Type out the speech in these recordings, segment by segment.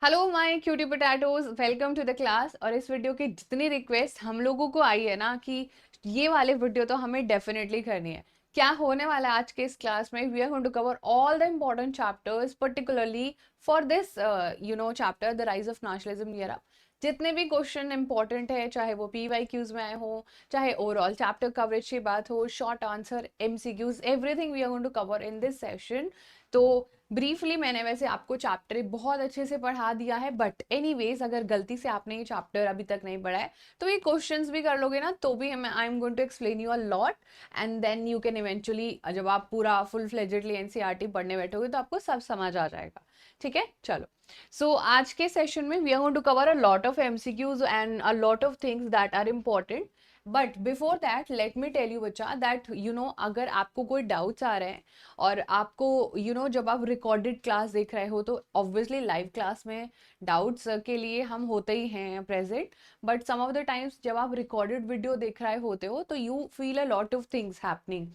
Hello my cutie potatoes, welcome to the class. और इस video की जितनी रिक्वेस्ट हम लोगों को आई है ना कि ये वाले वीडियो तो हमें डेफिनेटली करनी है। क्या होने वाला है आज के इस क्लास में? We are going to cover all the important chapters particularly for this chapter the rise of nationalism in Europe. जितने भी क्वेश्चन इंपॉर्टेंट है, चाहे वो PYQs में आए हो, चाहे ओवरऑल चैप्टर कवरेज की बात हो, short answer, MCQs, everything we are going to cover in this session. तो ब्रीफली मैंने वैसे आपको चैप्टर बहुत अच्छे से पढ़ा दिया है, बट एनीवेज अगर गलती से आपने ये चैप्टर अभी तक नहीं पढ़ा है तो ये क्वेश्चंस भी कर लोगे ना, तो भी I am going to explain you a lot and then you can eventually, जब आप पूरा फुल फ्लेजेडली एनसीईआरटी पढ़ने बैठोगे तो आपको सब समझ आ जाएगा। ठीक है, चलो। सो आज के सेशन में we are going to cover a lot of MCQs and a lot of things that are important. But before that let me tell you बच्चा दैट अगर आपको कोई डाउट्स आ रहे हैं और आपको जब आप रिकॉर्डेड क्लास देख रहे हो तो ऑब्वियसली लाइव क्लास में डाउट्स के लिए हम होते ही हैं present. But some of the times जब आप रिकॉर्डेड वीडियो देख रहे होते हो तो you feel a lot of things happening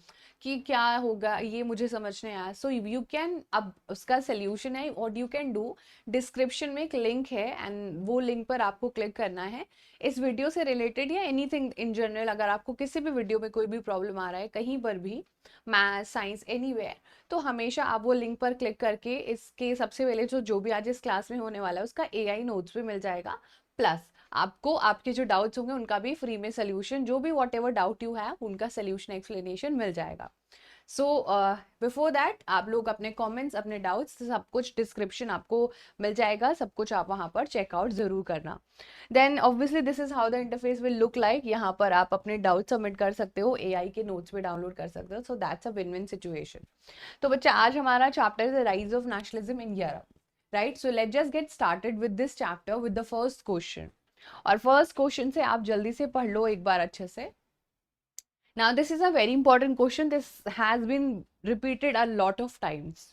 कि क्या होगा, ये मुझे समझ नहीं आया। सो यू कैन, अब उसका सोल्यूशन है, what you can do, description में एक लिंक है एंड वो लिंक पर आपको क्लिक करना है। इस वीडियो से रिलेटेड या एनीथिंग इन जनरल, अगर आपको किसी भी वीडियो में कोई भी प्रॉब्लम आ रहा है कहीं पर भी, मैथ साइंस एनीवेयर, तो हमेशा आप वो लिंक पर क्लिक करके इसके सबसे पहले जो भी आज इस क्लास में होने वाला है उसका AI नोट्स भी मिल जाएगा। प्लस आपको आपके जो डाउट्स होंगे उनका भी फ्री में सोल्यूशन, जो भी what ever doubt you have उनका सोल्यूशन एक्सप्लेनेशन मिल जाएगा। सो बिफोर दैट आप लोग अपने कमेंट्स, अपने डाउट्स, सब कुछ डिस्क्रिप्शन आपको मिल जाएगा, सब कुछ आप वहाँ पर चेकआउट जरूर करना। Then obviously this is how the interface will look like. यहाँ पर आप अपने डाउट सबमिट कर सकते हो, AI के नोट्स भी डाउनलोड कर सकते हो। So that's a win win situation. तो बच्चा आज हमारा chapter the rise of nationalism in Europe, right? So let just get started with this chapter with the first question. और फर्स्ट क्वेश्चन से आप जल्दी से पढ़ लो एक बार अच्छे से। Now, this is a very important question. This has been repeated a lot of times.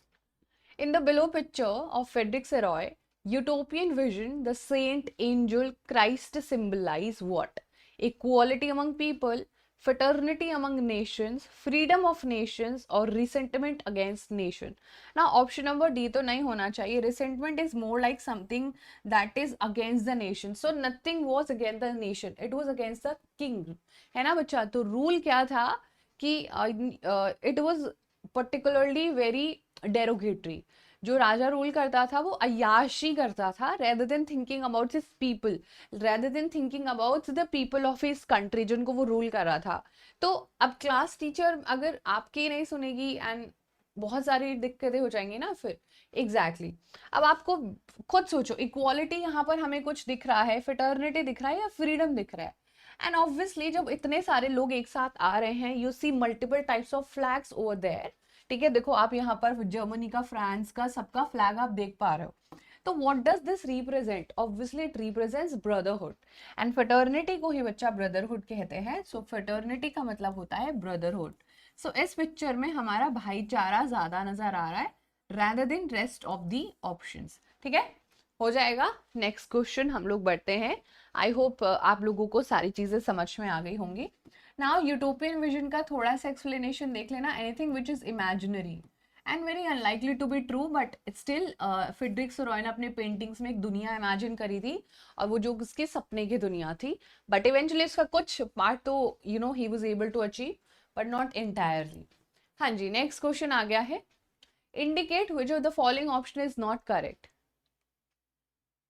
In the below picture of Frederick Seroy, utopian vision, the saint, angel, Christ symbolize what? Equality among people, fraternity among nations, freedom of nations, or resentment against nation. Now, option number D तो नहीं होना चाहिए. Resentment is more like something that is against the nation. So nothing was against the nation. It was against the king. है ना बच्चा? तो rule क्या था कि it was particularly very derogatory. जो राजा रूल करता था वो अय्याशी करता था, rather than thinking about his people, rather than thinking about the people of his country जिनको वो रूल कर रहा था। तो अब क्लास टीचर अगर आपकी नहीं सुनेगी एंड बहुत सारी दिक्कतें हो जाएंगी ना फिर। एग्जैक्टली अब आपको खुद सोचो, इक्वालिटी यहाँ पर हमें कुछ दिख रहा है, फिटर्निटी दिख रहा है या फ्रीडम दिख रहा है? एंड ऑब्वियसली जब इतने सारे लोग एक साथ आ रहे हैं, you see multiple types of flags over there. ठीक है, देखो आप यहाँ पर जर्मनी का, फ्रांस का, सबका फ्लैग आप देख पा रहे हो। तो what does this represent? Obviously it represents brotherhood and fraternity को ही बच्चा ब्रदरहुड कहते हैं। सो फ्रेटर्निटी का मतलब होता है ब्रदरहुड। सो इस पिक्चर में हमारा भाईचारा ज्यादा नजर आ रहा है rather than rest of the options. ठीक है, हो जाएगा। नेक्स्ट क्वेश्चन हम लोग बढ़ते हैं। आई होप आप लोगों को सारी चीजें समझ में आ गई होंगी। नाउ यूटोपियन विजन का थोड़ा सा एक्सप्लेनेशन देख लेना। Anything which is imaginary and very unlikely to be true but still, Frederic Sorrieu ने अपने पेंटिंग्स में एक दुनिया इमेजिन करी थी और वो जो उसके सपने की दुनिया थी, बट इवेंचुअली उसका कुछ पार्ट तो ही was able to achieve but not entirely. हाँ जी, नेक्स्ट क्वेश्चन आ गया है। Indicate which of the following option is not correct.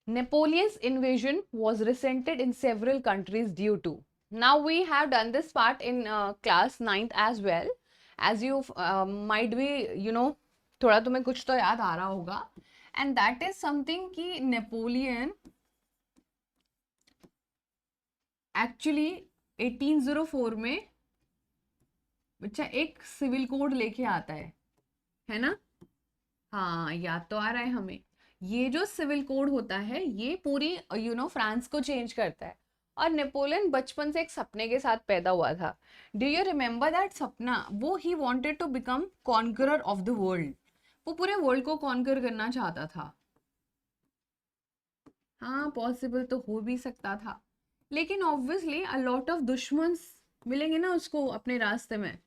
Napoleon's invasion was resented in several countries due to. Now we have done this part in class 9th as well. As you might be, थोड़ा तुम्हें कुछ तो याद आ रहा होगा. And that is something कि Napoleon actually 1804 में बच्चा एक सिविल कोड लेके आता है ना? हाँ, याद तो आ रहा है हमें। ये जो सिविल कोड होता है ये पूरी फ्रांस को चेंज करता है। और नेपोलियन बचपन से एक सपने के साथ पैदा हुआ था। डू यू रिमेम्बर दैट सपना? वो ही wanted to become conqueror of the world. वो पूरे वर्ल्ड को कॉन्कर करना चाहता था। हाँ, पॉसिबल तो हो भी सकता था, लेकिन ऑब्वियसली अ लॉट ऑफ दुश्मन मिलेंगे ना उसको अपने रास्ते में।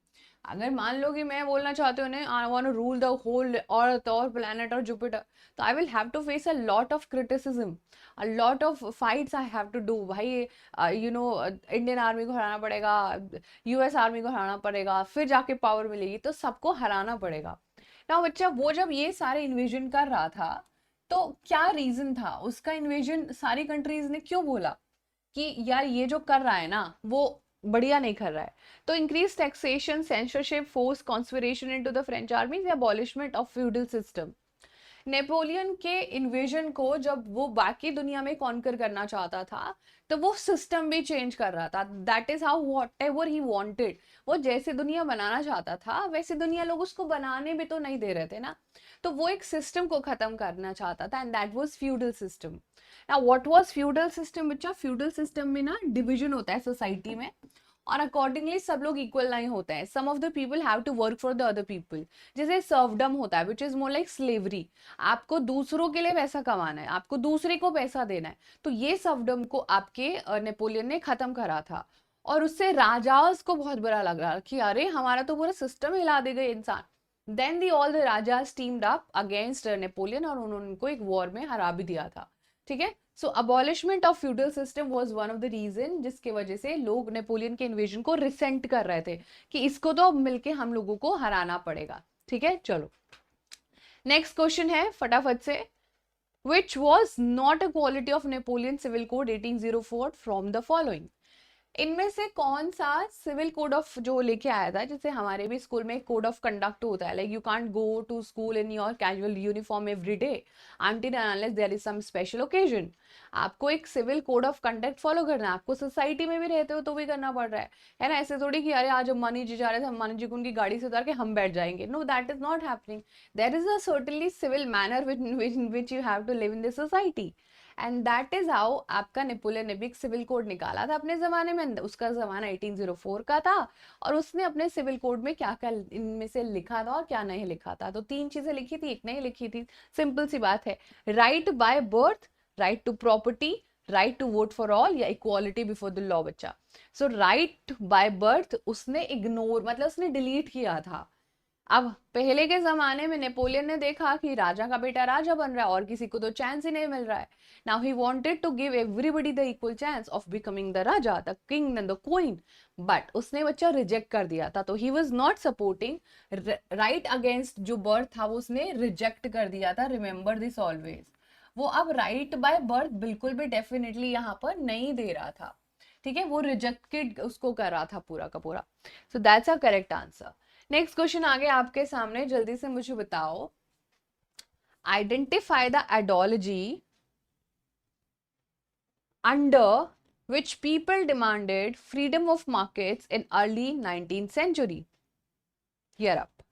अगर मान लो कि मैं बोलना चाहती हूँ I want to rule the whole earth और प्लैनेट और जुपिटर, तो I will have to face a lot of criticism, a lot of fights I have to do भाई। यू नो, इंडियन आर्मी को हराना पड़ेगा, यूएस आर्मी को हराना पड़ेगा, फिर जाके पावर मिलेगी, तो सबको हराना पड़ेगा ना बच्चा। वो जब ये सारे इन्वेजन कर रहा था, तो क्या रीजन था उसका? इन्वेजन सारी कंट्रीज ने क्यों बोला कि यार ये जो कर रहा है ना वो बढ़िया नहीं कर रहा है? तो increase taxation, censorship, force conscription into the French army, abolishment of feudal system. Napoleon के इन्वेजन को जब वो बाकी दुनिया में कॉन्कर करना चाहता था, तो वो सिस्टम भी चेंज कर रहा था। That is how what ever he wanted, वो जैसे दुनिया बनाना चाहता था वैसे दुनिया लोग उसको बनाने भी तो नहीं दे रहे थे ना। तो वो एक सिस्टम को खत्म करना चाहता था, and that was feudal system. Now what was feudal system बच्चा? फ्यूडल सिस्टम में ना डिवीजन होता है सोसाइटी में, और अकॉर्डिंगली सब लोग इक्वल नहीं होते हैं। Some of the people have to work for the other people. जैसे सर्वडम होता है which is more like slavery, आपको दूसरों के लिए पैसा कमाना है, आपको दूसरे को पैसा देना है। तो ये सर्वडम को आपके नेपोलियन ने खत्म करा था, और उससे राजाओं को बहुत बुरा लग रहा कि अरे हमारा तो पूरा सिस्टम हिला दे गए इंसान। Then the all the rajas teamed up against Napoleon, और उन्होंने उनको एक वॉर में हरा भी दिया था। ठीक है, so abolishment of feudal system was one of the reason जिसके वजह से लोग नेपोलियन के इन्वेजन को रिसेंट कर रहे थे कि इसको तो अब मिलके हम लोगों को हराना पड़ेगा। ठीक है, चलो नेक्स्ट क्वेश्चन है फटाफट से। Which was not a quality of Napoleon civil code 1804 from the following? इनमें से कौन सा सिविल कोड ऑफ जो लेके आया था, जैसे हमारे भी स्कूल में कोड ऑफ कंडक्ट होता है, like you can't go to school in your casual uniform every day until and unless there is some special occasion. आपको एक civil code of conduct follow करना है, आपको सोसाइटी में भी रहते हो तो भी करना पड़ रहा है ना। ऐसे थोड़ी कि अरे आज अम्बानी जी जा रहे थे, अम्बानी जी को उनकी गाड़ी से उतार के हम बैठ जाएंगे। No, that is not happening. There is a certainly civil manner which you have to live in this society, and that is how आपका नेपोलियन ने भी एक सिविल कोड निकाला था अपने जमाने में। उसका जमाना 1804 का था, और उसने अपने सिविल कोड में क्या क्या इनमें से लिखा था और क्या नहीं लिखा था। तो तीन चीजें लिखी थी, एक नहीं लिखी थी। सिंपल सी बात है, right by birth, right to property, right to vote for all, या इक्वालिटी बिफोर द लॉ बच्चा। सो राइट बाय बर्थ उसने इग्नोर, मतलब उसने डिलीट किया था। अब पहले के जमाने में नेपोलियन ने देखा कि राजा का बेटा राजा बन रहा है और किसी को तो चांस ही नहीं मिल रहा है। Now he wanted to give everybody the equal chance of becoming the raja, the king and the queen, but उसने बच्चा रिजेक्ट कर दिया था। तो ही was not supporting right against जो बर्थ था, वो उसने रिजेक्ट कर दिया था। Remember this always. वो अब राइट बाय बर्थ बिल्कुल भी डेफिनेटली यहाँ पर नहीं दे रहा था। ठीक है, वो रिजेक्टेड उसको कर रहा था पूरा का पूरा। So that's a correct answer. Next question आगे आपके सामने, जल्दी से मुझे बताओ। Identify the ideology under which people demanded freedom of markets in early 19th century. Here up.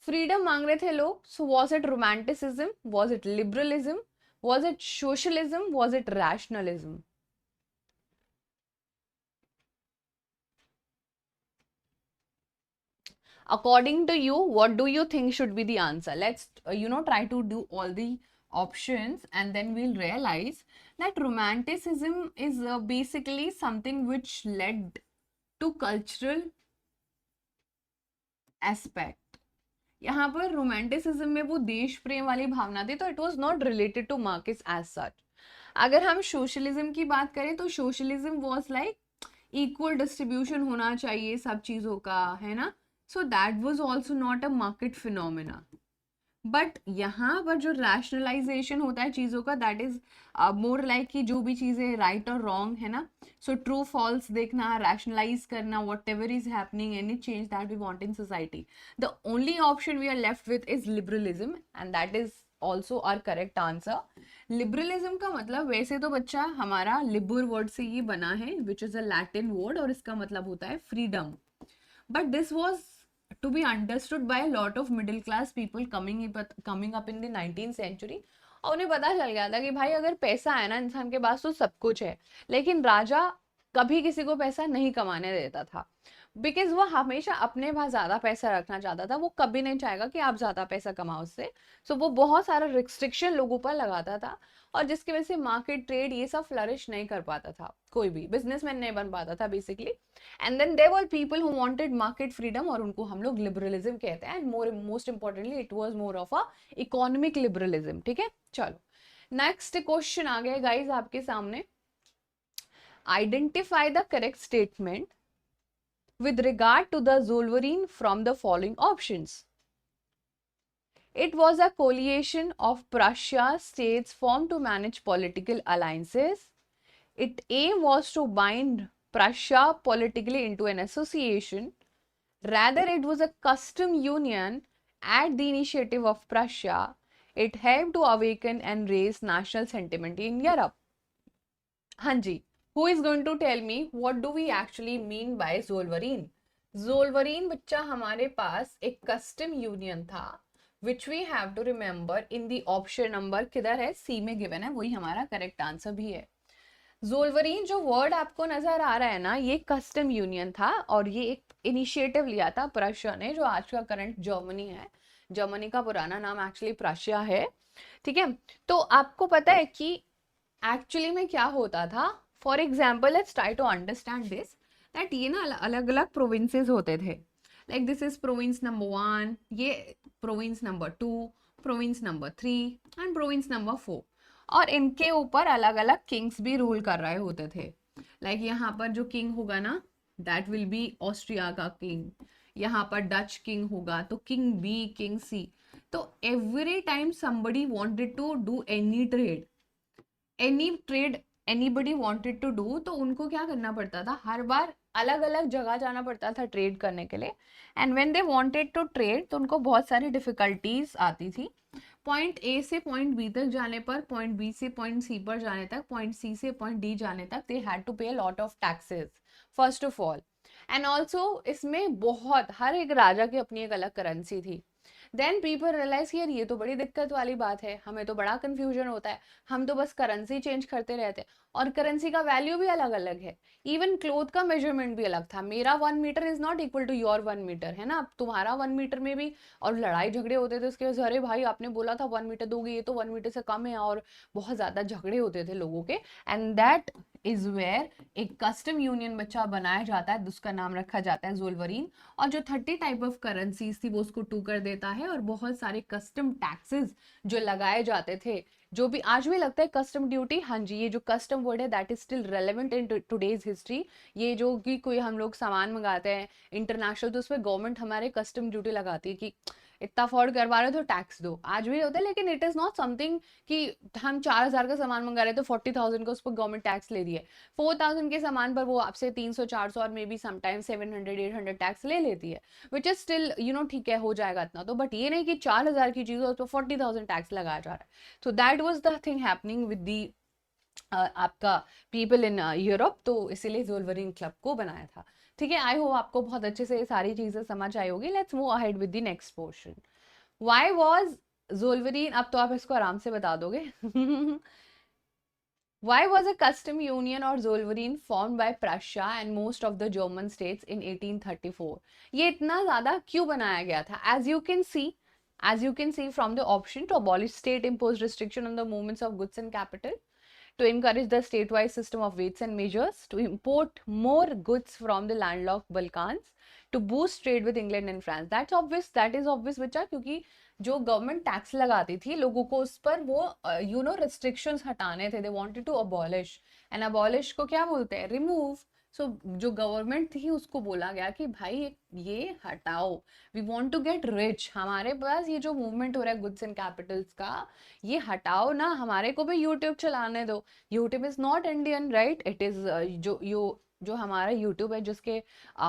Freedom मांग रहे थे लोग, so was it romanticism, was it liberalism, was it socialism, was it rationalism? According to you, what do you think should be the answer? Let's try to do all the options, and then we'll realize that romanticism is basically something which led to cultural aspect. यहाँ पर romanticism में वो देश प्रेम वाली भावना थी, तो it was not related to markets as such. अगर हम सोशलिज्म की बात करें तो socialism was like equal distribution होना चाहिए सब चीजों का, है ना। So that was also not a market phenomena. But यहाँ पर जो रैशनलाइजेशन होता है चीज़ों का, दैट इज मोर लाइक कि जो भी चीज़ें राइट और रॉन्ग है ना, सो ट्रू फॉल्स देखना, रैशनलाइज करना, whatever is happening, any change that we want in society, the only option we are left with is liberalism, and that is also our correct answer. Liberalism का मतलब, वैसे तो बच्चा हमारा Libre word से ये बना है, which is a Latin word, और इसका मतलब होता है freedom. But this was to be understood by a lot of middle class people coming up in the 19th century। और उन्हें पता चल गया था कि भाई अगर पैसा है ना इंसान के पास तो सब कुछ है, लेकिन राजा कभी किसी को पैसा नहीं कमाने देता था। बिकॉज वो हमेशा अपने पास ज्यादा पैसा रखना चाहता था, वो कभी नहीं चाहेगा कि आप ज्यादा पैसा कमाओ उससे। सो वो बहुत सारा रिस्ट्रिक्शन लोगों पर लगाता था, और जिसकी वजह से मार्केट ट्रेड ये सब फ्लरिश नहीं कर पाता था, कोई भी बिजनेसमैन नहीं बन पाता था basically. And then there were people who wanted market freedom, और उनको हम लोग लिबरलिज्म कहते हैं, and most importantly it was more of a economic liberalism. ठीक है, चलो नेक्स्ट क्वेश्चन आ गया गाइस आपके सामने। Identify the correct statement with regard to the Zollverein from the following options. It was a coalition of Prussia states formed to manage political alliances. Its aim was to bind Prussia politically into an association. Rather, it was a custom union at the initiative of Prussia. It helped to awaken and raise national sentiment in Europe. हाँ जी, who is going to tell me what do we actually mean by Zollverein? Zollverein बच्चा हमारे पास एक custom union था, which we have to remember in the option number किधर है, सी में given है, वही हमारा करेक्ट आंसर भी है। जोल्वरीन जो वर्ड आपको नजर आ रहा है ना, ये कस्टम यूनियन था, और ये एक इनिशिएटिव लिया था प्रशिया ने, जो आज का करंट जर्मनी है। जर्मनी का पुराना नाम एक्चुअली प्रशिया है। ठीक है, तो आपको पता है कि एक्चुअली में क्या होता था। For example let's try to understand this, दैट ये ना अलग अलग प्रोविंसेस होते थे। Like this is province number 1, ये province number 2, province number 3 and province number 4, और इनके ऊपर अलग अलग किंग्स भी रूल कर रहे होते थे। लाइक यहाँ पर जो किंग होगा ना, दैट विल बी ऑस्ट्रिया का किंग। यहाँ पर डच किंग होगा तो किंग बी, किंग सी। तो every time somebody wanted to do any trade, any trade anybody wanted to do, तो उनको क्या करना पड़ता था, हर बार अलग अलग जगह जाना पड़ता था ट्रेड करने के लिए। And when they wanted to trade, तो उनको बहुत सारी डिफिकल्टीज आती थी। पॉइंट ए से पॉइंट बी तक जाने पर, पॉइंट बी से पॉइंट सी पर जाने तक, पॉइंट सी से पॉइंट डी जाने तक, they had to pay a lot of taxes first of all. And also इसमें बहुत, हर एक राजा की अपनी एक अलग करेंसी थी। देन पीपल रियलाइज यार ये तो बड़ी दिक्कत वाली बात है, हमें तो बड़ा कंफ्यूजन होता है, हम तो बस करेंसी चेंज करते रहते हैं, और करेंसी का वैल्यू भी अलग अलग है। इवन क्लोथ का मेजरमेंट भी अलग था, मेरा 1 metre is not equal to your 1 metre, है ना, तुम्हारा 1 मीटर में भी। और लड़ाई झगड़े होते थे उसके वजह, अरे भाई आपने बोला था 1 मीटर दोगे, ये तो 1 मीटर से कम है, और बहुत ज्यादा झगड़े होते थे लोगों के। एंड दैट इज वेयर एक कस्टम यूनियन बच्चा बनाया जाता है, जिसका नाम रखा जाता है जोल्वरीन। और जो 30 टाइप ऑफ करेंसीज थी वो उसको 2 कर देता है, और बहुत सारे कस्टम टैक्सेस जो लगाए जाते थे, जो भी आज भी लगता है कस्टम ड्यूटी। हाँ जी, ये जो कस्टम वर्ड है that is still relevant in today's history. ये जो कि कोई हम लोग सामान मंगाते हैं इंटरनेशनल, तो उसमें गवर्नमेंट हमारे कस्टम ड्यूटी लगाती है कि इतना अफोर्ड करवा रहे हो तो टैक्स दो, आज भी होता है। लेकिन इट इज नॉट समथिंग कि हम 4,000 का सामान मंगा रहे तो 40,000 का उस पर गवर्नमेंट टैक्स ले रही है। 4,000 के सामान पर वो आपसे 300, 400 और मे बी समटाइम्स 700, 800 टैक्स ले लेती है, विच इज स्टिल ठीक है, हो जाएगा इतना तो। बट ये नहीं कि 4,000 की चीज हो उस पर 40,000 टैक्स लगाया जा रहा है। तो that was the thing happening with the आपका पीपल इन यूरोप। तो इसीलिए जोल्वरीन क्लब को बनाया था। ठीक है, आई होप आपको बहुत अच्छे से ये सारी चीजें समझ आई होगी। Let's move ahead with the next portion. Why was Zollverein, अब तो आप इसको आराम से बता दोगे। Why was a custom union or Zollverein formed by Prussia and most of the German states in 1834? ये इतना ज़्यादा क्यों बनाया गया था? As you can see from the option, to abolish state-imposed restriction on the movements of goods and capital, to encourage the state-wise system of weights and measures, to import more goods from the landlocked Balkans, to boost trade with England and France. That's obvious. That is obvious बच्चा, क्योंकि जो government tax लगाती थी लोगों को उस पर, वो रिस्ट्रिक्शंस हटाने थे। They wanted to abolish, and abolish को क्या बोलते हैं, रिमूव। सो जो गवर्नमेंट थी उसको बोला गया कि भाई ये हटाओ, we want to get rich, हमारे पास ये जो मूवमेंट हो रहा है गुड्स एंड कैपिटल्स का, ये हटाओ ना, हमारे को भी यूट्यूब चलाने दो। YouTube is not Indian, right? It is जो हमारा यूट्यूब है, जिसके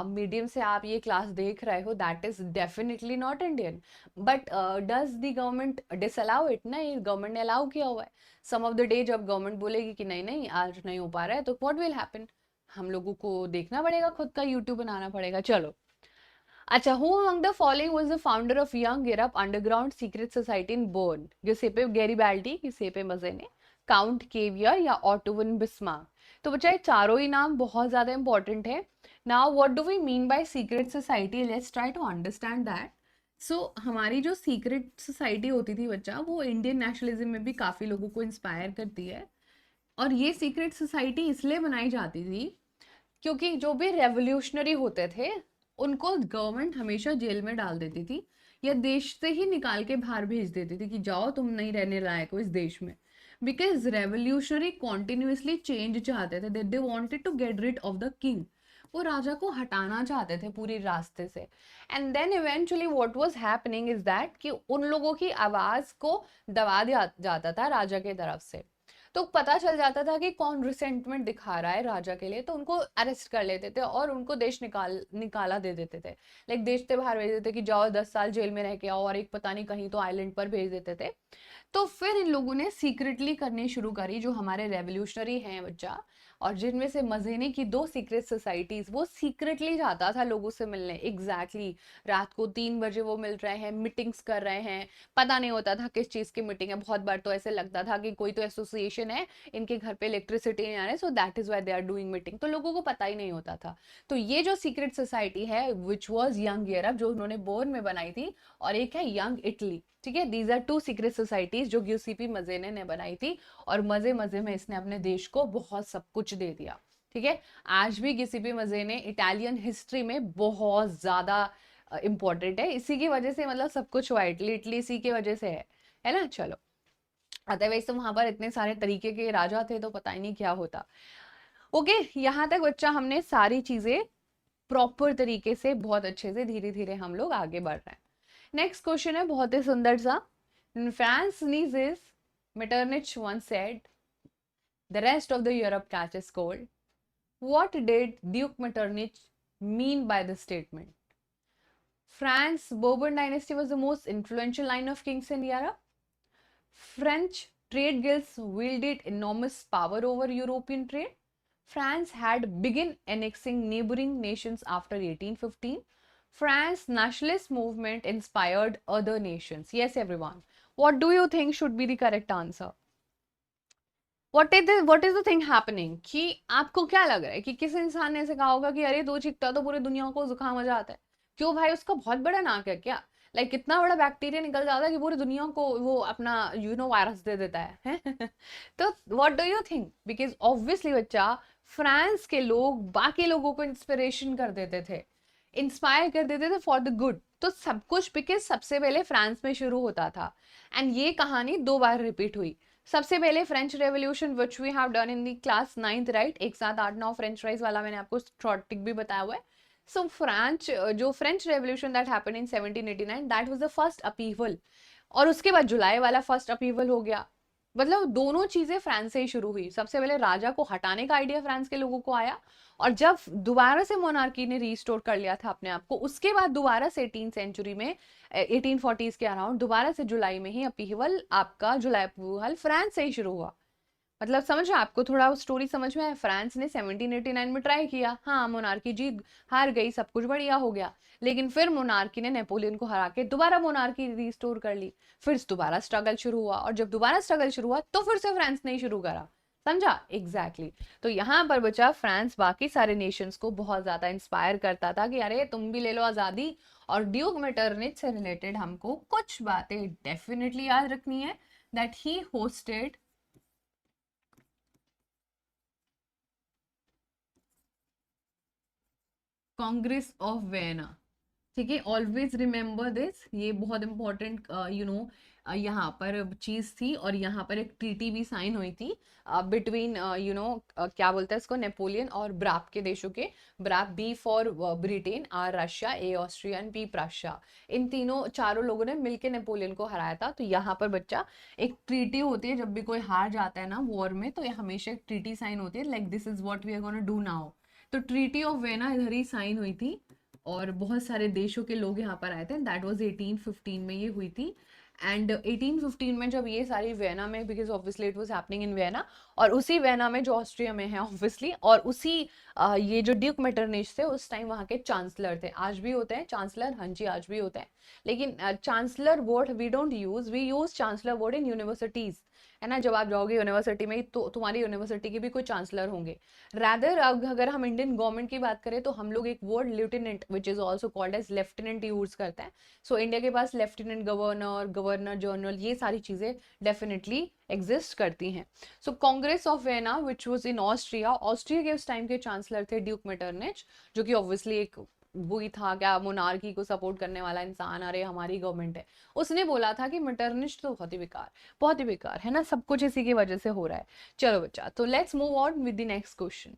मीडियम से आप ये क्लास देख रहे हो, that is definitely not Indian. But does the government disallow it? नहीं, गवर्नमेंट ने अलाउ किया हुआ है। सम ऑफ द डे जब गवर्नमेंट बोलेगी कि नहीं नहीं आज नहीं हो पा रहा है, तो व्हाट विल हैपन, हम लोगों को देखना पड़ेगा, खुद का यूट्यूब बनाना पड़ेगा। चलो, अच्छा, who among the following was the founder of Young Europe underground secret society in Berne? Giuseppe Garibaldi, Giuseppe Mazzini, Count Cavour या ऑटो वन बिस्मार्क। तो बच्चा ये चारों ही नाम बहुत ज्यादा इंपॉर्टेंट है। Now what do we mean by secret society, let's try to understand that. So हमारी जो सीक्रेट सोसाइटी होती थी बच्चा, वो इंडियन नेशनलिज्म में भी काफी लोगों को इंस्पायर करती है। और ये सीक्रेट सोसाइटी इसलिए बनाई जाती थी क्योंकि जो भी रेवोल्यूशनरी होते थे उनको गवर्नमेंट हमेशा जेल में डाल देती थी, या देश से ही निकाल के बाहर भेज देती थी कि जाओ तुम नहीं रहने लायक हो इस देश में। बिकॉज रेवोल्यूशनरी कॉन्टिन्यूसली चेंज चाहते थे, they wanted to get rid of the king. वो राजा को हटाना चाहते थे पूरी रास्ते से। And then eventually what was happening is that कि उन लोगों की आवाज को दबा दिया जाता था राजा के तरफ से। तो पता चल जाता था कि कौन रिसेंटमेंट दिखा रहा है राजा के लिए, तो उनको अरेस्ट कर लेते थे और उनको देश निकाला दे देते थे। लाइक देश से बाहर भेज देते कि जाओ 10 साल जेल में रह के आओ, और एक पता नहीं कहीं तो आइलैंड पर भेज देते थे। तो फिर इन लोगों ने सीक्रेटली करनी शुरू करी, जो हमारे रेवोल्यूशनरी हैं बच्चा, और जिनमें से मजेने की दो सीक्रेट सोसाइटीज, वो सीक्रेटली जाता था लोगों से मिलने। एग्जैक्टली रात को 3 बजे वो मिल रहे हैं, मीटिंग्स कर रहे हैं, पता नहीं होता था किस चीज की मीटिंग है। बहुत बार तो ऐसे लगता था कि कोई तो एसोसिएशन है, इनके घर पे इलेक्ट्रिसिटी नहीं आ रही, so that is why they are doing meeting, तो लोगों को पता ही नहीं होता था। तो ये जो सीक्रेट सोसाइटी है विच वॉज यंग यूरोप, जो उन्होंने बोर्न में बनाई थी, और एक है यंग इटली, ठीक है। These are two secret societies जो गिउसेपी मजेने ने बनाई थी, और मजे मजे में इसने अपने देश को बहुत सब कुछ दे दिया, ठीक है। आज भी गिउसेपी मजेने इटालियन हिस्ट्री में बहुत ज्यादा इंपॉर्टेंट है, इसी की वजह से मतलब सब कुछ हुआ इटली, इटली इसी की वजह से है ना। चलो, अदरवाइज तो वहां पर इतने सारे तरीके के राजा थे तो पता ही नहीं क्या होता। ओके, यहाँ तक बच्चा हमने सारी चीजें प्रॉपर तरीके से, बहुत अच्छे से, धीरे धीरे हम लोग आगे बढ़ रहे हैं। नेक्स्ट क्वेश्चन है बहुत ही सुंदर सा। France sneezes Metternich once said, the rest of the Europe catches cold. What did Duke Metternich mean by this statement? France Bourbon dynasty was the most influential line of kings in Europe. French trade guilds wielded enormous power over European trade. France had begun annexing neighboring nations after 1815. France's nationalist movement inspired other nations. Yes, everyone. What do you think should be the correct answer? What is the thing happening? कि आपको क्या लग रहा है कि किस इंसान ने ऐसे कहा होगा कि अरे दो छिकता तो पूरे दुनिया को जुकाम आ जाता है? क्यों भाई, उसका बहुत बड़ा नाक है क्या? लाइक कितना बड़ा बैक्टीरिया निकल जाता है कि पूरी दुनिया को वो अपना वायरस दे देता है? तो what do you think? Because obviously बच्चा, फ्रांस के लोग बाकी लोगों को इंस्पिरेशन कर देते थे, इंस्पायर कर देते थे फॉर द गुड। तो सब कुछ बिकॉज सबसे पहले फ्रांस में शुरू होता था, एंड ये कहानी 2 बार रिपीट हुई। सबसे पहले French revolution which we have done in the class 9th, right? एक साथ 8 9 फ्रेंच फ्राइज वाला मैंने आपको शॉर्ट टिक भी बताया हुआ है। सो फ्रांच जो French revolution that happened in 1789, that was the first अपीवल, और उसके बाद जुलाई वाला फर्स्ट अपीवल हो गया। मतलब दोनों चीजें फ्रांस से ही शुरू हुई। सबसे पहले राजा को हटाने का आइडिया फ्रांस के लोगों को आया, और जब दोबारा से मोनार्की ने रीस्टोर कर लिया था अपने आप को, उसके बाद दोबारा से 18th सेंचुरी में 1840s के अराउंड दोबारा से जुलाई में ही अपीवल, आपका जुलाई अपीवल फ्रांस से ही शुरू हुआ। मतलब समझ रहे हैं? आपको थोड़ा स्टोरी समझ में आया? फ्रांस ने 1789 में ट्राई किया, हाँ मोनार्की जीत, हार गई, सब कुछ बढ़िया हो गया, लेकिन फिर मोनार्की ने नेपोलियन को हरा के दोबारा मोनार्की रिस्टोर कर ली। फिर दोबारा स्ट्रगल शुरू हुआ, और जब दोबारा स्ट्रगल शुरू हुआ तो फिर से फ्रांस ने ही शुरू करा। समझा? एग्जैक्टली तो यहाँ पर बचा, फ्रांस बाकी सारे नेशंस को बहुत ज्यादा इंस्पायर करता था कि अरे तुम भी ले लो आजादी। और ड्यूक मेटरनिच से रिलेटेड हमको कुछ बातें डेफिनेटली याद रखनी है, that he hosted Congress of vena, ठीक है। ऑलवेज रिमेंबर दिस, ये बहुत इंपॉर्टेंट यहाँ पर चीज थी। और यहाँ पर एक ट्रीटी भी साइन हुई थी बिटवीन क्या बोलते हैं इसको, नेपोलियन और ब्राप के देशों के। BRAP, B for Britain, R Russia, A Austria and P Prussia, इन तीनों चारों लोगों ने मिलकर नेपोलियन को हराया था। तो यहाँ पर बच्चा एक ट्रीटी होती है, जब भी कोई हार जाता है ना वॉर में, तो ये हमेशा एक ट्रीटी साइन होती है, like this is what we are gonna do now. तो ट्रीटी ऑफ वेना इधर ही साइन हुई थी, और बहुत सारे देशों के लोग यहाँ पर आए थे। दैट वाज 1815 में ये हुई थी। एंड 1815 में जब ये सारी वेना में, because obviously it was happening in vena, और उसी वेना में जो ऑस्ट्रिया में है ऑब्वियसली, और उसी ये जो ड्यूक मेटरनिच थे उस टाइम वहाँ के चांसलर थे। आज भी होते हैं चांसलर, हाँ जी आज भी होते हैं, लेकिन chancellor word we don't use, we use chancellor word in universities. है ना, जब आप जाओगे यूनिवर्सिटी में तो तुम्हारी यूनिवर्सिटी के भी कोई चांसलर होंगे। रादर अगर हम इंडियन गवर्नमेंट की बात करें तो हम लोग एक word lieutenant which is also called as lieutenant use करते हैं। सो इंडिया के पास लेफ्टिनेंट गवर्नर, गवर्नर जनरल, ये सारी चीजें डेफिनेटली एग्जिस्ट करती हैं। So Congress of Vienna which was in Austria, Austria के उस टाइम के चांसलर थे ड्यूक मेटरनिच, जो कि ऑब्वियसली एक वही था क्या, मोनार्की को सपोर्ट करने वाला इंसान, अरे हमारी गवर्नमेंट है। उसने बोला था कि मेटरनिच तो बहुत ही बेकार है ना, सब कुछ इसी की वजह से हो रहा है। चलो बच्चा, तो let's move on with the next question.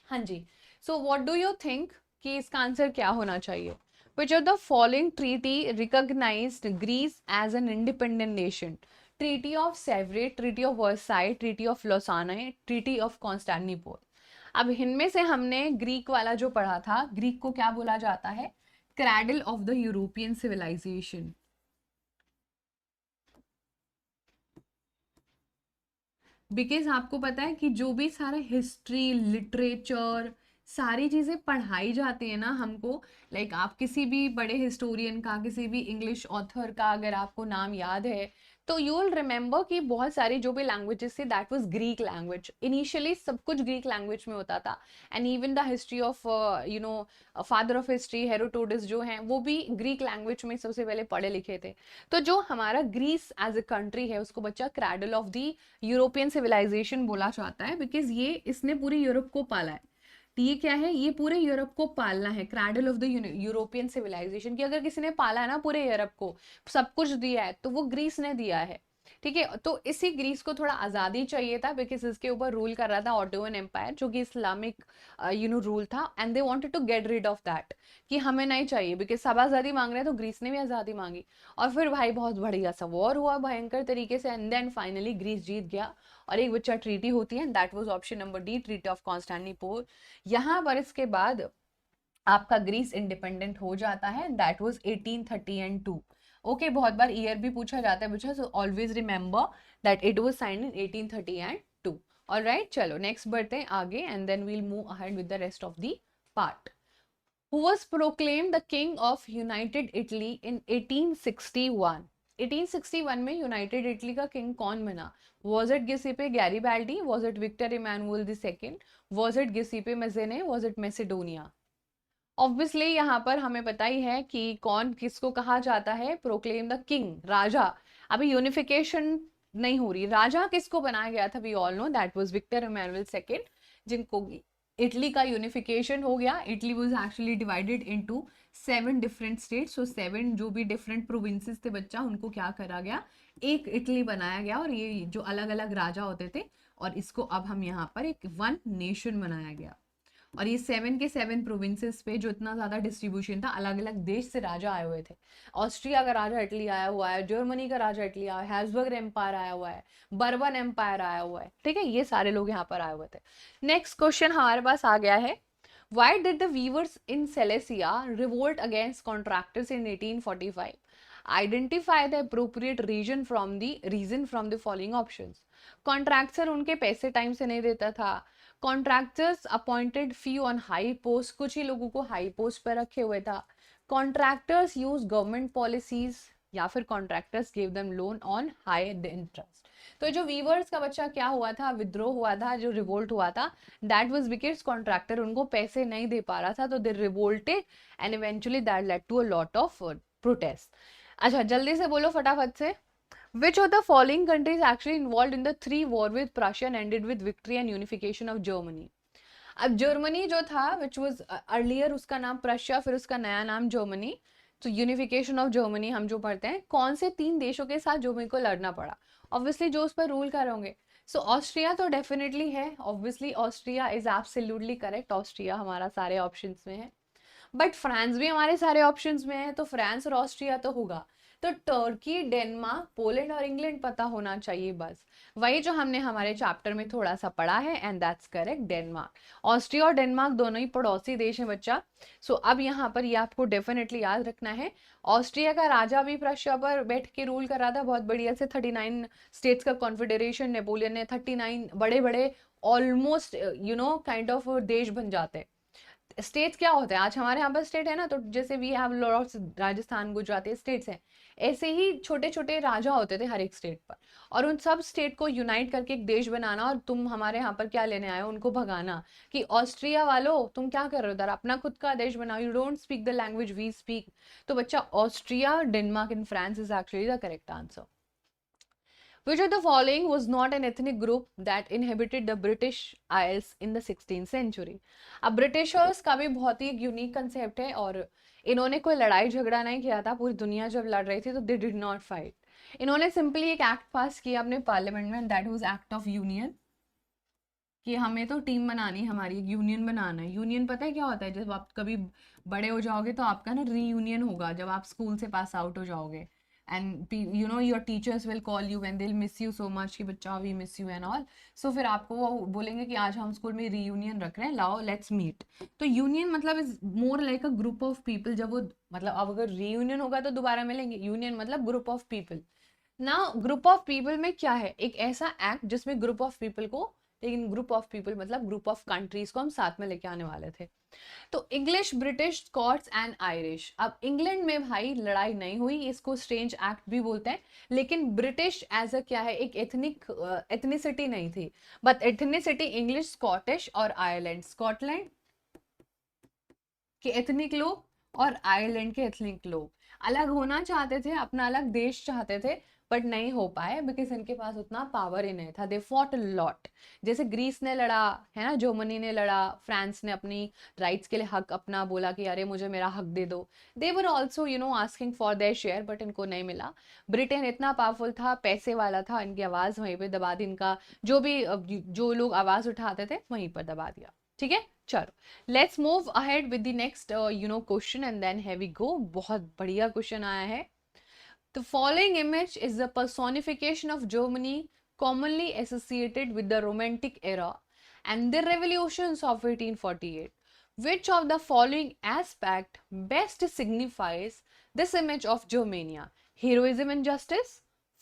हाँ जी, so what do you think कि इसका आंसर क्या होना चाहिए? Which of the following treaty recognized Greece as an independent nation? Treaty of Sevres, treaty of Versailles, treaty of Lausanne, treaty of Constantinople. अब इनमें से हमने ग्रीक वाला जो पढ़ा था, ग्रीक को क्या बोला जाता है? Cradle of the European civilisation. Because आपको पता है कि जो भी सारा हिस्ट्री, लिटरेचर, सारी चीज़ें पढ़ाई जाती है ना हमको, लाइक आप किसी भी बड़े हिस्टोरियन का, किसी भी इंग्लिश ऑथर का अगर आपको नाम याद है, तो यू विल रिमेंबर कि बहुत सारी जो भी लैंग्वेजेस थी that was Greek language. Initially सब कुछ ग्रीक लैंग्वेज में होता था, and even the history of you know father of history Herodotus जो हैं वो भी ग्रीक लैंग्वेज में सबसे पहले पढ़े लिखे थे। तो जो हमारा ग्रीस एज अ कंट्री है उसको बच्चा cradle of the European civilisation बोला जाता है, बिकॉज ये इसने पूरी यूरोप को पाला है। तो ये क्या है, ये पूरे यूरोप को पालना है, cradle of the European civilisation. की अगर किसी ने पाला है ना पूरे यूरोप को, सब कुछ दिया है, तो वो ग्रीस ने दिया है। ठीक है, तो इसी ग्रीस को थोड़ा आज़ादी चाहिए था, बिकॉज इसके ऊपर रूल कर रहा था ऑटोमन एम्पायर, जो कि इस्लामिक रूल था, and they wanted to get rid of that, कि हमें नहीं चाहिए, बिकॉज सब आज़ादी मांग रहे हैं, तो ग्रीस ने भी आज़ादी मांगी। और फिर भाई बहुत बढ़िया सा वॉर हुआ भयंकर तरीके से, एंड देन फाइनली ग्रीस जीत गया, और एक बच्चा ट्रीटी होती है, that was option number D, treaty of Constantinople. यहाँ पर इसके बाद आपका ग्रीस इंडिपेंडेंट हो जाता है, दैट वाज 1830 एंड 2। ओके, बहुत बार ईयर भी पूछा जाता है बच्चा, so always remember that it was signed in 1830 and 2। Alright, चलो नेक्स्ट बढ़ते हैं आगे, and then we'll move ahead with the rest of the part. Who was proclaimed the king of United Italy in 1861? 1861 में United Italy का king कौन बना? Was it Giuseppe Garibaldi? Was it Victor Emmanuel II? Was it Giuseppe Mazzini? Was it Macedonia? Obviously यहाँ पर हमें पता ही है कि कौन किसको कहा जाता है, प्रोक्लेम द किंग, राजा। अभी यूनिफिकेशन नहीं हो रही, राजा किसको बनाया गया था? We all know that was Victor Emmanuel second, जिनको इटली का यूनिफिकेशन हो गया। Italy was actually divided into 7 different states, so 7 जो भी डिफरेंट प्रोविंसेस थे बच्चा, उनको क्या करा गया, एक इटली बनाया गया, और ये जो अलग अलग राजा होते थे, और इसको अब हम यहाँ पर एक वन नेशन बनाया गया। और ये 7 के 7 प्रोविंसेस पे जो इतना ज्यादा डिस्ट्रीब्यूशन था, अलग अलग देश से राजा आए हुए थे। ऑस्ट्रिया का राजा इटली आया हुआ है, जर्मनी का राजा इटली आया है, हैब्सबर्ग एम्पायर आया हुआ है, बर्बन एम्पायर आया हुआ है। ठीक है, ये सारे लोग यहाँ पर आए हुए थे। नेक्स्ट क्वेश्चन हमारे पास आ गया है, why did the weavers in Silesia revolt against contractors in 1845? Identify the appropriate reason from the following options. Contractor उनके पैसे टाइम से नहीं देता था, contractors appointed fee on high post, कुछ ही लोगों को हाई पोस्ट पर रखे हुए था, कॉन्ट्रैक्टर्स यूज गवर्नमेंट पॉलिसीज, या फिर contractors give them loan on high interest. तो जो वीवर्स का बच्चा क्या हुआ था, विद्रोह हुआ था, जो रिवोल्ट हुआ था, दैट वाज बिकॉज कॉन्ट्रैक्टर उनको पैसे नहीं दे पा रहा था, तो they revolted, and eventually that led to a lot of protest. अच्छा जल्दी से बोलो फटाफट से, which of the following countries actually involved in the 3 war with Prussia and ended with victory and unification of Germany? अब Germany जो था which was earlier उसका नाम प्रशिया, फिर उसका नया नाम जर्मनी, तो यूनिफिकेशन ऑफ जर्मनी हम जो पढ़ते हैं, कौन से 3 देशों के साथ जर्मनी को लड़ना पड़ा? ऑब्वियसली जो उस पर रूल कर होंगे, सो ऑस्ट्रिया तो डेफिनेटली है, obviously Austria is absolutely correct, Austria हमारा सारे ऑप्शंस में है। बट फ्रांस भी हमारे सारे ऑप्शंस में है, तो फ्रांस और ऑस्ट्रिया तो होगा, तो टर्की, डेनमार्क, पोलैंड और इंग्लैंड पता होना चाहिए बस, वही जो हमने हमारे चैप्टर में थोड़ा सा पढ़ा है, and that's correct, Denmark. Austria और डेनमार्क दोनों ही पड़ोसी देश हैं बच्चा। सो अब यहाँ पर ये आपको डेफिनेटली याद रखना है, ऑस्ट्रिया का राजा भी प्रशिया पर बैठ के रूल कर रहा था बहुत बढ़िया से, 39 स्टेट्स का कॉन्फेडरेशन, नेपोलियन ने 39 बड़े बड़े ऑलमोस्ट काइंड ऑफ देश बन जाते। स्टेट्स क्या होते हैं, आज हमारे यहाँ पर स्टेट है ना, तो जैसे we have lot of Rajasthan Gujarat states हैं, ऐसे ही छोटे छोटे राजा होते थे हर एक स्टेट पर, और उन सब स्टेट को यूनाइट करके एक देश बनाना, और तुम हमारे यहाँ पर क्या लेने आए हो, उनको भगाना कि ऑस्ट्रिया वालों तुम क्या कर रहे हो उधर, अपना खुद का देश बनाओ, you don't speak the language we speak. तो बच्चा Austria, Denmark and France is actually the correct answer. Which of the following was not an ethnic group that inhabited the British Isles in the 16th century? अब Britishers का भी बहुत ही एक unique concept है, और इन्होंने कोई लड़ाई झगड़ा नहीं किया था, पूरी दुनिया जब लड़ रही थी तो दे डिड नॉट फाइट। इन्होंने सिंपली एक एक्ट पास किया अपने पार्लियामेंट में, that was act of union, कि हमें तो टीम बनानी है, हमारी एक यूनियन बनाना है। यूनियन पता है क्या होता है, जब आप कभी बड़े हो जाओगे तो आपका ना रीयूनियन होगा, जब आप स्कूल से पास आउट हो जाओगे, and you know your teachers will call you when they will miss you so much कि बच्चा we miss you and all. So फिर आपको वो बोलेंगे कि आज हम स्कूल में रीयूनियन रख रहे हैं, लाओ लेट्स मीट। तो यूनियन मतलब is more like a group of people, जब वो मतलब अब अगर रीयूनियन होगा तो दोबारा मिलेंगे, यूनियन मतलब ग्रुप ऑफ पीपल ना। ग्रुप ऑफ पीपल में क्या है, एक ऐसा एक्ट जिसमें ग्रुप ऑफ पीपल को, लेकिन ग्रुप ऑफ पीपल मतलब ग्रुप ऑफ कंट्रीज को हम साथ में लेके आने वाले थे। तो English, British, Scots and Irish. अब इंग्लैंड में भाई लड़ाई नहीं हुई, इसको स्ट्रेंज एक्ट भी बोलते हैं, लेकिन ब्रिटिश एज अ क्या है, एक एथनिसिटी नहीं थी, बट एथनिसिटी इंग्लिश, स्कॉटिश और आयरलैंड, स्कॉटलैंड के एथनिक लोग और आयरलैंड के एथनिक लोग अलग होना चाहते थे, अपना अलग देश चाहते थे, बट नहीं हो पाए बिकॉज इनके पास उतना पावर ही नहीं था। दे फॉट लॉट, जैसे ग्रीस ने लड़ा है ना, जर्मनी ने लड़ा, फ्रांस ने अपनी राइट्स के लिए हक अपना बोला कि अरे मुझे मेरा हक दे दो। They were also you know asking for their share, but इनको नहीं मिला। ब्रिटेन इतना पावरफुल था, पैसे वाला था, इनकी आवाज वहीं पे दबा दी, इनका जो भी जो लोग आवाज उठाते थे वहीं पर दबा दिया। ठीक है, चलो let's move ahead with the next you know question and then have we go. बहुत बढ़िया क्वेश्चन आया है। The following image is the personification of Germany, commonly associated with the Romantic era and the revolutions of 1848. Which of the following aspect best signifies this image of Germania? Heroism and justice,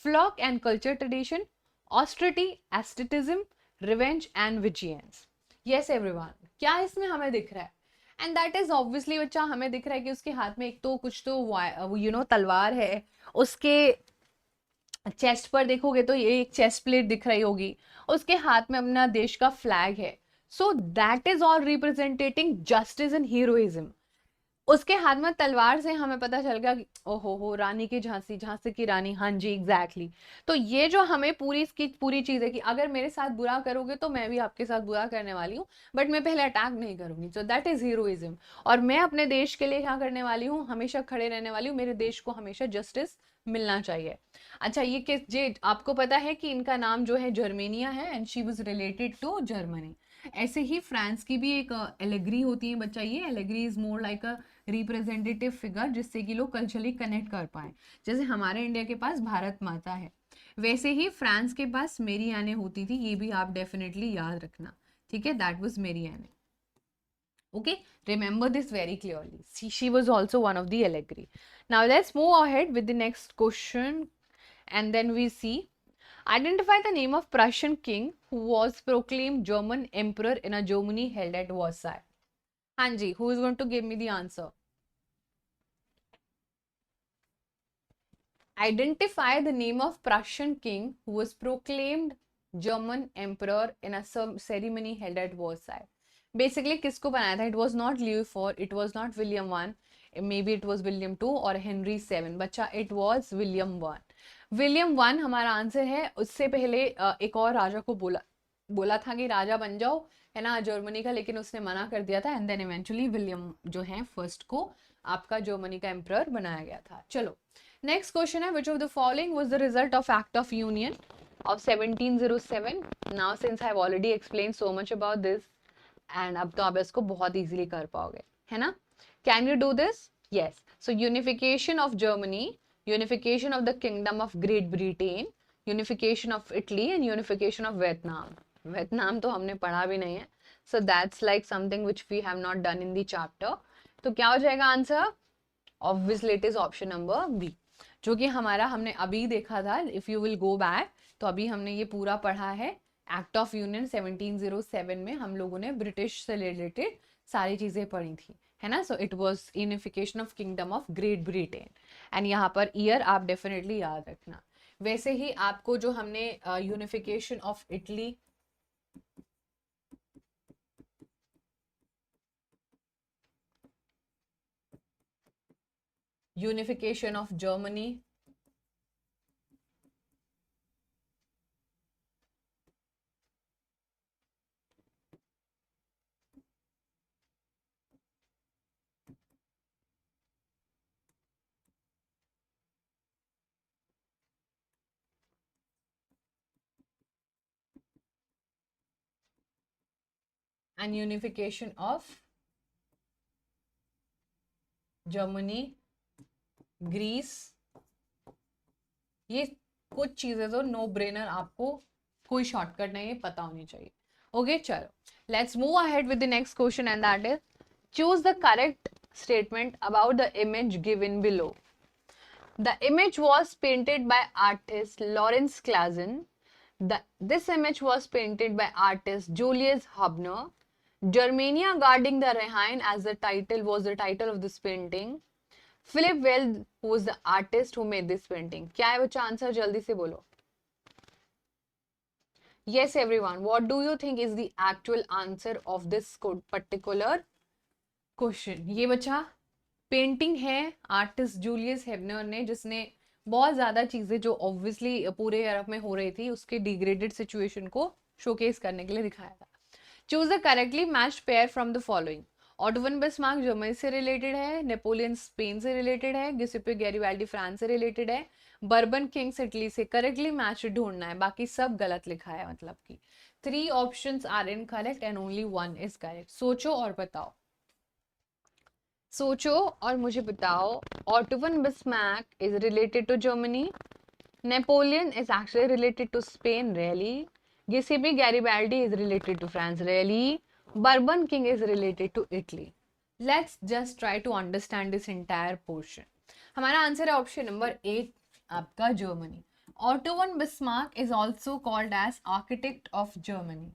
flock and culture tradition, austerity, asceticism, revenge and vigilance. Yes everyone, क्या इसमें हमें दिख रहा है? And that is obviously बच्चा, हमें दिख रहा है कि उसके हाथ में एक तो कुछ तो यू नो तलवार है, उसके चेस्ट पर देखोगे तो ये एक चेस्ट प्लेट दिख रही होगी, उसके हाथ में अपना देश का फ्लैग है। So that is all representing justice and heroism. उसके हाथ में तलवार से हमें पता चल गया कि ओहो हो, रानी की झांसी, झांसी की रानी, हाँ जी एग्जैक्टली तो ये जो हमें पूरी इसकी पूरी चीज है कि अगर मेरे साथ बुरा करोगे तो मैं भी आपके साथ बुरा करने वाली हूँ, बट मैं पहले अटैक नहीं करूंगी। सो दैट इज हीरोइज्म। और मैं अपने देश के लिए क्या करने वाली हूँ, हमेशा खड़े रहने वाली हूँ, मेरे देश को हमेशा जस्टिस मिलना चाहिए। अच्छा ये किस जे आपको पता है कि इनका नाम जो है जर्मेनिया है, and she was related to Germany. ऐसे ही फ्रांस की भी एक एलेग्री होती है बच्चा, ये allegory is more like a representative figure, जिससे कि लोग कल्चरली कनेक्ट कर पाए। जैसे हमारे इंडिया के पास भारत माता है, वैसे ही फ्रांस के पास मेरी आने होती थी, ये भी आप डेफिनेटली याद रखना। ठीक है, दैट वाज मेरी आने। Okay, remember this very clearly. She was also one of the allegory. Now let's move ahead with the next question, and then we see. Identify the name of Prussian king who was proclaimed German emperor in a Germany held at Versailles. Hanji, who is going to give me the answer? Identify the name of Prussian king who was proclaimed German emperor in a ceremony held at Versailles. Basically, किसको बनाया था? It was not Louis IV, it was not William I, maybe it was William II और Henry VII. बच्चा, it was William I. William one हमारा answer है। उससे पहले एक और राजा को बोला था कि राजा बन जाओ, है ना, जर्मनी का, लेकिन उसने मना कर दिया था, एंड देन इवेंचुअली विलियम जो है फर्स्ट को आपका जर्मनी का एम्परर बनाया गया था। चलो नेक्स्ट क्वेश्चन है, विच of the following was the result of act of union of 1707? Now since I have already explain so much about this, and अब तो आप इसको बहुत इजीली कर पाओगे, है ना? Can you do this? Yes. So unification of Germany, unification of the kingdom of Great Britain, unification of Italy and unification of Vietnam. Vietnam तो हमने पढ़ा भी नहीं है, so that's like something which we have not done in the chapter. तो क्या हो जाएगा answer? Obviously it is option number B, जो कि हमारा हमने अभी देखा था। If you will go back, तो अभी हमने ये पूरा पढ़ा है एक्ट ऑफ यूनियन 1707 में हम लोगों ने ब्रिटिश से रिलेटेड सारी चीजें पढ़ी थी, है ना. So it was unification of kingdom of great Britain. And यहाँ पर ईयर आप डेफिनेटली याद रखना. वैसे ही आपको जो हमने unification of Italy, unification of Germany, and unification of Germany, Greece, ये कुछ चीजें तो नो ब्रेनर, आपको कोई शॉर्टकट नहीं है, पता होनी चाहिए. ओके चलो, let's move ahead with the next question and that is choose the correct statement about the image given below. The image was painted by artist Lawrence Klassen. This image was painted by artist Julius Hubner. Germania guarding the Rhine as the title was the title of this painting. Philip Weld was the artist who made this painting. क्या है बच्चा answer, जल्दी से बोलो. Yes everyone, what do you think is the actual answer of this particular question? ये बच्चा painting है artist Julius हेबनर ने, जिसने बहुत ज्यादा चीजें जो ऑब्वियसली पूरे यूरोप में हो रही थी उसके डिग्रेडेड सिचुएशन को शोकेस करने के लिए दिखाया था. Choose the correctly matched pair from the following. Auto von Bismarck Germany से रिलेटेड है, नेपोलियन स्पेन से रिलेटेड है, गिउसेppe गैरिबाल्डी फ्रांस से रिलेटेड है, बर्बन किंग्स इटली से. करेक्टली मैच ढूंढना है, बाकी सब गलत लिखा है, मतलब कि 3 options are incorrect and only 1 is correct. सोचो और बताओ, सोचो और मुझे बताओ. Otto von Bismarck is related to Germany, Napoleon is actually related to Spain, really. Giuseppe Garibaldi is related to France, really. Bourbon king is related to Italy. Let's just try to understand this entire portion. हमारा answer है option number 8 आपका, Germany. Otto von Bismarck is also called as architect of Germany.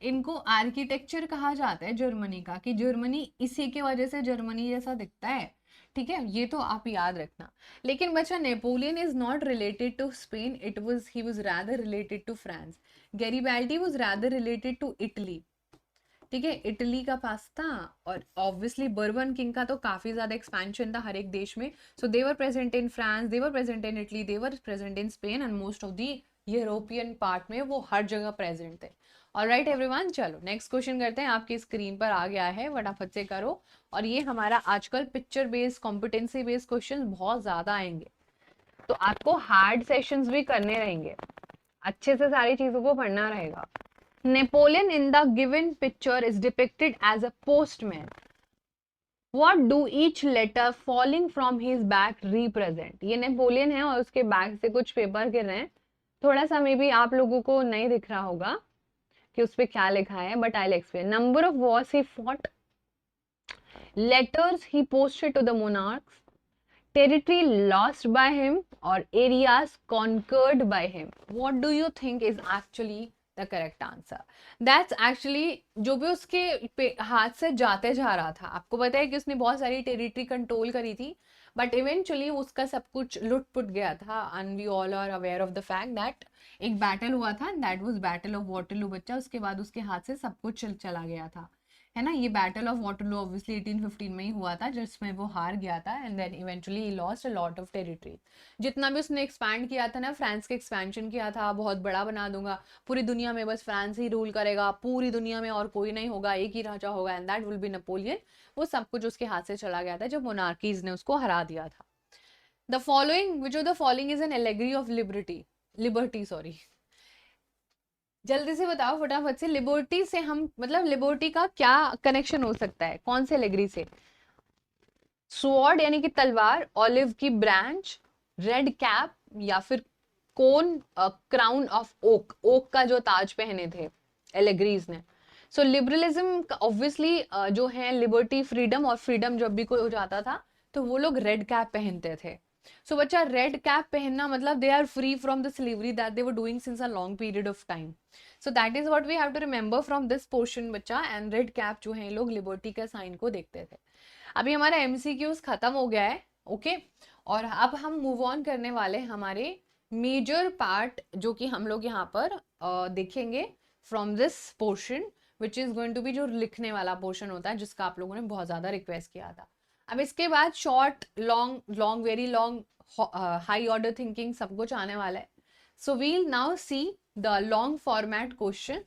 इनको architecture कहा जाता है Germany का, कि Germany इसी के वजह से जर्मनी जैसा दिखता है. ठीक है, ये तो आप याद रखना. लेकिन बच्चा Napoleon is not related to Spain, he was rather related to France. Garibaldi was rather related to Italy. ठीक है, इटली का पास था. और ऑब्वियसली बर्बन किंग का तो काफी ज्यादा एक्सपेंशन था हर एक देश में. So they were present in France, they were present in Italy, they were present in Spain and most of the European part में वो हर जगह प्रेजेंट थे. ऑलराइट एवरीवन, चलो नेक्स्ट क्वेश्चन करते हैं. आपकी स्क्रीन पर आ गया है, फटाफट से करो. और ये हमारा आजकल picture based competency based question बहुत ज्यादा आएंगे, तो आपको हार्ड सेशंस भी करने रहेंगे, अच्छे से सारी चीजों को पढ़ना रहेगा. Napoleon in the given picture is depicted as a postman. What do each letter falling from his back represent? ये नेपोलियन है और उसके बैक से कुछ पेपर गिर रहे हैं. थोड़ा सा मे बी आप लोगों को नहीं दिख रहा होगा कि उस पे क्या लिखा है, but I will explain. Number of wars he fought, letters he posted to the monarchs, territory lost by him और areas conquered by him. What do you think is actually the correct answer? That's actually जो भी उसके हाथ से जाते जा रहा था. आपको पता है कि उसने बहुत सारी टेरिटरी कंट्रोल करी थी, बट इवेंचुअली उसका सब कुछ लुट पुट गया था. And we all are aware of the fact that एक बैटल हुआ था, that was battle of Waterloo बच्चा. उसके बाद उसके हाथ से सब कुछ चला गया था, है ना. ये बैटल ऑफ वाटरलू ऑब्वियसली 1815 में ही हुआ था, जिसमें वो हार गया था. And then eventually he lost a lot of territory. जितना भी उसने एक्सपैंड किया था ना, फ्रांस के एक्सपेंशन किया था, बहुत बड़ा बना दूंगा पूरी दुनिया में, बस फ्रांस ही रूल करेगा पूरी दुनिया में और कोई नहीं होगा, एक ही राजा होगा, and that will be Napoleon. वो सब कुछ उसके हाथ से चला गया था जब मोनार्कीज ने उसको हरा दिया था. The following, which of the following is an allegory of liberty sorry. जल्दी से बताओ फटाफट से. लिबर्टी से हम मतलब लिबर्टी का क्या कनेक्शन हो सकता है, कौन से एलेगरी से? स्वॉर्ड यानी कि तलवार, ऑलिव की ब्रांच, रेड कैप, या फिर कोन, क्राउन ऑफ ओक, ओक का जो ताज पहने थे एलेग्रीज ने. सो लिबरलिज्म ऑब्वियसली जो है लिबर्टी, फ्रीडम, और फ्रीडम जब भी कोई हो जाता था तो वो लोग रेड कैप पहनते थे। सो बच्चा रेड कैप पहनना मतलब they are free from the slavery that they were doing since a long period of time. So that is what we have to remember from this portion बच्चा। And red cap जो है लोग liberty का sign को देखते थे। अभी हमारा एमसीक्यूज खत्म हो गया है, ओके। और अब हम मूव ऑन करने वाले हमारे मेजर पार्ट जो कि हम लोग यहाँ पर देखेंगे from this portion, which is going to be जो लिखने वाला पोर्शन होता है जिसका आप लोगों ने बहुत ज्यादा रिक्वेस्ट किया था। अब इसके बाद short long long very long high order thinking सब कुछ आने वाला है। So we'll now see the long format question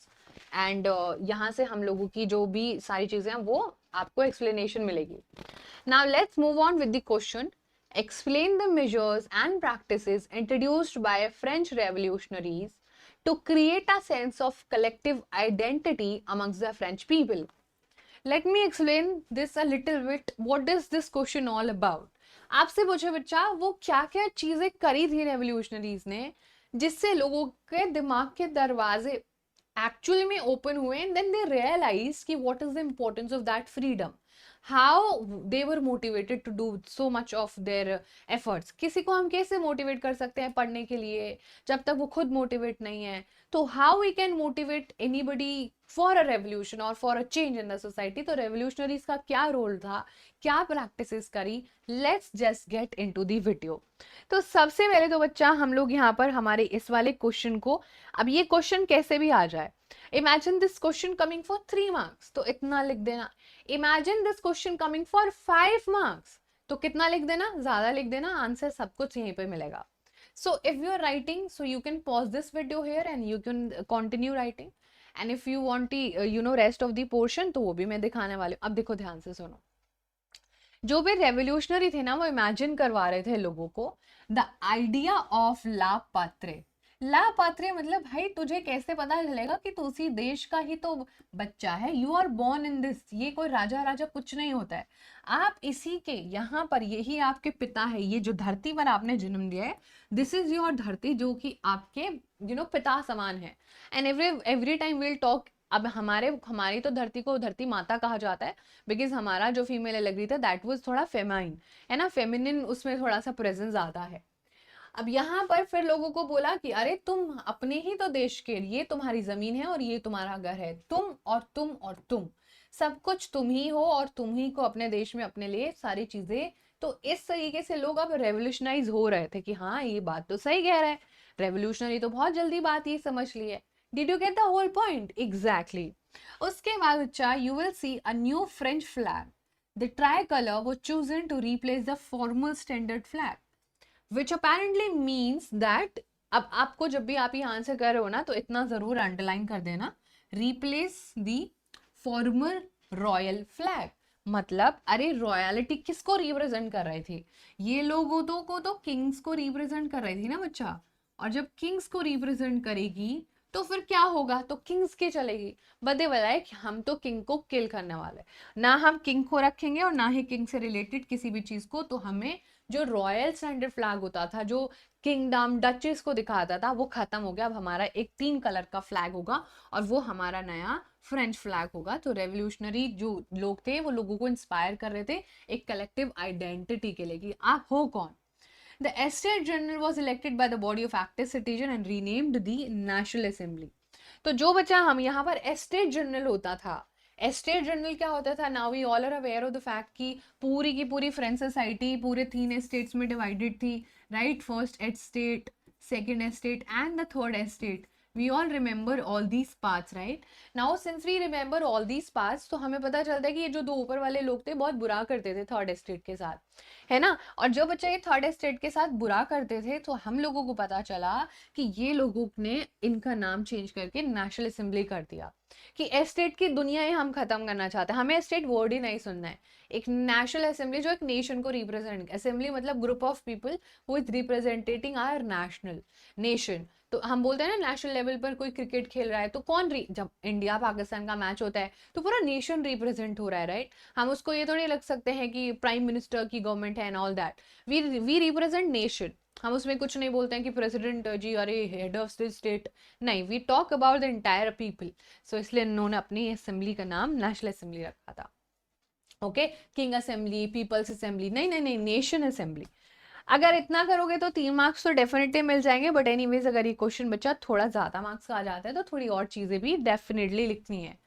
and यहाँ से हम लोगों की जो भी सारी चीजें हैं वो आपको एक्सप्लेनेशन मिलेगी। Now let's move on with the question. Explain the measures and practices introduced by French revolutionaries to create a sense of collective identity amongst the French people. Let me explain this a little bit. What is this question all about? आपसे पूछे बच्चा वो क्या क्या चीजें करी थी revolutionaries ने जिससे लोगों के दिमाग के दरवाजे एक्चुअली में ओपन हुए एंड देन दे रियलाइज कि what is the importance of that freedom, how they were motivated to do so much of their efforts. किसी को हम कैसे मोटिवेट कर सकते हैं पढ़ने के लिए जब तक वो खुद मोटिवेट नहीं है? तो how we can motivate anybody for a revolution और for a change in the society. तो रेवोल्यूशनरीज का क्या रोल था, क्या प्रैक्टिसेस करी, let's just get into the video. तो सबसे पहले तो बच्चा हम लोग यहाँ पर हमारे इस वाले क्वेश्चन को, अब ये क्वेश्चन कैसे भी आ जाए, imagine this question coming for 3 marks तो इतना लिख देना। Imagine this question coming for 5 marks तो कितना लिख देना, ज्यादा लिख देना, आंसर सब कुछ यहीं पे मिलेगा। So if you are writing so you can pause this video here and you can continue writing. And if you want you know rest of the portion तो वो भी मैं दिखाने वाली हूँ। अब देखो ध्यान से सुनो, जो भी रेवोल्यूशनरी थे ना वो इमेजिन करवा रहे थे लोगों को द आइडिया ऑफ लाभपात्रे। लाभपात्रे मतलब भाई तुझे कैसे पता चलेगा कि तू उसी देश का ही तो बच्चा है, you are born in this. ये कोई राजा राजा कुछ नहीं होता है, आप इसी के यहाँ पर, यही आपके पिता है, ये जो धरती पर आपने जन्म लिया है दिस इज योर धरती जो कि आपके यू नो पिता समान है। And every time will talk, अब हमारी तो धरती को धरती माता कहा जाता है बिकॉज हमारा जो फीमेल एलिगरी था दैट वाज थोड़ा फेमाइन है ना, फेमिनिन उसमें थोड़ा सा प्रेजेंस ज्यादा है। अब यहाँ पर फिर लोगों को बोला कि अरे तुम अपने ही तो देश के, ये तुम्हारी जमीन है और ये तुम्हारा घर है, तुम और तुम और तुम सब कुछ तुम ही हो और तुम ही को अपने देश में अपने लिए सारी चीजें। तो इस तरीके से लोग अब रेवोल्यूशनाइज हो रहे थे कि हाँ ये बात तो सही कह रहा है, रेवोल्यूशनरी तो बहुत जल्दी बात ये समझ ली है। Did you get the whole point? Exactly. उसके बाद बच्चा you will see a new French flag, the tricolour वो chosen to replace the formal standard flag which apparently means that, अब आपको जब भी आप ये आंसर कर रहे हो ना तो इतना जरूर अंडरलाइन कर देना, replace the formal royal flag. मतलब अरे रॉयलिटी किसको रिप्रेजेंट कर रहे थे? ये लोगों को तो किंग्स को रिप्रेजेंट कर रही थी ना बच्चा, और जब किंग्स को रिप्रेजेंट करेगी तो फिर क्या होगा, तो किंग्स के चलेगी। बदे बताए कि हम तो किंग को किल करने वाले, ना हम किंग को रखेंगे और ना ही किंग से रिलेटेड किसी भी चीज को। तो हमें जो रॉयल स्टैंडर्ड फ्लैग होता था जो किंगडम डचेस को दिखाता था वो खत्म हो गया। अब हमारा एक 3 कलर का फ्लैग होगा और वो हमारा नया फ्रेंच फ्लैग होगा। तो रेवोल्यूशनरी जो लोग थे वो लोगों को इंस्पायर कर रहे थे एक कलेक्टिव आइडेंटिटी के लिए कि आप हो कौन। The Estate General was elected by the body of active citizen and renamed the National Assembly. तो जो बच्चा हम यहाँ पर एस्टेट जनरल होता था, एस्टेट जनरल क्या होता था, now we all are aware of the fact कि पूरी की पूरी फ्रेंच सोसाइटी पूरे 3 एस्टेट्स में डिवाइडेड थी, right? First estate, second estate and the third estate. we all remember all these parts, right? Now since we remember all these parts तो हमें पता चलता है कि ये जो 2 ऊपर वाले लोग थे बहुत बुरा करते थे थर्ड एस्टेट के साथ, है ना। और जो बच्चे ये थर्ड एस्टेट के साथ बुरा करते थे तो हम लोगों को पता चला कि ये लोगों ने इनका नाम चेंज करके नेशनल असेंबली कर दिया कि एस्टेट की दुनिया ही हम खत्म करना चाहते हैं, हमें एस्टेट वर्ड ही नहीं सुनना है। एक नेशनल असेंबली जो एक नेशन को रिप्रेजेंट, असेंबली मतलब group of people who is representating our national nation. तो हम बोलते हैं ना नेशनल लेवल पर कोई क्रिकेट खेल रहा है तो कौन जब इंडिया पाकिस्तान का मैच होता है तो पूरा नेशन रिप्रेजेंट हो रहा है, राइट? हम उसको ये थोड़ी लग सकते हैं कि प्राइम मिनिस्टर की गवर्नमेंट है and all that, we represent nation. हम उसमें कुछ नहीं बोलते हैं कि प्रेसिडेंट जी अरे हेड ऑफ द स्टेट, नहीं, we talk about the entire people. So इसलिए उन्होंने अपनी असेंबली का नाम नेशनल असेंबली रखा था। Okay, king assembly, people's assembly, नहीं नहीं नहीं, नेशन असेंबली। अगर इतना करोगे तो 3 मार्क्स तो डेफिनेटली मिल जाएंगे, बट एनीवेज अगर ये क्वेश्चन बच्चा थोड़ा ज्यादा मार्क्स का आ जाता है तो थोड़ी और चीजें भी डेफिनेटली लिखनी है।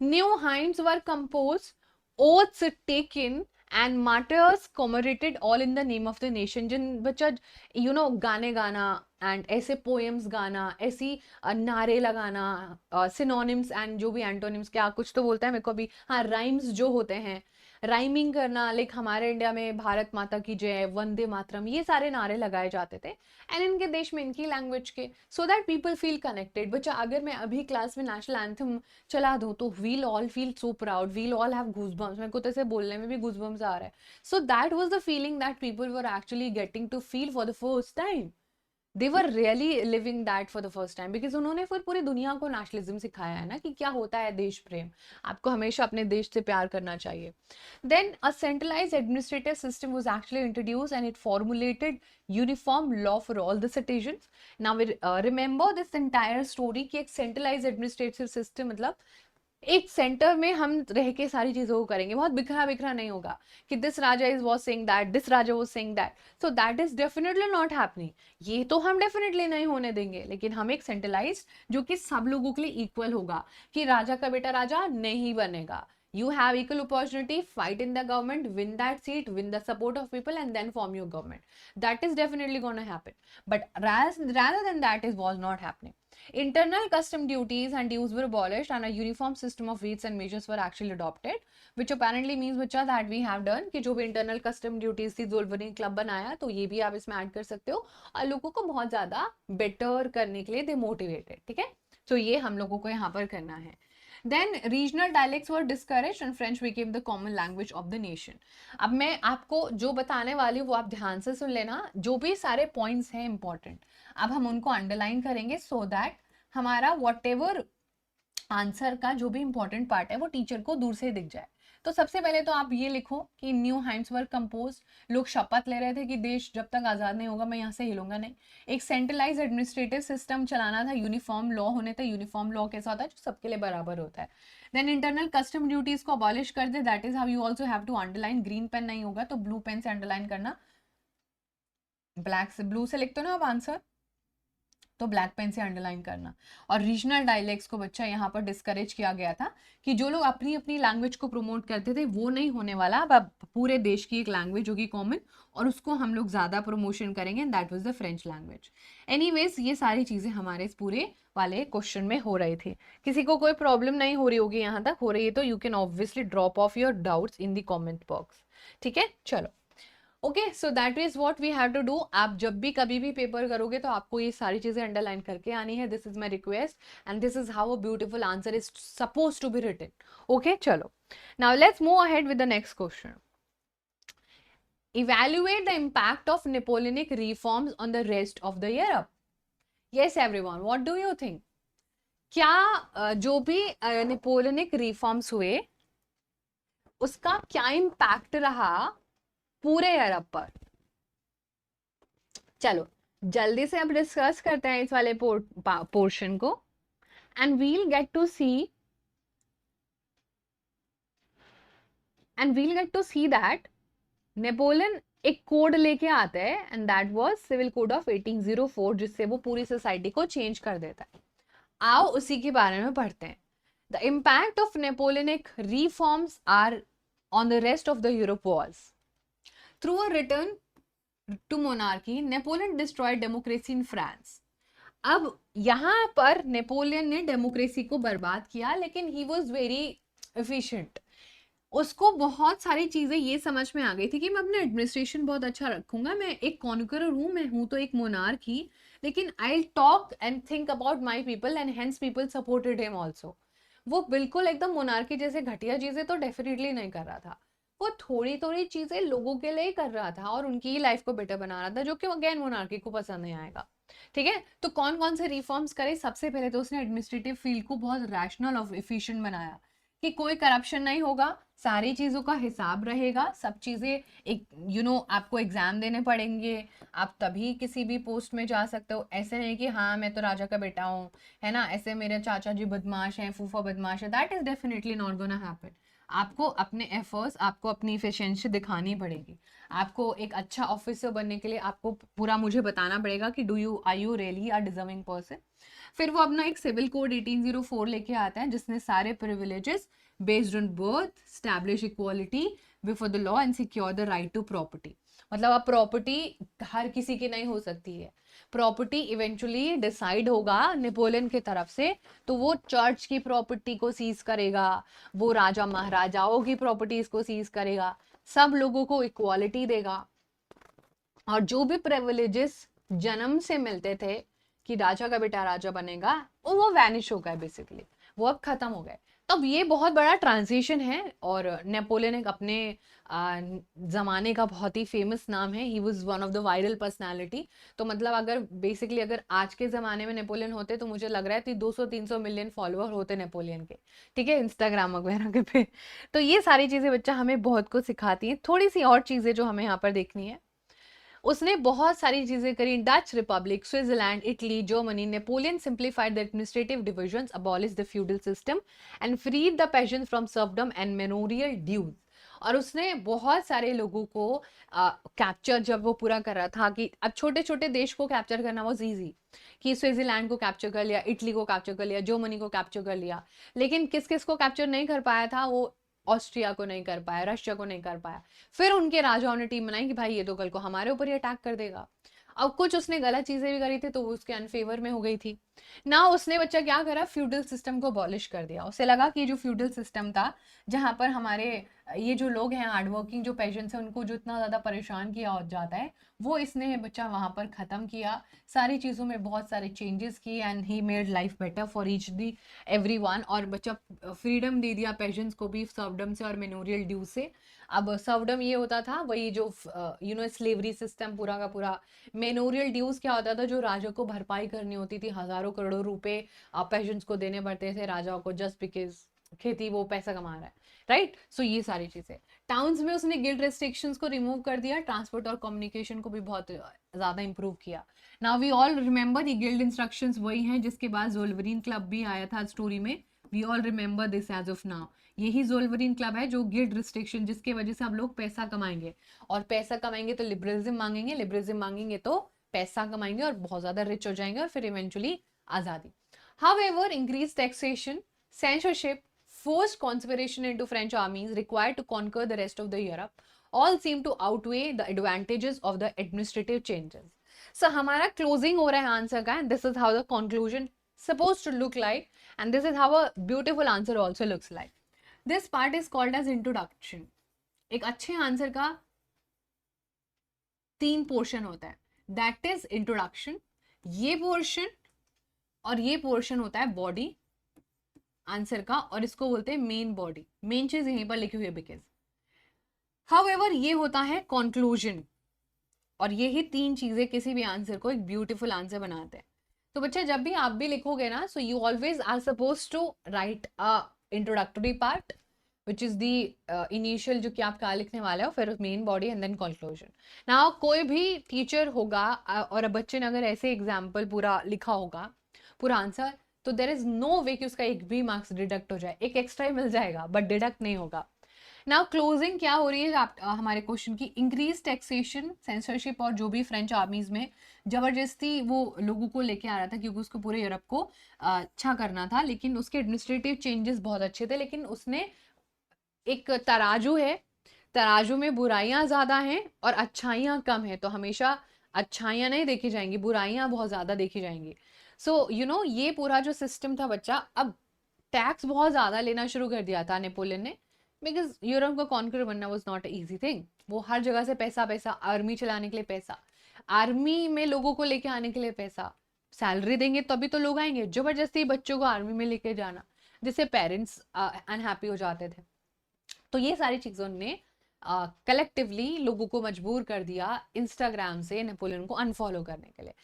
New hymns were composed, oaths taken, and martyrs commemorated, all in the name of the nation. जिन बच्चा गाने गाना एंड ऐसे पोएम्स गाना, ऐसी नारे लगाना, सिनोनिम्स एंड जो भी एंटोनिम्स, क्या कुछ तो बोलता है मेरे को अभी, हाँ, राइम्स जो होते हैं, राइमिंग करना, लाइक हमारे इंडिया में भारत माता की जय, वंदे मातरम, ये सारे नारे लगाए जाते थे, एंड इनके देश में इनकी लैंग्वेज के, सो दैट पीपल फील कनेक्टेड। बच्चा अगर मैं अभी क्लास में नेशनल एंथम चला दूं तो we'll all feel so proud, we'll all have goosebumps, मेरे को तो ऐसे बोलने में भी गूज़बम्प्स आ रहा है। So that was the feeling that people were actually getting to feel for the first time. They were really living that for the first time, because उन्होंने फिर पूरी दुनिया को नेशनलिज्म सिखाया है ना, कि क्या होता है देश प्रेम, आपको हमेशा अपने देश से प्यार करना चाहिए। Then a centralized administrative system was actually introduced and it formulated uniform law for all the citizens. Now we remember this entire story कि एक centralized administrative system मतलब एक सेंटर में हम रह के सारी चीजों को करेंगे, बहुत बिखरा बिखरा नहीं होगा कि this Raja is was saying that, this Raja was saying that, so that is definitely not happening. ये तो हम डेफिनेटली नहीं होने देंगे, लेकिन हम एक सेंट्रलाइज जो कि सब लोगों के लिए इक्वल होगा, कि राजा का बेटा राजा नहीं बनेगा। You have equal opportunity, fight in the government, win that seat, win the support of people, and then form your government. That is definitely going to happen. But rather than that, is was not happening. Internal custom duties and dues were abolished, and a uniform system of weights and measures were actually adopted, which apparently means बच्चा that we have done कि जो भी internal custom duties थी, जोल्वरिन club बनाया, तो ये भी आप इसमें ऐड कर सकते हो, और लोगों को बहुत ज्यादा बेटर करने के लिए दे मोटिवेटेड, ठीक है। तो ये हम लोगों को यहाँ पर करना है। Then regional dialects were discouraged and French became the common language of the nation. अब मैं आपको जो बताने वाली हूँ वो आप ध्यान से सुन लेना, जो भी सारे पॉइंट्स हैं इंपॉर्टेंट, अब हम उनको अंडरलाइन करेंगे सो दैट हमारा वॉट एवर आंसर का जो भी इंपॉर्टेंट पार्ट है वो टीचर को दूर से दिख जाए। तो सबसे पहले तो आप ये लिखो कि न्यू हाइम्स वर कंपोज, लोग शपथ ले रहे थे कि देश जब तक आजाद नहीं होगा मैं यहाँ से हिलूंगा नहीं। एक सेंट्रलाइज एडमिनिस्ट्रेटिव सिस्टम चलाना था, यूनिफॉर्म लॉ होने थे। यूनिफॉर्म लॉ कैसा होता है, जो सबके लिए बराबर होता है। देन इंटरनल कस्टम ड्यूटीज को अबॉलिश कर दे, that is how you also have to underline. Green pen नहीं होगा तो ब्लू पेन से अंडरलाइन करना, ब्लैक से ब्लू से लिखते हो ना आप आंसर, तो ब्लैक पेन से अंडरलाइन करना। और रीजनल डायलेक्ट्स को बच्चा यहाँ पर डिस्करेज किया गया था कि जो लोग अपनी अपनी लैंग्वेज को प्रमोट करते थे वो नहीं होने वाला, अब पूरे देश की एक लैंग्वेज होगी कॉमन और उसको हम लोग ज्यादा प्रमोशन करेंगे, and that was the French language. Anyways ये सारी चीजें हमारे इस पूरे वाले क्वेश्चन में हो रही थी। किसी को कोई प्रॉब्लम नहीं हो रही होगी, यहाँ तक हो रही है तो you can obviously drop off your doubts in the comment box, ठीक है। चलो, okay, so that is what we have to do. आप जब भी कभी भी पेपर करोगे तो आपको ये सारी चीजें अंडरलाइन करके आनी है। This is my request and this is how a beautiful answer is suppose to be written. Okay, चलो, now let's move ahead with the next question. Evaluate the impact of Napoleonic reforms on the rest of the Europe. Yes, everyone, what do you think? क्या जो भी Napoleonic reforms हुए उसका क्या impact रहा पूरे Europe पर? चलो जल्दी से अब डिस्कस करते हैं इस वाले पोर्शन को, and we'll get to see that Napoleon एक कोड लेके आता है, and that was civil code of 1804, जिससे वो पूरी सोसाइटी को चेंज कर देता है। आओ उसी के बारे में पढ़ते हैं। The impact of Napoleonic reforms are on the rest of the Europe was through a return to monarchy, Napoleon destroyed democracy in France. अब यहाँ पर नेपोलियन ने डेमोक्रेसी को बर्बाद किया, लेकिन ही वॉज वेरी एफिशिएंट। उसको बहुत सारी चीजें ये समझ में आ गई थी कि मैं अपना एडमिनिस्ट्रेशन बहुत अच्छा रखूंगा, मैं एक कॉन्करर हूँ, मैं हूँ तो एक मोनार्क ही, लेकिन I talk and think about my people and hence people supported him also. वो बिल्कुल एकदम मोनार्की जैसे घटिया चीजें तो डेफिनेटली नहीं कर रहा था, वो थोड़ी थोड़ी चीजें लोगों के लिए कर रहा था और उनकी लाइफ को बेटर बना रहा था, जो कि अगेन मोनार्की को पसंद नहीं आएगा। ठीक है, तो कौन कौन से रिफॉर्म्स करे? सबसे पहले तो उसने एडमिनिस्ट्रेटिव फील्ड को बहुत रैशनल और एफिशिएंट बनाया कि कोई करप्शन नहीं होगा, सारी चीजों का हिसाब रहेगा, सब चीजें एक आपको एग्जाम देने पड़ेंगे, आप तभी किसी भी पोस्ट में जा सकते हो। ऐसे नहीं कि हाँ मैं तो राजा का बेटा हूँ, है ना, ऐसे मेरे चाचा जी बदमाश हैं, फूफा बदमाश है, that is definitely not gonna happen. आपको अपने एफर्ट्स, आपको अपनी इफिशिएंसी दिखानी पड़ेगी। आपको एक अच्छा ऑफिसर बनने के लिए आपको पूरा मुझे बताना पड़ेगा कि are you really a deserving person. फिर वो अपना एक सिविल कोड 1804 लेके आता है जिसने सारे privileges based on birth establish equality before the law and secure the right to property. मतलब अब प्रॉपर्टी हर किसी की नहीं हो सकती है, प्रॉपर्टी इवेंचुअली डिसाइड होगा नेपोलियन की तरफ से, तो वो चर्च की प्रॉपर्टी को सीज करेगा, वो राजा महाराजाओं की प्रॉपर्टीज को सीज करेगा, सब लोगों को इक्वालिटी देगा। और जो भी प्रिविलेजेस जन्म से मिलते थे कि राजा का बेटा राजा बनेगा, वो वैनिश हो गए, बेसिकली वो अब खत्म हो गए। तब ये बहुत बड़ा ट्रांजिशन है। और नेपोलियन एक अपने जमाने का बहुत ही फेमस नाम है, he was one of the viral personality. तो मतलब अगर बेसिकली अगर आज के जमाने में नेपोलियन होते तो मुझे लग रहा है कि 200-300 मिलियन फॉलोअर होते नेपोलियन के, ठीक है, इंस्टाग्राम वगैरह के पे। तो ये सारी चीजें बच्चा हमें बहुत कुछ सिखाती हैं। थोड़ी सी और चीजें जो हमें यहाँ पर देखनी है, उसने बहुत सारी चीजें करी। Dutch Republic, Switzerland, Italy, Germany, Napoleon simplified the administrative divisions, abolish the feudal system and freed the peasants from serfdom and memorial dues. और उसने बहुत सारे लोगों को कैप्चर, जब वो पूरा कर रहा था कि अब छोटे छोटे देश को कैप्चर करना वॉज इजी, कि स्विट्जरलैंड को कैप्चर कर लिया, इटली को कैप्चर कर लिया, जर्मनी को कैप्चर कर लिया, लेकिन किस किस को कैप्चर नहीं कर पाया था, वो ऑस्ट्रिया को नहीं कर पाया, रशिया को नहीं कर पाया। फिर उनके राजाओं ने टीम बनाई कि भाई ये तो कल को हमारे ऊपर ही अटैक कर देगा। अब कुछ उसने गलत चीजें भी करी थी तो वो उसके अनफेवर में हो गई थी ना। उसने बच्चा क्या करा, फ्यूडल सिस्टम को अबॉलिश कर दिया। उसे लगा कि जो फ्यूडल सिस्टम था, जहां पर हमारे ये जो लोग हैं हार्डवर्किंग जो पेशेंट्स हैं, उनको जो इतना ज्यादा परेशान किया जाता है, वो इसने बच्चा वहां पर खत्म किया। सारी चीजों में बहुत सारे चेंजेस किए and he made life better for each the everyone. और बच्चा फ्रीडम दे दिया पेशेंट्स को भी सर्वडम से और मेमोरियल ड्यू से। अब सर्वडम ये होता था वही जो स्लेवरी सिस्टम पूरा का पूरा। मेमोरियल ड्यूज क्या होता था, जो राजा को भरपाई करनी होती थी, हजारों करोड़ों रुपए पेशेंट्स को देने पड़ते थे राजाओं को, जस्ट बिकॉज खेती वो पैसा कमा रहा है, राइट। सो ये सारी चीजें। टाउन्स में उसने गिल्ड रेस्ट्रिक्शंस को रिमूव कर दिया, ट्रांसपोर्ट और कम्युनिकेशन को भी बहुत ज्यादा इंप्रूव किया। Now we all remember the guild instructions वही हैं जिसके बाद जोल्वरीन क्लब भी आया था स्टोरी में। We all remember this age of now. यही जोल्वरीन क्लब है जो गिल्ड रिस्ट्रिक्शन, जिसके वजह से हम लोग पैसा कमाएंगे, और पैसा कमाएंगे तो लिबरलिज्म मांगेंगे, लिबरलिज्म मांगेंगे तो पैसा कमाएंगे और बहुत ज्यादा रिच हो जाएंगे, और फिर इवेंचुअली आजादी। However, increased taxation, censorship, forced conscription into French armies required to conquer the rest of the Europe all seem to outweigh the advantages of the administrative changes. So हमारा closing हो रहा है answer का, and this is how the conclusion supposed to look like, and this is how a beautiful answer also looks like. This part is called as introduction. एक अच्छे answer का 3 portion होता है, दैट इज इंट्रोडक्शन, ये portion और ये portion होता है बॉडी आंसर का, और इसको बोलते हैं मेन बॉडी। मेन चीज यहीं पर लिखी हुई है बिकॉज। हाउएवर ये होता है कंक्लूजन, और यही 3 चीजें किसी भी आंसर को एक ब्यूटीफुल आंसर बनाते हैं। तो बच्चा जब भी आप भी लिखोगे ना, so you always are suppose to write a introductory part which is the initial, जो कि आप क्या लिखने वाले हो, फिर main body and then conclusion. Now कोई भी टीचर होगा और बच्चे ने अगर ऐसे एग्जाम्पल पूरा लिखा होगा, पूरा आंसर, तो देर इज नो वे कि उसका एक भी मार्क्स डिडक्ट हो जाए, एक एक्स्ट्रा ही मिल जाएगा बट डिडक्ट नहीं होगा। नाउ क्लोजिंग क्या हो रही है हमारे क्वेश्चन की, इंक्रीज टैक्सेशन, सेंसरशिप, और जो भी फ्रेंच आर्मीज में जबरदस्ती वो लोगों को लेके आ रहा था क्योंकि उसको पूरे यूरोप को अच्छा करना था, लेकिन उसके एडमिनिस्ट्रेटिव चेंजेस बहुत अच्छे थे, लेकिन उसने एक तराजू है, तराजू में बुराइयां ज्यादा हैं और अच्छाइयां कम है, तो हमेशा अच्छाइयां नहीं देखी जाएंगी, बुराइयां बहुत ज्यादा देखी जाएंगी। सो ये पूरा जो सिस्टम था बच्चा, अब टैक्स बहुत ज्यादा लेना शुरू कर दिया था नेपोलियन ने, बिकॉज यूरोप का कॉन्कर बनना वॉज नॉट इजी थिंग। वो हर जगह से पैसा पैसा, आर्मी चलाने के लिए पैसा, आर्मी में लोगों को लेके आने के लिए पैसा, सैलरी देंगे तभी तो लोग आएंगे, जबरदस्ती बच्चों को आर्मी में लेके जाना, जिससे पेरेंट्स अनहैप्पी हो जाते थे। तो ये सारी चीजों ने कलेक्टिवली लोगों को मजबूर कर दिया इंस्टाग्राम से नेपोलियन को अनफॉलो करने के लिए।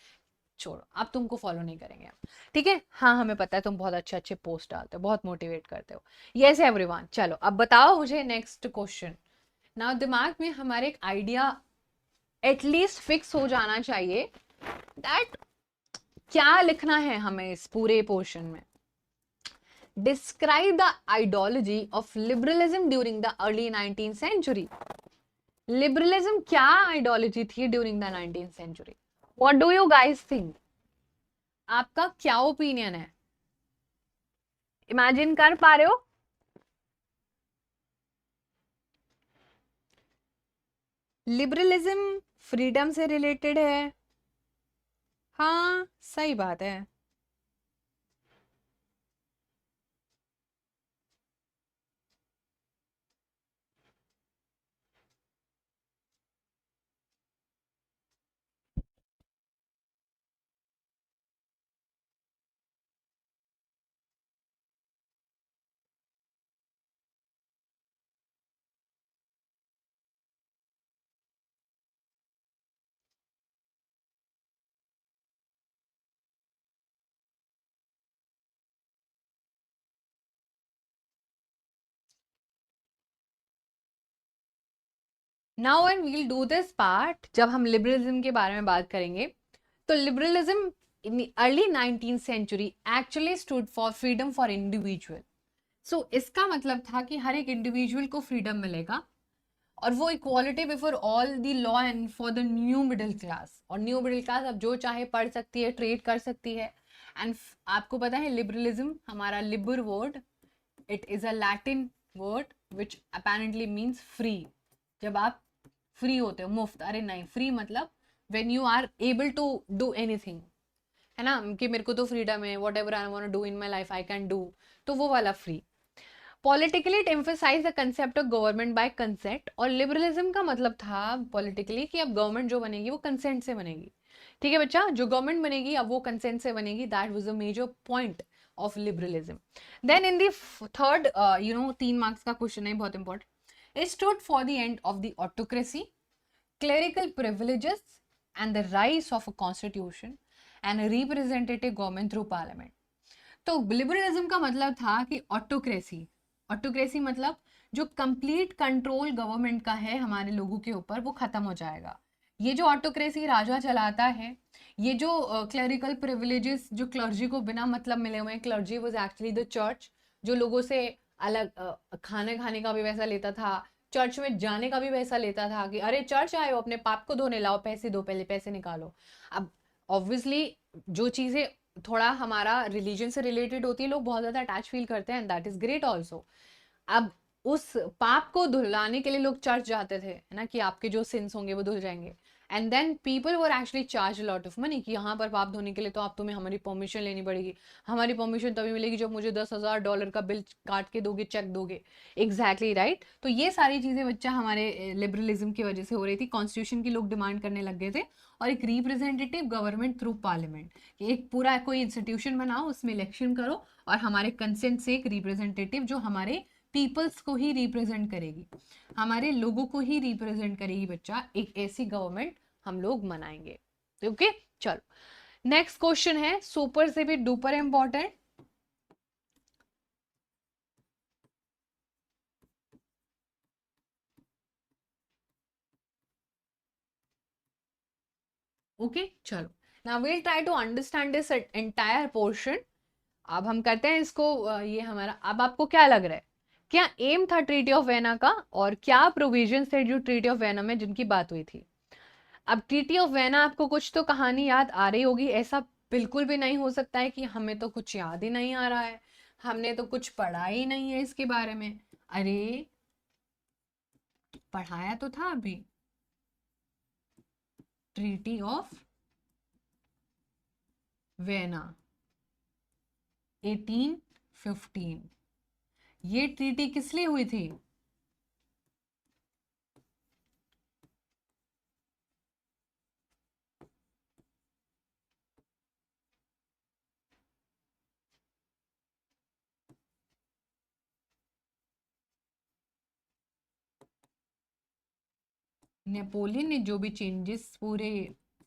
छोड़ो, अब तुमको फॉलो नहीं करेंगे हम, ठीक है। हाँ, हमें पता है तुम बहुत अच्छे अच्छे पोस्ट डालते हो, बहुत मोटिवेट करते हो। यस एवरीवन, चलो अब बताओ मुझे नेक्स्ट क्वेश्चन। नाउ दिमाग में हमारे एक आइडिया एटलीस्ट फिक्स हो जाना चाहिए दैट क्या लिखना है हमें इस पूरे पोर्शन में। Describe the ideology of liberalism during the early 19th century. Liberalism क्या आइडियोलॉजी थी during the 19th century? What do you guys think? आपका क्या ओपिनियन है? इमेजिन कर पा रहे हो? लिबरलिज्म फ्रीडम से रिलेटेड है। हाँ, सही बात है। Now and we'll do this part, जब हम लिबरलिज्म के बारे में बात करेंगे, तो liberalism in early 19th century actually stood for freedom for individual. So इसका मतलब था कि हर एक इंडिविजुअल को फ्रीडम मिलेगा, और वो equality before all the law and for the new middle class. और न्यू मिडिल क्लास अब जो चाहे पढ़ सकती है, ट्रेड कर सकती है। एंड आपको पता है लिबरलिज्म, हमारा Libre word, it is a Latin word which apparently means free. जब आप फ्री होते हो, मुफ्त, अरे नहीं, फ्री मतलब when you are able to do anything, है ना, कि मेरे को तो फ्रीडम है, whatever I want to do in my life I can do, तो वो वाला free. Politically it emphasise the concept of government by consent, और लिबरलिज्म का मतलब था पॉलिटिकली कि अब गवर्नमेंट जो बनेगी वो कंसेंट से बनेगी। ठीक है बच्चा, जो गवर्नमेंट बनेगी अब वो कंसेंट से बनेगी। That was a major point of liberalism. Then in the third, 3 marks का क्वेश्चन है, बहुत important. It stood for the end of the autocracy, clerical privileges, and the rise of a constitution and a representative government through parliament। तो liberalism का मतलब था कि autocracy, autocracy मतलब जो कंप्लीट कंट्रोल गवर्नमेंट का है हमारे लोगों के ऊपर, वो खत्म हो जाएगा। ये जो ऑटोक्रेसी राजा चलाता है, ये जो क्लरिकल प्रिविलेजेस, जो क्लर्जी को बिना मतलब मिले हुए हैं, clergy was actually the church, जो लोगों से अलग खाने खाने का भी पैसा लेता था, चर्च में जाने का भी पैसा लेता था, कि अरे चर्च आए हो, अपने पाप को धोने लाओ, पैसे दो, पहले पैसे निकालो। अब ऑब्वियसली जो चीजें थोड़ा हमारा रिलीजन से रिलेटेड होती है, लोग बहुत ज्यादा अटैच फील करते हैं, दैट इज ग्रेट ऑल्सो। अब उस पाप को धुलाने के लिए लोग चर्च जाते थे, है ना, कि आपके जो सिंस होंगे वो धुल जाएंगे। And then people were actually charge lot of money, कि यहाँ पर पाप धोने के लिए तो आप, तुम्हें हमारी परमिशन लेनी पड़ेगी। हमारी परमिशन तभी मिलेगी जब मुझे $10,000 का बिल काट के दोगे, चेक दोगे। Exactly right. तो ये सारी चीजें बच्चा हमारे लिबरलिज्म की वजह से हो रही थी। कॉन्स्टिट्यूशन की लोग डिमांड करने लग गए थे, और एक रिप्रेजेंटेटिव गवर्नमेंट थ्रू पार्लियामेंट, एक पूरा कोई इंस्टीट्यूशन बनाओ, उसमें इलेक्शन करो, और हमारे कंसेंट से एक रिप्रेजेंटेटिव जो हमारे पीपल्स को ही रिप्रेजेंट करेगी, हमारे लोगों को ही रिप्रेजेंट करेगी बच्चा, एक ऐसी गवर्नमेंट हम लोग मनाएंगे। ओके, चलो नेक्स्ट क्वेश्चन है, सुपर से भी डुपर इंपॉर्टेंट। ओके चलो, now we'll try to understand this entire portion. अब हम करते हैं इसको, ये हमारा, अब आपको क्या लग रहा है, क्या एम था ट्रीटी ऑफ वेना का, और क्या प्रोविजन थे जो ट्रीटी ऑफ वेना में जिनकी बात हुई थी? अब ट्रीटी ऑफ वेना, आपको कुछ तो कहानी याद आ रही होगी, ऐसा बिल्कुल भी नहीं हो सकता है कि हमें तो कुछ याद ही नहीं आ रहा है, हमने तो कुछ पढ़ा ही नहीं है इसके बारे में। अरे पढ़ाया तो था अभी, ट्रीटी ऑफ वेना 1815, ये ट्रीटी किस लिए हुई थी? नेपोलियन ने जो भी चेंजेस पूरे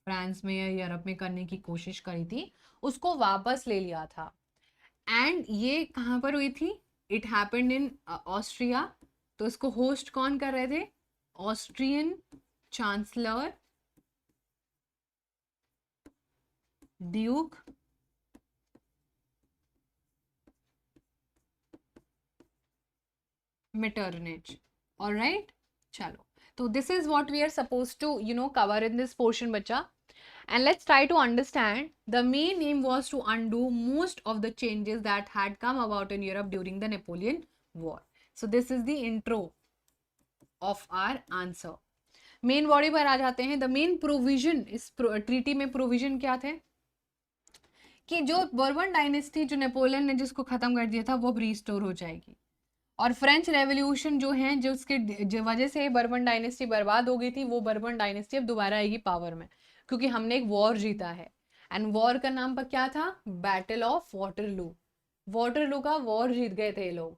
फ्रांस में या यूरोप में करने की कोशिश करी थी, उसको वापस ले लिया था। एंड ये कहाँ पर हुई थी? It happened in Austria. तो इसको होस्ट कौन कर रहे थे? Austrian chancellor Duke Metternich. All right. Chalo. So this is what we are supposed to, cover in this portion, bacha. And let's try to understand. The main aim was to undo most of the changes that had come about in Europe during the Napoleon War. So this is the intro of our answer. Main body पर आ जाते हैं. The main provision इस treaty में provision क्या थे कि जो bourbon dynasty जो नेपोलियन ने जिसको खत्म कर दिया था वो अब रिस्टोर हो जाएगी. और फ्रेंच रेवोल्यूशन जो है जो उसके वजह से बर्बन डायनेस्टी बर्बाद हो गई थी वो बर्बन डायनेस्टी अब दोबारा आएगी पावर में क्योंकि हमने एक वॉर जीता है. एंड वॉर का नाम पर क्या था? Battle of Waterloo. वाटरलू का वॉर जीत गए थे ये लोग,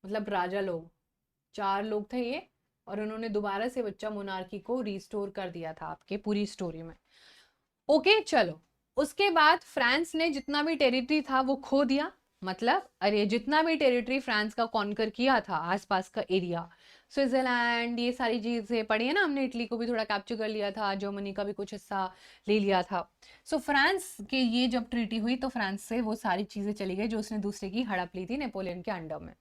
मतलब राजा लोग. 4 लोग थे ये और उन्होंने दोबारा से बच्चा मोनार्की को रिस्टोर कर दिया था आपके पूरी स्टोरी में. ओके चलो. उसके बाद फ्रांस ने जितना भी टेरिटरी था वो खो दिया. मतलब अरे जितना भी टेरिटरी फ्रांस का कॉन्कर किया था आसपास का एरिया, स्विट्जरलैंड, ये सारी चीजें पढ़ी है ना हमने. इटली को भी थोड़ा कैप्चर कर लिया था, जर्मनी का भी कुछ हिस्सा ले लिया था. सो फ्रांस के ये जब ट्रीटी हुई तो फ्रांस से वो सारी चीजें चली गई जो उसने दूसरे की हड़प ली थी नेपोलियन के अंडर में.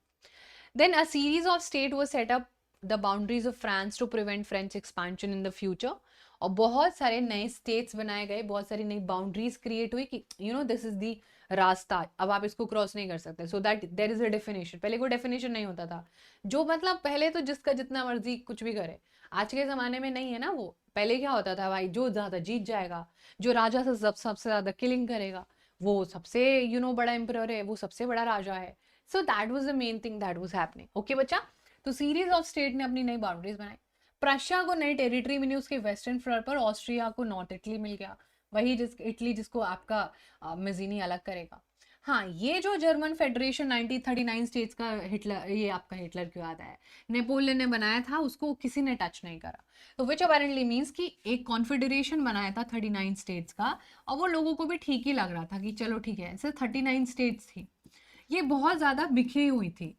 Then a series of states was set up the boundaries of France to prevent French expansion in the future. और बहुत सारे नए स्टेट्स बनाए गए, बहुत सारी नई बाउंड्रीज क्रिएट हुई कि दिस इज दी रास्ता, अब आप इसको क्रॉस नहीं कर सकते. So that there is a definition. पहले कोई डेफिनेशन नहीं होता था. जो मतलब पहले तो जिसका जितना मर्जी कुछ भी करे. आज के जमाने में नहीं है ना वो. पहले क्या होता था भाई, जो ज्यादा जीत जाएगा, जो राजा से सबसे ज्यादा किलिंग करेगा, वो सबसे बड़ा एम्परर है, वो सबसे बड़ा राजा है. So that was the main thing that was happening. Okay बच्चा. तो सीरीज ऑफ स्टेट ने अपनी नई बाउंड्रीज बनाई. प्रशिया को नई टेरिटरी मिली उसके वेस्टर्न फ्रंट पर. ऑस्ट्रिया को नॉर्थ इटली मिल गया, वही इटली जिसको आपका मेजिनी अलग करेगा. हाँ, ये जो जर्मन फेडरेशन 1939 स्टेट्स का हिटलर, ये आपका हिटलर क्यों आता है, नेपोलियन ने बनाया था, उसको किसी ने टच नहीं करा. तो विच अपेरेंटली मीन्स कि एक कॉन्फेडरेशन बनाया था 39 स्टेट्स का. और वो लोगों को भी ठीक ही लग रहा था कि चलो ठीक है. ऐसे 39 स्टेट्स थी, ये बहुत ज्यादा बिखरी हुई थी.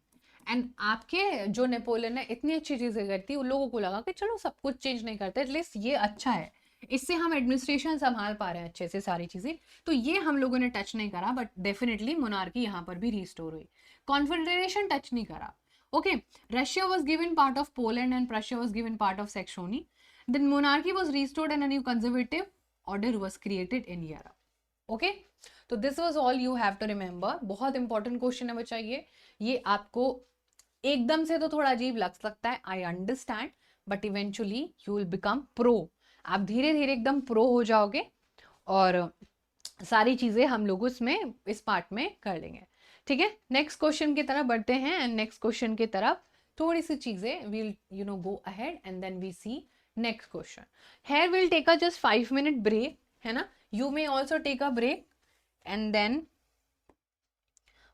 एंड आपके जो नेपोलियन ने इतनी अच्छी चीजें करती, उन लोगों को लगा कि चलो सब कुछ चेंज नहीं करते, एटलीस्ट ये अच्छा है, इससे हम एडमिनिस्ट्रेशन संभाल पा रहे हैं अच्छे से सारी चीजें. तो ये हम लोगों ने टच नहीं करा. बट डेफिनेटली मोनार्की यहाँ पर भी रिस्टोर हुई. कॉन्फेडरेशन टच नहीं करा. Okay. Russia was given part of Poland and Prussia was given part of Saxony. Then monarchy was restored and a new conservative order was created in Europe. Okay. तो this was all you have to remember. बहुत important question है बच्चा ये आपको एकदम से तो थोड़ा अजीब लग सकता है, I understand. But eventually you will become pro. आप धीरे धीरे एकदम प्रो हो जाओगे और सारी चीजें हम लोग उसमें इस पार्ट में कर लेंगे. ठीक है. नेक्स्ट क्वेश्चन की तरफ बढ़ते हैं. एंड नेक्स्ट क्वेश्चन की तरफ थोड़ी सी चीजें will go ahead and then we see next question. Here will take a just 5 minute break, है ना. You may also take a break and then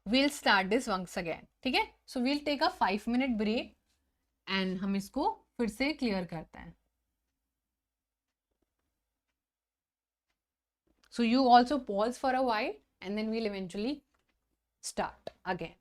we'll start this once again. ठीक है. So we'll take a 5 minute break and हम इसको फिर से clear करते हैं. So you also pause for a while and then we'll eventually start again.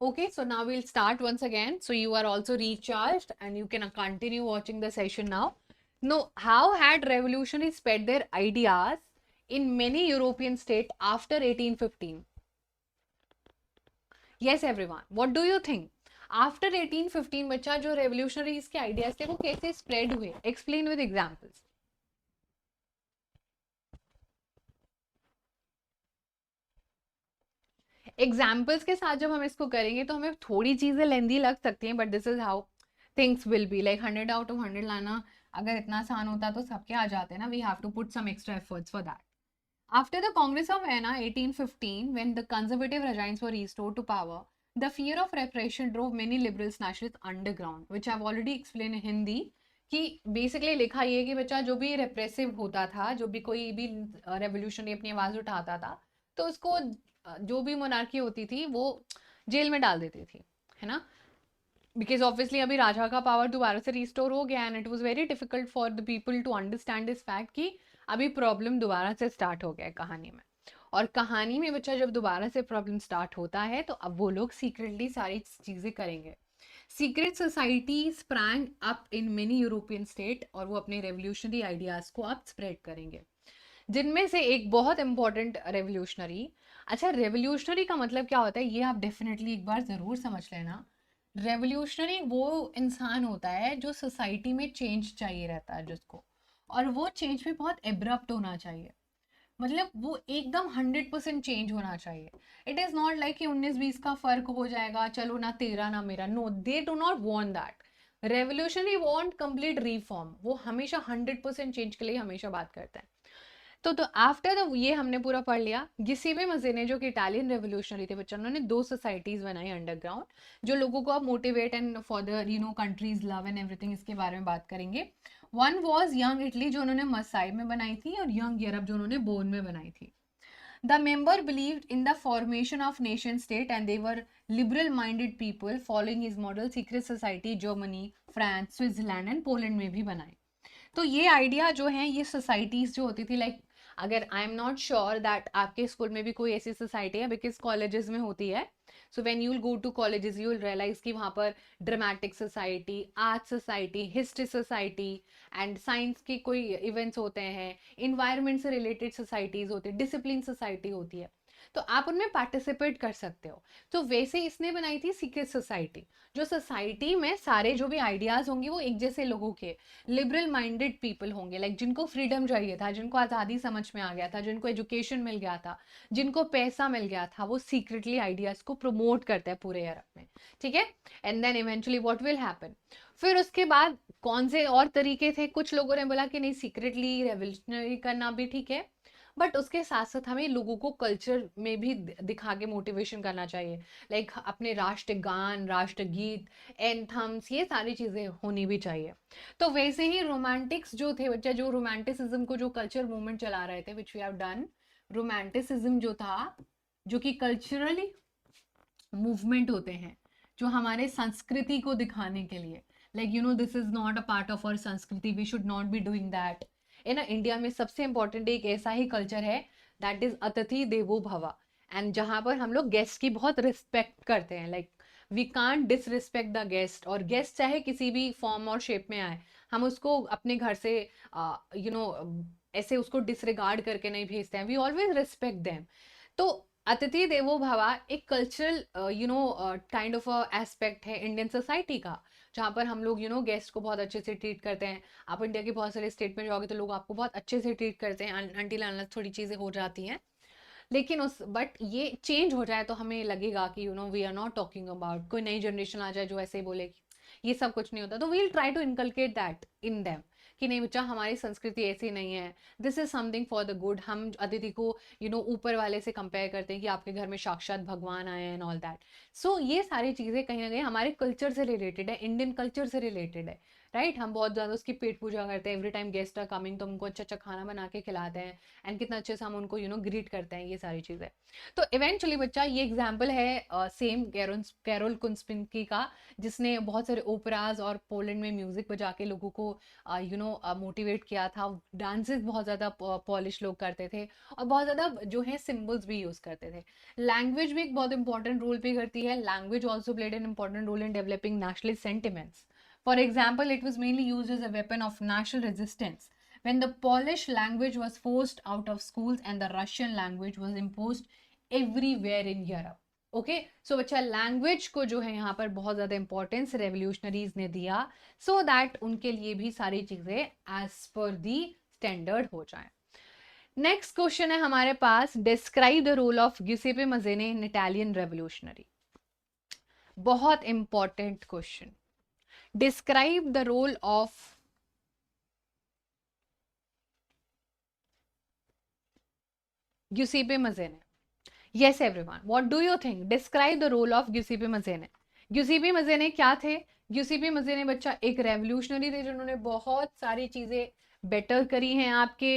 Okay, so now we'll start once again. So you are also recharged and you can continue watching the session now. Now, how had revolutionaries spread their ideas in many European states after 1815? Yes, everyone. What do you think? After 1815, बच्चा जो revolutionaries के ideas थे वो कैसे spread हुए? Explain with examples. Examples के साथ जब हम इसको करेंगे तो हमें थोड़ी चीजें लेंदी लग सकती हैं, but this is how things will be. Like 100 out of 100 लाना अगर इतना आसान होता तो सबके आ जाते ना। We have to put some extra efforts for that. After the Congress of Vienna 1815, when the conservative regimes were restored to power, the fear of repression drove many liberals nationalists underground, which I've already explained in Hindi. कि basically लिखा ये कि बच्चा जो भी रेप्रेसिव होता था, जो भी कोई भी रेवोल्यूशन अपनी आवाज उठाता था, तो उसको जो भी मोनार्की होती थी वो जेल में डाल देती थी, है ना। बिकॉज ऑब्वियसली अभी राजा का पावर दोबारा से रिस्टोर हो गया and it was very difficult for the people to understand this fact कि अभी प्रॉब्लम दोबारा से स्टार्ट हो गया है कहानी में। और कहानी में बच्चा जब दोबारा से प्रॉब्लम स्टार्ट होता है तो अब वो लोग सीक्रेटली सारी चीजें करेंगे। Secret society sprang up in many European state और वो अपने रेवोल्यूशनरी आइडियाज को अब स्प्रेड करेंगे, जिनमें से एक बहुत इंपॉर्टेंट रेवोल्यूशनरी। अच्छा, रेवोल्यूशनरी का मतलब क्या होता है ये आप डेफिनेटली एक बार जरूर समझ लेना। रेवोल्यूशनरी वो इंसान होता है जो सोसाइटी में चेंज चाहिए रहता है जिसको, और वो चेंज भी बहुत एब्रप्ट होना चाहिए। मतलब वो एकदम 100% चेंज होना चाहिए। इट इज नॉट लाइक कि 19-20 का फर्क हो जाएगा, चलो ना तेरा ना मेरा। No, they do not want that. Revolutionary want complete reform. वो हमेशा 100% चेंज के लिए हमेशा बात करता है। तो आफ्टर द ये हमने पूरा पढ़ लिया। किसी भी मजे ने जो कि इटालियन रेवोल्यूशनरी थे बच्चों, उन्होंने 2 सोसाइटीज बनाई अंडरग्राउंड जो लोगों को अब motivate and for the countries love and everything, इसके बारे में बात करेंगे। वन वाज यंग इटली जो उन्होंने मसाई में बनाई थी, और यंग यूरोप जो उन्होंने बोन में बनाई थी। The member believed in the formation of nation state and they were liberal minded people following his model। secret society Germany, France, Switzerland and Poland में भी बनाए। तो ये आइडिया जो है, ये सोसाइटीज जो होती थी, लाइक अगर I am not sure that आपके स्कूल में भी कोई ऐसी सोसाइटी है, बिकॉज कॉलेजेस में होती है। So when you will go to colleges you will realise कि वहाँ पर dramatic society, art society, history society and science के कोई इवेंट्स होते हैं, इन्वायरमेंट से रिलेटेड सोसाइटीज होती है, डिसिप्लिन सोसाइटी होती है, तो आप उनमें पार्टिसिपेट कर सकते हो। तो वैसे इसने बनाई थी सीक्रेट सोसाइटी, जो सोसाइटी में सारे जो भी आइडियाज होंगे वो एक जैसे लोगों के, लिबरल माइंडेड पीपल होंगे, लाइक जिनको फ्रीडम चाहिए था, जिनको आज़ादी समझ में आ गया था, जिनको एजुकेशन मिल गया था, जिनको पैसा मिल गया था, वो सीक्रेटली आइडियाज को प्रमोट करते हैं पूरे यूरोप में। ठीक है। And then eventually what will happen, फिर उसके बाद कौन से और तरीके थे। कुछ लोगों ने बोला कि नहीं, सीक्रेटली रेवोल्यूशनरी करना भी ठीक है, बट उसके साथ साथ हमें लोगों को कल्चर में भी दिखा के मोटिवेशन करना चाहिए। लाइक अपने राष्ट्रगान, राष्ट्रगीत, एंथम्स, ये सारी चीज़ें होनी भी चाहिए। तो वैसे ही रोमांटिक्स जो थे बच्चा, जो रोमांटिसिज्म को जो कल्चर मूवमेंट चला रहे थे, which we have done. Romanticism जो था, जो कि कल्चरली मूवमेंट होते हैं जो हमारे संस्कृति को दिखाने के लिए, like this is not a part of our संस्कृति, we should not be doing that. है ना, इंडिया में सबसे इंपॉर्टेंट एक ऐसा ही कल्चर है, दैट इज अतिथि देवो भवा। एंड जहां पर हम लोग गेस्ट की बहुत रिस्पेक्ट करते हैं, like we can't disrespect the guest. और गेस्ट चाहे किसी भी फॉर्म और शेप में आए, हम उसको अपने घर से ऐसे उसको डिसरिगार्ड करके नहीं भेजते हैं, वी ऑलवेज रिस्पेक्ट देम। तो अतिथि देवो भवा एक कल्चरल काइंड ऑफ एस्पेक्ट है इंडियन सोसाइटी का, जहाँ पर हम लोग गेस्ट को बहुत अच्छे से ट्रीट करते हैं। आप इंडिया के बहुत सारे स्टेट में जाओगे तो लोग आपको बहुत अच्छे से ट्रीट करते हैं, अनटिल अनलेस थोड़ी चीज़ें हो जाती हैं। लेकिन उस बट ये चेंज हो जाए तो हमें लगेगा कि we are not talking about, कोई नई जनरेशन आ जाए जो ऐसे ही बोले कि ये सब कुछ नहीं होता, तो we will try to inculcate that in them कि नहीं बच्चा, हमारी संस्कृति ऐसी नहीं है, this is something for the good. हम अतिथि को ऊपर वाले से कंपेयर करते हैं कि आपके घर में साक्षात भगवान आए एंड ऑल दैट। सो ये सारी चीज़ें कहीं ना कहीं हमारे कल्चर से रिलेटेड है, इंडियन कल्चर से रिलेटेड है। राइट, हम बहुत ज़्यादा उसकी पेट पूजा करते हैं, every time guest are coming तो उनको अच्छा अच्छा खाना बना के खिलाते हैं, एंड कितना अच्छे से हम उनको ग्रीट करते हैं, ये सारी चीज़ें। तो इवेंचुअली बच्चा, ये एग्जाम्पल है सेम कैरोल कुन्स्पिंकी का, जिसने बहुत सारे ओपराज और पोलैंड में म्यूजिक बजा के लोगों को मोटिवेट किया था। डांसेस बहुत ज़्यादा पॉलिश लोग करते थे, और बहुत ज़्यादा जो है सिम्बल्स भी यूज़ करते थे। लैंग्वेज भी एक बहुत इंपॉर्टेंट रोल प्ले करती है। Language also played an important role in developing nationalist sentiments. For example, it was mainly used as a weapon of national resistance when the Polish language was forced out of schools and the Russian language was imposed everywhere in Europe. Okay, so बच्चा language को जो है यहाँ पर बहुत ज्यादा importance revolutionaries ने दिया, सो दैट उनके लिए भी सारी चीजें एज पर दी स्टैंडर्ड हो जाए। नेक्स्ट क्वेश्चन है हमारे पास, describe the role of Giuseppe Mazzini in Italian revolutionary. बहुत important question. Describe the role of Giuseppe Mazzini. Yes, everyone. What do you think? Describe the role of Giuseppe Mazzini. Giuseppe Mazzini क्या थे? Giuseppe Mazzini बच्चा एक revolutionary थे, जिन्होंने बहुत सारी चीजें बेटर करी हैं आपके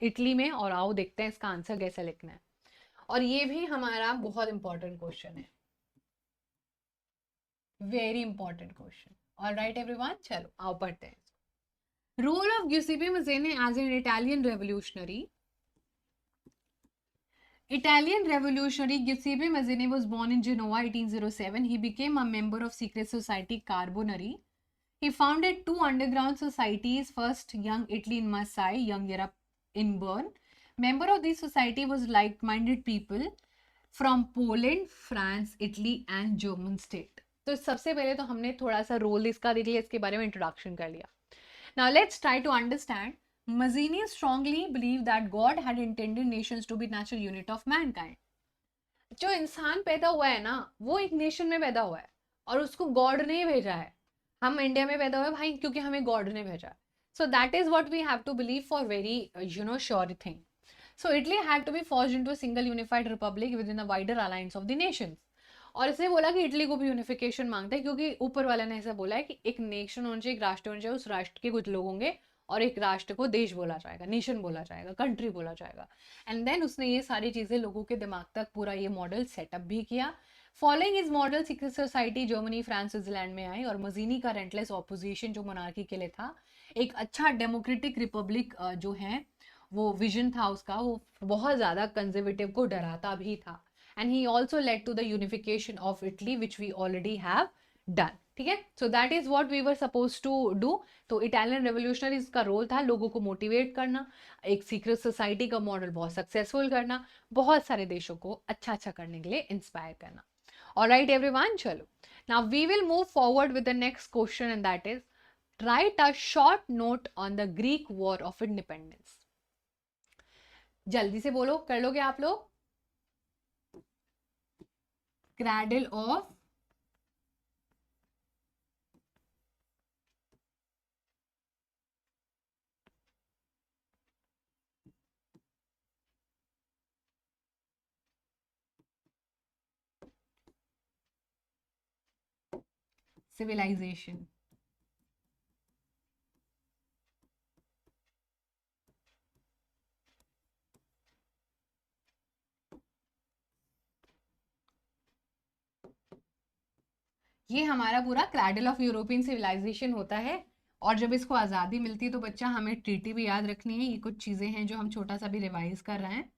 इटली में। और आओ देखते हैं इसका आंसर कैसे लिखना है, और ये भी हमारा बहुत इंपॉर्टेंट क्वेश्चन है, very important question. Alright everyone, चलो आओ पढ़ते हैं। Role of Giuseppe Mazzini as an Italian revolutionary. Italian revolutionary Giuseppe Mazzini was born in Genoa 1807. He became a member of secret society Carbonari. He founded two underground societies, first Young Italy in Marseille, Young Europe in Bern. Member of this society was like-minded people from Poland, France, Italy and German state. तो सबसे पहले तो हमने थोड़ा सा role इसका देख लिया, इसके बारे में इंट्रोडक्शन कर लिया। Now let's try to understand. Mazzini strongly believed that God had intended nations to be natural unit of mankind. जो इंसान पैदा हुआ है ना, वो एक नेशन में पैदा हुआ है, और उसको गॉड ने भेजा है। हम इंडिया में पैदा हुए भाई क्योंकि हमें गॉड ने भेजा है। So that is what we have to believe for very sure thing. So Italy had to be forged into a single unified republic within a wider alliance of the nations. और इसने बोला कि Italy को भी unification मांगता है, क्योंकि ऊपर वाले ने ऐसा बोला है कि एक नेशन होना चाहिए, एक राष्ट्र होना चाहिए, उस राष्ट्र के कुछ लोग होंगे, और एक राष्ट्र को देश बोला जाएगा, नेशन बोला जाएगा, कंट्री बोला जाएगा। एंड देन उसने ये सारी चीजें लोगों के दिमाग तक पूरा ये मॉडल सेटअप भी किया। Following is model secret society Germany, France, Switzerland में आई, और मजीनी का रेंटलेस ऑपोजिशन जो मोनार्की के लिए था, एक अच्छा डेमोक्रेटिक रिपब्लिक जो है वो विजन था उसका, वो बहुत ज्यादा कंजर्वेटिव को डराता भी था। and he also led to the unification of Italy which we already have done. ठीक है, so that is what we were supposed to do. तो इटालियन रेवोल्यूशनरीज का रोल था लोगों को मोटिवेट करना, एक सीक्रेट सोसाइटी का मॉडल बहुत सक्सेसफुल करना, बहुत सारे देशों को अच्छा अच्छा करने के लिए इंस्पायर करना। ऑलराइट एवरीवन, चलो now we will move forward with the next question, and that is write a short note on the Greek war of independence. जल्दी से बोलो, कर लोगे आप लोग? Cradle of civilization. ये हमारा पूरा क्रैडल ऑफ यूरोपियन सिविलाइजेशन होता है। और जब इसको आज़ादी मिलती है तो बच्चा हमें ट्रीटी भी याद रखनी है। ये कुछ चीज़ें हैं जो हम छोटा सा भी रिवाइज कर रहे हैं।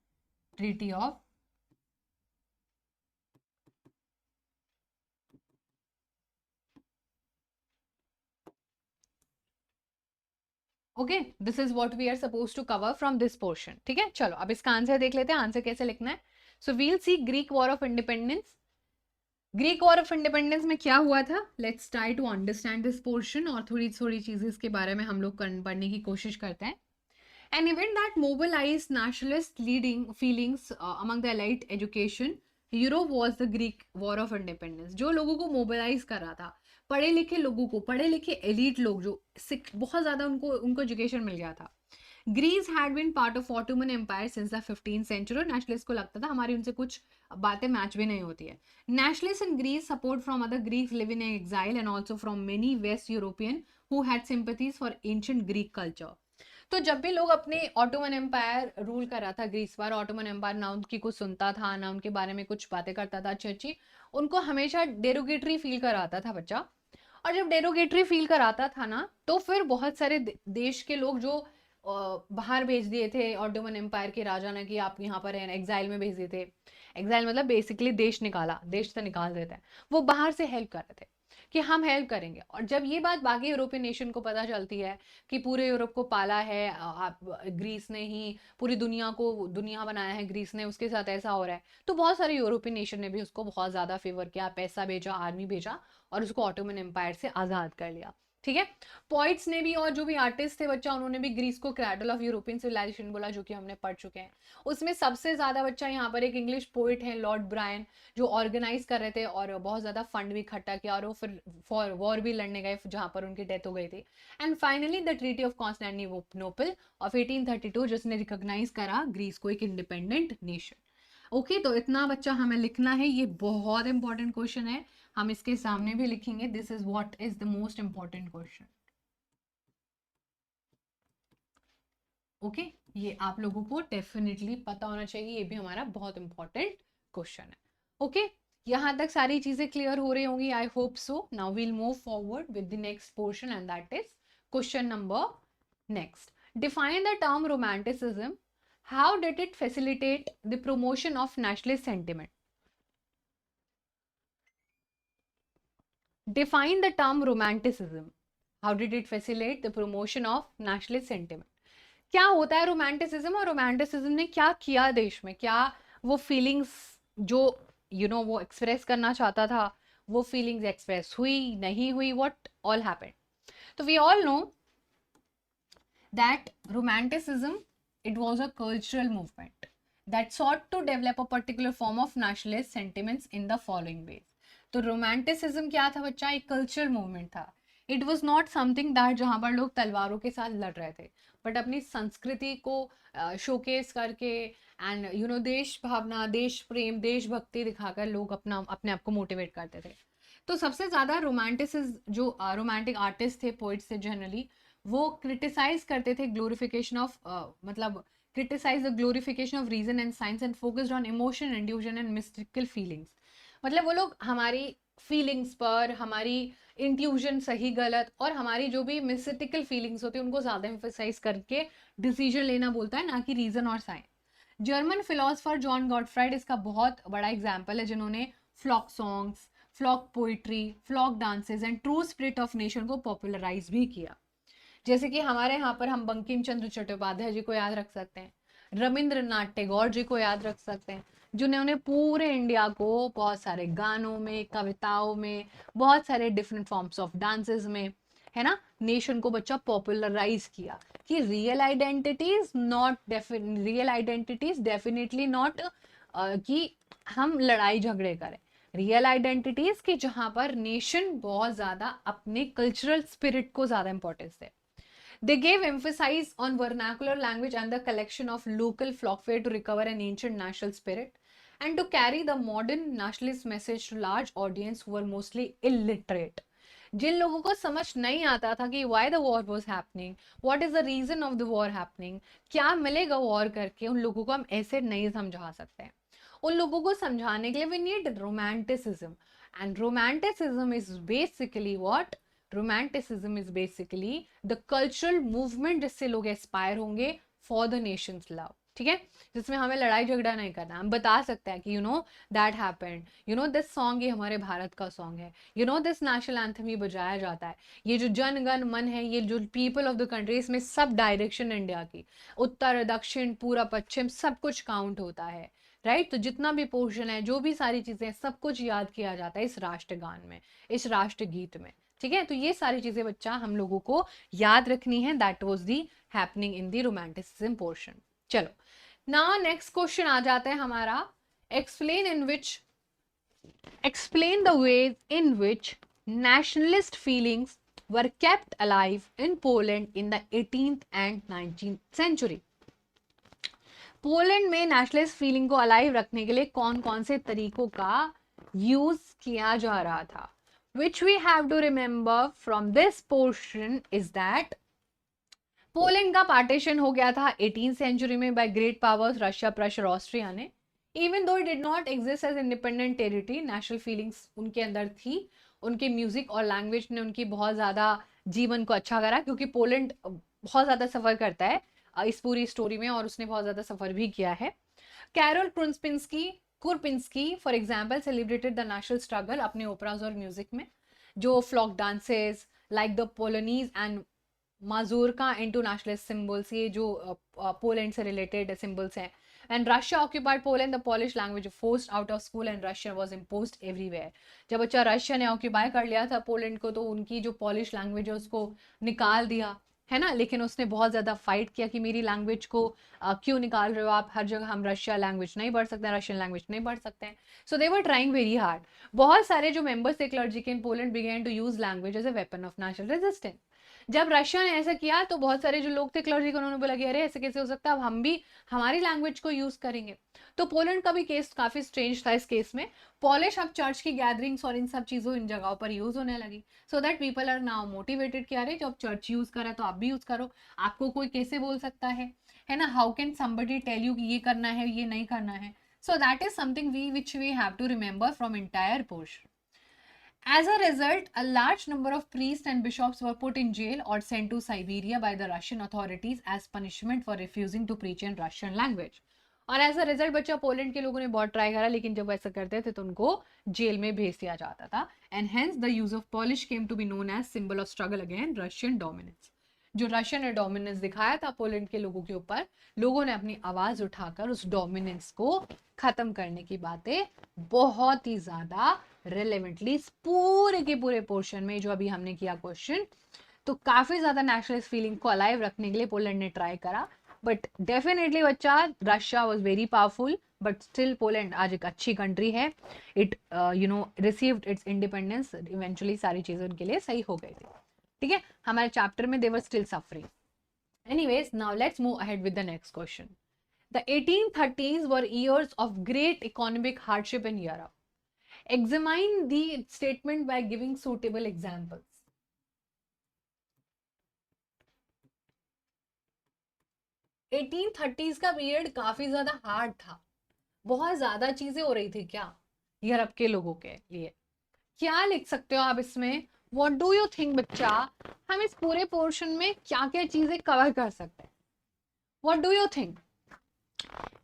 Treaty of okay, this is what we are suppose to cover from this portion. ठीक है, चलो अब इसका आंसर देख लेते हैं, आंसर कैसे लिखना है। So we'll see Greek war of independence. Greek war of independence में क्या हुआ था, let's try to understand this portion, और थोड़ी थोड़ी चीजें इसके बारे में हम लोग पढ़ने की कोशिश करते हैं। An event that mobilized nationalist leading feelings among the elite education Europe was the Greek War of Independence. जो लोगों को मोबिलाइज कर रहा था, पढ़े लिखे लोगों को, पढ़े लिखे एलिट लोग जो बहुत ज़्यादा उनको एजुकेशन मिल गया था। Greece had been part of Ottoman empire since the 15th century. Nationalist को लगता था हमारी उनसे कुछ बातें मैच भी नहीं होती है। Nationalist in Greece support from other Greeks living in exile and also from many west European who had sympathies for ancient Greek culture. तो जब भी लोग अपने ऑटोमन एम्पायर रूल कर रहा था ग्रीस पर, ऑटोमन एम्पायर ना उनकी कुछ सुनता था ना उनके बारे में कुछ बातें करता था अच्छी अच्छी, उनको हमेशा डेरोगेटरी फील कराता था बच्चा। और जब डेरोगेटरी फील कराता था ना, तो फिर बहुत सारे देश के लोग जो बाहर भेज दिए थे ऑटोमन एम्पायर के राजा ने कि आप यहाँ पर हैं, एग्जाइल में भेज दिए थे। एग्जाइल मतलब बेसिकली देश निकाला, देश से निकाल देते हैं। वो बाहर से हेल्प कर रहे थे कि हम हेल्प करेंगे। और जब ये बात बाकी यूरोपियन नेशन को पता चलती है कि पूरे यूरोप को पाला है आप ग्रीस ने ही, पूरी दुनिया को दुनिया बनाया है ग्रीस ने, उसके साथ ऐसा हो रहा है, तो बहुत सारे यूरोपियन नेशन ने भी उसको बहुत ज़्यादा फेवर किया, पैसा भेजा, आर्मी भेजा और उसको ऑटोमन एम्पायर से आज़ाद कर लिया। ठीक है। पोइट्स ने भी और जो भी आर्टिस्ट थे बच्चा, उन्होंने भी ग्रीस को क्रैडल ऑफ यूरोपियन सिविलाइजेशन बोला, जो कि हमने पढ़ चुके हैं। उसमें सबसे ज़्यादा बच्चा यहाँ पर एक इंग्लिश पोइट है लॉर्ड ब्रायन, जो ऑर्गेनाइज कर रहे थे और बहुत ज़्यादा फंड भी इकट्ठा किया, और वो फिर फॉर वॉर भी लड़ने गए जहाँ पर उनकी डेथ हो गई थी। And finally the treaty of Constantinople of 1832, जिसने रिकॉग्नाइज करा ग्रीस को एक इंडिपेंडेंट नेशन। ओके, तो इतना बच्चा हमें लिखना है, ये बहुत इंपॉर्टेंट क्वेश्चन है, हम इसके सामने भी लिखेंगे, this is what is the most important question. Okay, ये आप लोगों को डेफिनेटली पता होना चाहिए, ये भी हमारा बहुत इंपॉर्टेंट क्वेश्चन है। ओके, यहां तक सारी चीजें क्लियर हो रही होंगी, I hope so. Now we'll move forward with the next portion and that is question number next. Define the term romanticism, how did it facilitate the promotion of nationalist sentiment? Define the term romanticism. How did it facilitate the promotion of nationalist sentiment? क्या होता है romanticism, और romanticism ने क्या किया देश में, क्या वो फीलिंग्स जो वो एक्सप्रेस करना चाहता था, वो फीलिंग्स एक्सप्रेस हुई, नहीं हुई, व्हाट ऑल हैपेंड? तो we all know that romanticism, it was a cultural movement that sought to develop a particular form of nationalist sentiments in the following ways. तो रोमांटिसिज्म क्या था बच्चा? एक कल्चरल मूवमेंट था। It was not something that जहाँ पर लोग तलवारों के साथ लड़ रहे थे, बट अपनी संस्कृति को शोकेस करके एंड देश भावना, देश प्रेम, देशभक्ति दिखाकर लोग अपने आप को मोटिवेट करते थे। तो सबसे ज़्यादा जो रोमांटिक आर्टिस्ट थे, पोइट्स थे जनरली, वो क्रिटिसाइज करते थे ग्लोरिफिकेशन ऑफ मतलब criticise the glorification of reason and science and focused on emotion, intuition and mystical feelings. मतलब वो लोग हमारी फीलिंग्स पर, हमारी इंट्यूजन सही गलत और हमारी जो भी मिस्टिकल फीलिंग्स होती है उनको ज़्यादा एम्फेसाइज करके डिसीजन लेना बोलता है, ना कि रीजन और science. German philosopher John Gottfried इसका बहुत बड़ा एग्जाम्पल है, जिन्होंने folk songs, folk poetry, folk dances and true spirit of nation को पॉपुलराइज भी किया। जैसे कि हमारे यहाँ पर हम बंकिम चंद्र चट्टोपाध्याय जी को याद रख सकते हैं, रविंद्रनाथ टैगोर जी को याद रख सकते हैं, जिन्होंने पूरे इंडिया को बहुत सारे गानों में, कविताओं में, बहुत सारे डिफरेंट फॉर्म्स ऑफ डांसेस में, है ना, नेशन को बच्चा पॉपुलराइज किया कि रियल आइडेंटिटीज डेफिनेटली नॉट कि हम लड़ाई झगड़े करें, रियल आइडेंटिटीज की जहां पर नेशन बहुत ज्यादा अपने कल्चरल स्पिरिट को ज्यादा importance they. They gave emphasis on vernacular language and the collection of local folklore to recover an ancient national spirit and to carry the modern nationalist message to large audience who were mostly illiterate. जिन लोगों को समझ नहीं आता था कि why the war was happening, what is the reason of the war happening, क्या मिलेगा war करके, उन लोगों को हम ऐसे नहीं समझा सकते हैं। उन लोगों को समझाने के लिए we need romanticism, and romanticism is basically what? Romanticism is basically the cultural movement जिससे लोग एस्पायर होंगे फॉर द नेशंस लव। ठीक है, जिसमें हमें लड़ाई झगड़ा नहीं करना, हम बता सकते हैं कि दैट हैपेंड, दिस सॉन्ग ये हमारे भारत का सॉन्ग है, दिस नेशनल एंथम ये बजाया जाता है, ये जो जन गण मन है, ये जो पीपल ऑफ द कंट्री, इसमें सब डायरेक्शन इंडिया की, उत्तर दक्षिण पूरा पश्चिम सब कुछ काउंट होता है, राइट? तो जितना भी पोर्शन है, जो भी सारी चीजें, सब कुछ याद किया जाता है इस राष्ट्रगान में, इस राष्ट्रगीत में। ठीक है, तो ये सारी चीजें बच्चा हम लोगों को याद रखनी है, that was the happening in the romanticism portion. चलो, नाउ नेक्स्ट क्वेश्चन आ जाता है हमारा, explain the ways in which nationalist feelings were kept alive in Poland in the 18th and 19th century. Poland में नेशनलिस्ट फीलिंग को alive रखने के लिए कौन कौन से तरीकों का यूज किया जा रहा था? which we have to remember from this portion is that Poland का पार्टीशन हो गया था 18th सेंचुरी में by great powers Russia, Prussia, Austria ने. Even though it did not exist as independent territory, national feelings उनके अंदर थी. उनके म्यूजिक और लैंग्वेज ने उनकी बहुत ज्यादा जीवन को अच्छा करा, क्योंकि पोलैंड बहुत ज्यादा सफर करता है इस पूरी स्टोरी में, और उसने बहुत ज्यादा सफर भी किया है. Karol Kurpinski for example celebrated the national struggle अपने ओपराज और म्यूजिक में. जो folk dances like the polonaise and mazurka into nationalist symbols, ये जो पोलैंड से रिलेटेड सिंबल्स हैं. And Russia occupied Poland, the Polish language forced out of school and Russian was imposed everywhere. जब बच्चा Russia ने occupy कर लिया था पोलैंड को, तो उनकी जो पॉलिश लैंग्वेज है उसको निकाल दिया है ना. लेकिन उसने बहुत ज्यादा फाइट किया कि मेरी लैंग्वेज को क्यों निकाल रहे हो आप, हर जगह हम रशिया लैंग्वेज नहीं पढ़ सकते हैं, रशियन लैंग्वेज नहीं पढ़ सकते हैं. So they were trying very hard. बहुत सारे जो मेंबर्स थे क्लर्जी के in Poland began to use language as a weapon of national resistance. जब रशिया ने ऐसा किया तो बहुत सारे जो लोग थे क्लर्जी को, उन्होंने बोला कि अरे ऐसे कैसे हो सकता है, अब हम भी हमारी लैंग्वेज को यूज करेंगे. तो पोलैंड का भी केस काफी स्ट्रेंज था इस केस में. पॉलिश अब चर्च की गैदरिंग्स और इन सब चीजों इन जगहों पर यूज होने लगी, so that people are now motivated कि अरे जब चर्च यूज करा तो आप भी यूज करो, आपको कोई कैसे बोल सकता है ना. How can somebody tell you कि ये करना है ये नहीं करना है. So that is something which we have to remember from entire portion. As a result, a large number of priests and bishops were put in jail or sent to Siberia by the Russian authorities as punishment for refusing to preach in Russian language. और as a result बच्चा Poland के लोगों ने बहुत try करा, लेकिन जब ऐसा करते थे तो उनको जेल में भेज दिया जाता था. And hence the use of Polish came to be known as symbol of struggle against Russian dominance. जो रशियन ने डोमिनेंस दिखाया था पोलैंड के लोगों के ऊपर, लोगों ने अपनी आवाज उठाकर उस डोमिनेंस को खत्म करने की बातें बहुत ही ज्यादा रिलेवेंटली पूरे के पूरे पोर्शन में जो अभी हमने किया क्वेश्चन, तो काफी ज्यादा नेशनलिस्ट फीलिंग को अलाइव रखने के लिए पोलैंड ने ट्राई करा. बट डेफिनेटली बच्चा Russia was very powerful, but still Poland आज एक अच्छी कंट्री है. It received it's independence eventually, सारी चीजें उनके लिए सही हो गई थी. ठीक है, हमारे चैप्टर में they were still suffering. Anyways, now let's move ahead with the next question. The 1830s were years of great economic hardship in Europe. Examine the statement by giving suitable examples. 1830s का period काफी ज्यादा hard था. बहुत ज्यादा चीजें हो रही थी क्या यूरोप के लोगों के लिए. क्या लिख सकते हो आप इसमें? व्हाट डू यू थिंक बच्चा, हम इस पूरे पोर्शन में क्या क्या चीजें कवर कर सकते हैं? व्हाट डू यू थिंक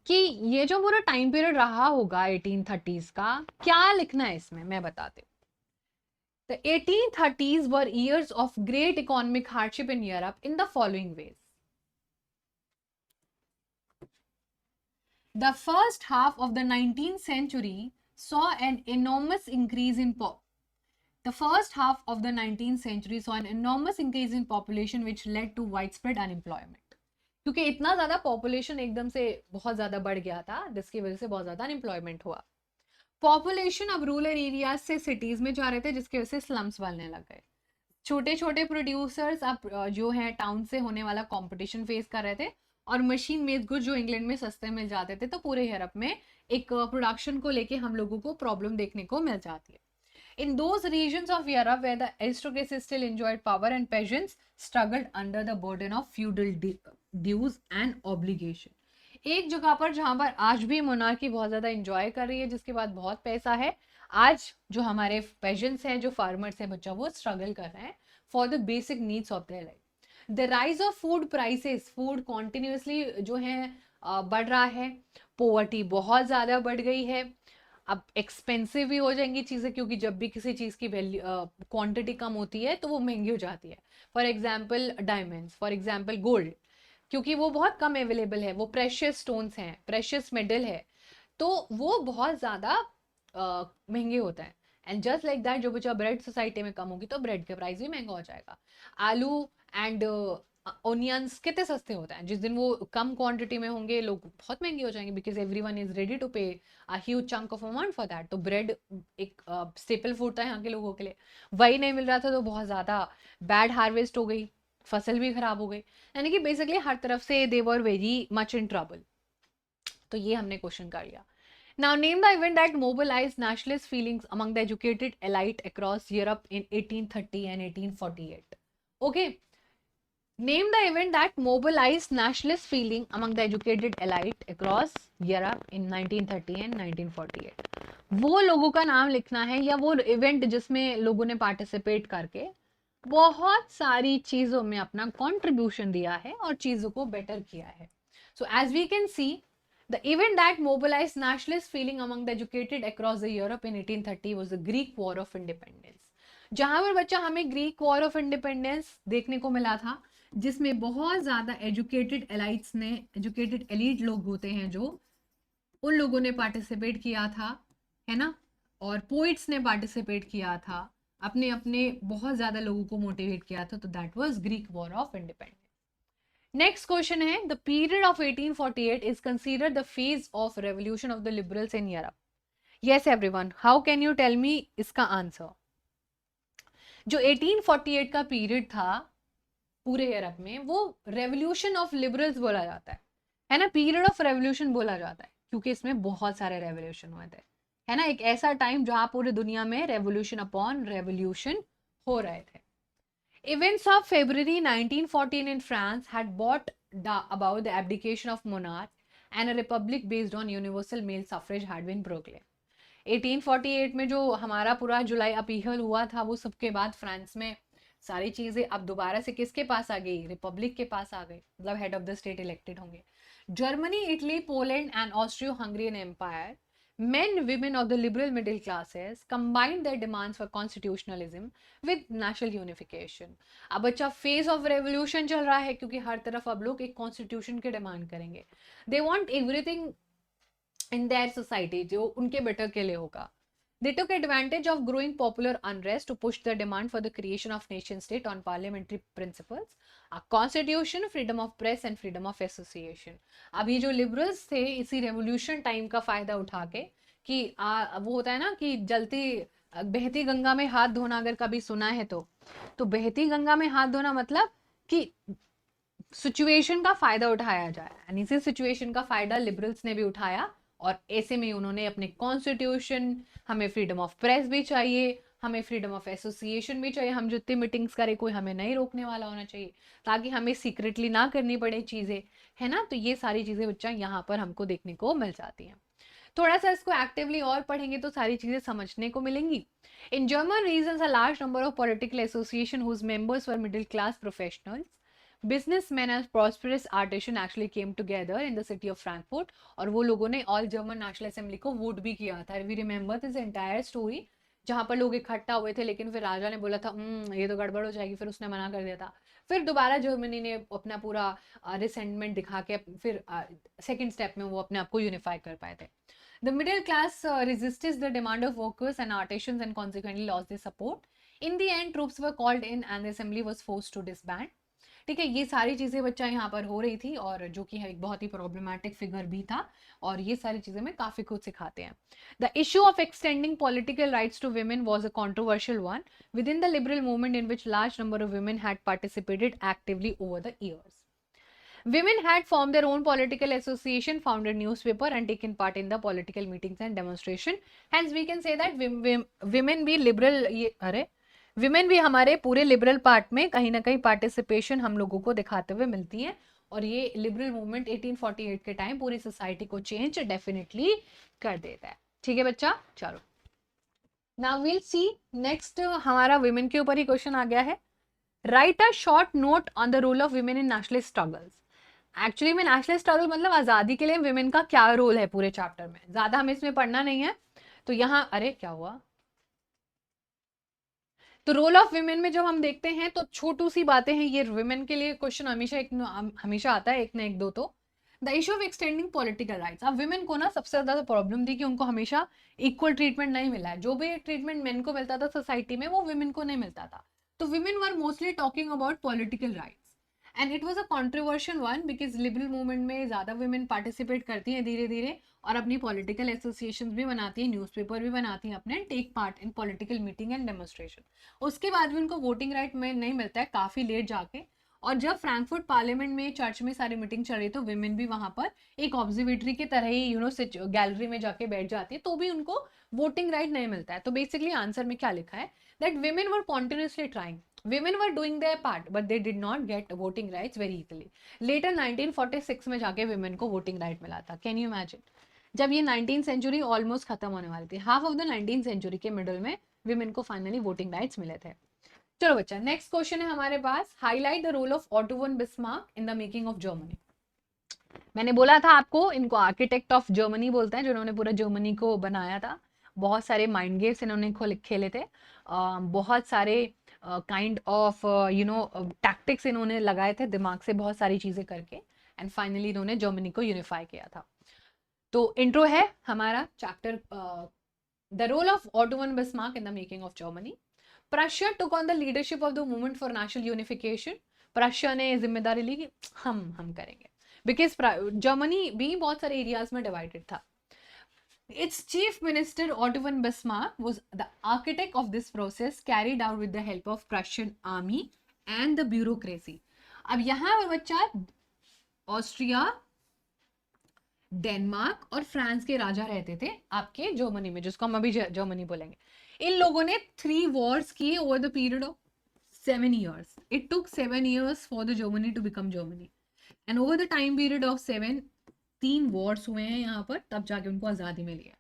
कि ये जो पूरा टाइम पीरियड रहा होगा 1830s का, क्या लिखना है इसमें, मैं बताती हूँ. The 1830s were years of great economic hardship in Europe in the following ways. The first half of the 19th century saw an enormous increase in The first half of the 19th century saw an enormous increase in population which led to widespread unemployment. क्योंकि इतना ज्यादा population एकदम से बहुत ज्यादा बढ़ गया था, जिसकी वजह से बहुत ज्यादा अनएम्प्लॉयमेंट हुआ. पॉपुलेशन अब रूरल एरियाज से सिटीज में जा रहे थे, जिसकी वजह से स्लम्स बनने लग गए. छोटे छोटे प्रोड्यूसर्स अब जो है टाउन से होने वाला कंपटीशन फेस कर रहे थे, और मशीन मेड गुड जो इंग्लैंड में सस्ते मिल जाते थे, तो पूरे यूरोप में एक प्रोडक्शन को लेके हम लोगों को प्रॉब्लम देखने को मिल जाती है. In those regions of Europe where the aristocracy still enjoyed power and peasants struggled under the burden of feudal dues and obligation. एक जगह पर जहां पर आज भी मोनार्की बहुत ज्यादा एंजॉय कर रही है, जिसके बाद बहुत पैसा है, आज जो हमारे पेजेंट्स हैं, जो फार्मर्स हैं बच्चा, वो स्ट्रगल कर रहे हैं for the basic needs of their life. The rise of food prices, food continuously जो है बढ़ रहा है. पोवर्टी बहुत ज्यादा बढ़ गई है. अब एक्सपेंसिव भी हो जाएंगी चीज़ें, क्योंकि जब भी किसी चीज़ की वैल्यू क्वांटिटी कम होती है तो वो महंगी हो जाती है. For example diamonds, for example gold, क्योंकि वो बहुत कम अवेलेबल है, वो प्रेशियस स्टोन्स हैं, प्रेशियस मेटल है, तो वो बहुत ज़्यादा महंगे होता है. एंड जस्ट लाइक दैट, जो बचा ब्रेड सोसाइटी में कम होगी तो ब्रेड का प्राइस भी महंगा हो जाएगा. आलू एंड ओनियंस कितने सस्ते होते हैं, जिस दिन वो कम क्वांटिटी में होंगे लोग बहुत महंगे हो जाएंगे, because everyone is ready to pay a huge chunk of amount for that. तो ब्रेड एक स्टेपल फूड था यहाँ के लोगों के लिए, वही नहीं मिल रहा था, तो बहुत ज़्यादा बैड हार्वेस्ट हो गई, फसल भी खराब हो गई. यानी कि बेसिकली हर तरफ से they were very much in trouble. तो ये हमने क्वेश्चन कर लिया. Now name the event that mobilized nationalist feelings among the educated elite across Europe in 1830 and 1848. Okay. Name the event that mobilized nationalist feeling among the educated elite across Europe in 1930 and 1948. वो लोगों का नाम लिखना है या वो event जिसमें लोगों ने पार्टिसिपेट करके बहुत सारी चीजों में अपना कंट्रीब्यूशन दिया है और चीजों को बेटर किया है. So as we can see, the event that mobilized nationalist feeling among the educated across the Europe in 1830 was the Greek War of Independence. जहां पर बच्चा हमें ग्रीक वॉर ऑफ इंडिपेंडेंस देखने को मिला था, जिसमें बहुत ज्यादा एजुकेटेड एलाइट्स ने, एजुकेटेड एलीट लोग होते हैं जो, उन लोगों ने पार्टिसिपेट किया था, है ना, और पोइट्स ने पार्टिसिपेट किया था, अपने अपने बहुत ज्यादा लोगों को मोटिवेट किया था. तो that was Greek war of independence. Next question है, the period of 1848 is considered the phase of revolution of the liberals in Europe. Yes everyone, how can you tell me इसका आंसर? जो 1848 का period था पूरे Europe में, वो revolution of liberals बोला जाता है ना, पीरियड ऑफ रेवोल्यूशन बोला जाता है, क्योंकि इसमें बहुत सारे रेवोल्यूशन हुए थे, है ना, एक ऐसा टाइम जहां पूरी दुनिया में रेवोल्यूशन अपॉन रेवोल्यूशन हो रहे थे. Events of February 1914 in France had brought about the abdication of monarch and a republic based on universal male suffrage had been proclaimed. 1848 में जो हमारा पूरा जुलाई अपीहल हुआ था, वो सबके बाद फ्रांस में सारी चीजें अब दोबारा से किसके पास आ गई? रिपब्लिक के पास आ गई, मतलब head of the state elected होंगे. Germany, Italy, Poland and Austro Hungarian empire, men, women of the liberal middle classes combined their demands for constitutionalism with national unification. अब अच्छा फेज ऑफ रेवोल्यूशन चल रहा है, क्योंकि हर तरफ अब लोग एक कॉन्स्टिट्यूशन के डिमांड करेंगे. They want everything in their society जो उनके बेटर के लिए होगा. They took advantage of growing popular unrest to push the demand for the creation of nation state on parliamentary principles, a constitution, freedom of press and freedom of association. अब ये जो liberals थे, इसी revolution time का फायदा उठा के, कि वो होता है ना कि जलती बहती गंगा में हाथ धोना, अगर कभी सुना है तो बहती गंगा में हाथ धोना मतलब कि सिचुएशन का फायदा उठाया जाए, एंड इसी सिचुएशन का फायदा लिबरल्स ने भी उठाया, और ऐसे में उन्होंने अपने कॉन्स्टिट्यूशन, हमें फ्रीडम ऑफ प्रेस भी चाहिए, हमें फ्रीडम ऑफ एसोसिएशन भी चाहिए, हम जितनी मीटिंग्स करें कोई हमें नहीं रोकने वाला होना चाहिए, ताकि हमें सीक्रेटली ना करनी पड़े चीजें, है ना. तो ये सारी चीजें बच्चा यहाँ पर हमको देखने को मिल जाती हैं. थोड़ा सा इसको एक्टिवली और पढ़ेंगे तो सारी चीजें समझने को मिलेंगी. In German regions a large number of political association whose members were middle class professionals, businessmen and prosperous artisan actually came together in the city of Frankfurt. और वो लोगों ने ऑल जर्मन नेशनल असेंबली को vote भी किया था. We remember this entire story, जहां पर लोग इकट्ठा हुए थे, लेकिन फिर राजा ने बोला था ये तो गड़बड़ हो जाएगी, फिर उसने मना कर दिया था. फिर दोबारा जर्मनी ने अपना पूरा रिसेंटमेंट दिखा के फिर सेकेंड स्टेप में वो अपने आप को यूनिफाई कर पाए थे. The middle class resisted the demand of workers and artisans and consequently lost their support. In the end, troops were called in and the assembly was forced to disband. ठीक है, ये सारी चीजें बच्चा यहाँ पर हो रही थी, और जो कि है एक बहुत ही प्रॉब्लमैटिक फिगर भी था, और ये सारी चीजें में काफी कुछ सिखाते हैं. The issue of extending political rights to women was a controversial one within the liberal movement in which large number of women had participated actively over the years. Women had formed their own political association, founded newspaper and taken part in the political meetings and demonstration. Hence we can say that women भी liberal, women भी हमारे पूरे liberal part में कहीं ना कहीं participation हम लोगों को दिखाते हुए मिलती हैं, और ये लिबरल मूवमेंट 1848 के टाइम पूरी सोसाइटी को चेंज डेफिनेटली कर देता है. ठीक है बच्चा, चलो नाउ विल सी नेक्स्ट. हमारा विमेन के ऊपर ही क्वेश्चन आ गया है. Write a short note on the role of women in national struggles. Actually में नेशनल स्ट्रगल मतलब आजादी के लिए विमेन का क्या रोल है पूरे चैप्टर में, ज्यादा हमें इसमें पढ़ना नहीं है. तो यहाँ अरे क्या हुआ, तो रोल ऑफ विमेन में जब हम देखते हैं तो छोटू सी बातें हैं, ये विमेन के लिए क्वेश्चन हमेशा आता है, एक ना एक दो. तो the issue of extending political rights. अब विमेन को ना सबसे ज्यादा प्रॉब्लम थी कि उनको हमेशा इक्वल ट्रीटमेंट नहीं मिला है. जो भी ट्रीटमेंट मेन को मिलता था सोसाइटी में, वो विमेन को नहीं मिलता था. तो women were mostly talking about political rights, and it was a controversial one because liberal movement में ज्यादा विमेन पार्टिसिपेट करती हैं धीरे धीरे, और अपनी पॉलिटिकल एसोसिएशंस भी बनाती हैं, न्यूज़पेपर भी बनाती हैं अपने, take part in political meeting and demonstration. उसके बाद भी उनको वोटिंग राइट में नहीं मिलता है, काफी लेट जाके, और जब फ्रैंकफर्ट पार्लियामेंट में चर्च में सारी मीटिंग चल रही तो विमेन भी वहां पर एक ऑब्जर्वेटरी की तरह ही गैलरी में जाके बैठ जाती है, तो भी उनको वोटिंग राइट नहीं मिलता है। तो बेसिकली आंसर में क्या लिखा है, that women were continuously trying, women were doing their part but they did not get voting rights very easily. later 1946 में जाके women को voting right मिला था। can you imagine, जब ये 19th सेंचुरी ऑलमोस्ट खत्म होने वाली थी, half of the 19th century के मिडल में women को फाइनली वोटिंग राइट्स मिले थे। चलो बच्चा, नेक्स्ट क्वेश्चन है हमारे पास, highlight the role of Otto von Bismarck in the making of Germany. मैंने बोला था आपको, इनको आर्किटेक्ट ऑफ जर्मनी बोलते हैं, जिन्होंने पूरा जर्मनी को बनाया था। बहुत सारे माइंड गेम्स इन्होंने खेले थे, बहुत सारे काइंड ऑफ टैक्टिक्स इन्होंने लगाए थे दिमाग से, बहुत सारी चीजें करके, एंड फाइनली इन्होंने जर्मनी को यूनिफाई किया था। तो इंट्रो है हमारा chapter, the role of Otto von Bismarck in the making of Germany. Prussia took on the leadership of the movement for national unification. Prussia ने जिम्मेदारी ली कि हम करेंगे, बिकॉज जर्मनी भी बहुत सारे एरियाज में डिवाइडेड था। Its chief minister Otto von Bismarck was the architect of this process, carried out with the help of Prussian army and the bureaucracy. अब यहाँ पर बच्चा ऑस्ट्रिया, डेनमार्क और फ्रांस के राजा रहते थे आपके जर्मनी में, जिसको हम अभी जर्मनी बोलेंगे। इन लोगों ने 3 वॉर्स किए over the period of 7 years. It took 7 years for the Germany to become Germany. And over the time period of 7, 3 Wars हुए हैं यहाँ पर, तब जाके उनको आज़ादी मिली है।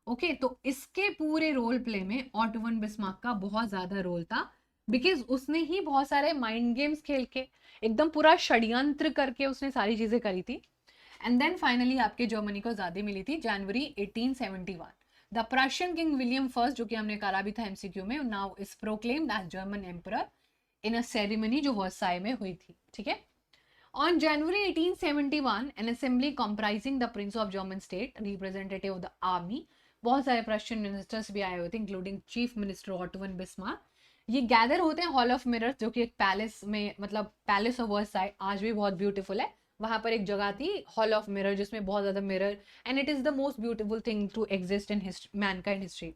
ओके, तो इसके पूरे रोल प्ले में ऑटो वन बिस्मार्क का बहुत ज़्यादा रोल था, बिकॉज उसने ही बहुत सारे माइंड गेम्स खेल के, एकदम पूरा षड्यंत्र करके उसने सारी चीज़ें करी थी। एंड देन फाइनली आपके जर्मनी को आज़ादी मिली थी जनवरी 1871। The Prussian king William first, जो कि हमने करा भी था एमसीक्यू में, now is proclaimed as German emperor in a ceremony जो वर्साई में हुई थी। ठीक है, On January 1871, an assembly comprising the Prince of German State, representative of the army, बहुत सारे प्रशियन मिनिस्टर्स भी आए हुए थे, including chief minister auto von Bismarck, ये गैदर होते हैं हॉल ऑफ मिरर्स, जो कि एक पैलेस में, मतलब पैलेस ऑफ वर्साई आज भी बहुत ब्यूटीफुल है, वहां पर एक जगह थी हॉल ऑफ मिरर, जिसमें बहुत ज्यादा mirror, and it is the most beautiful thing to exist in mankind history.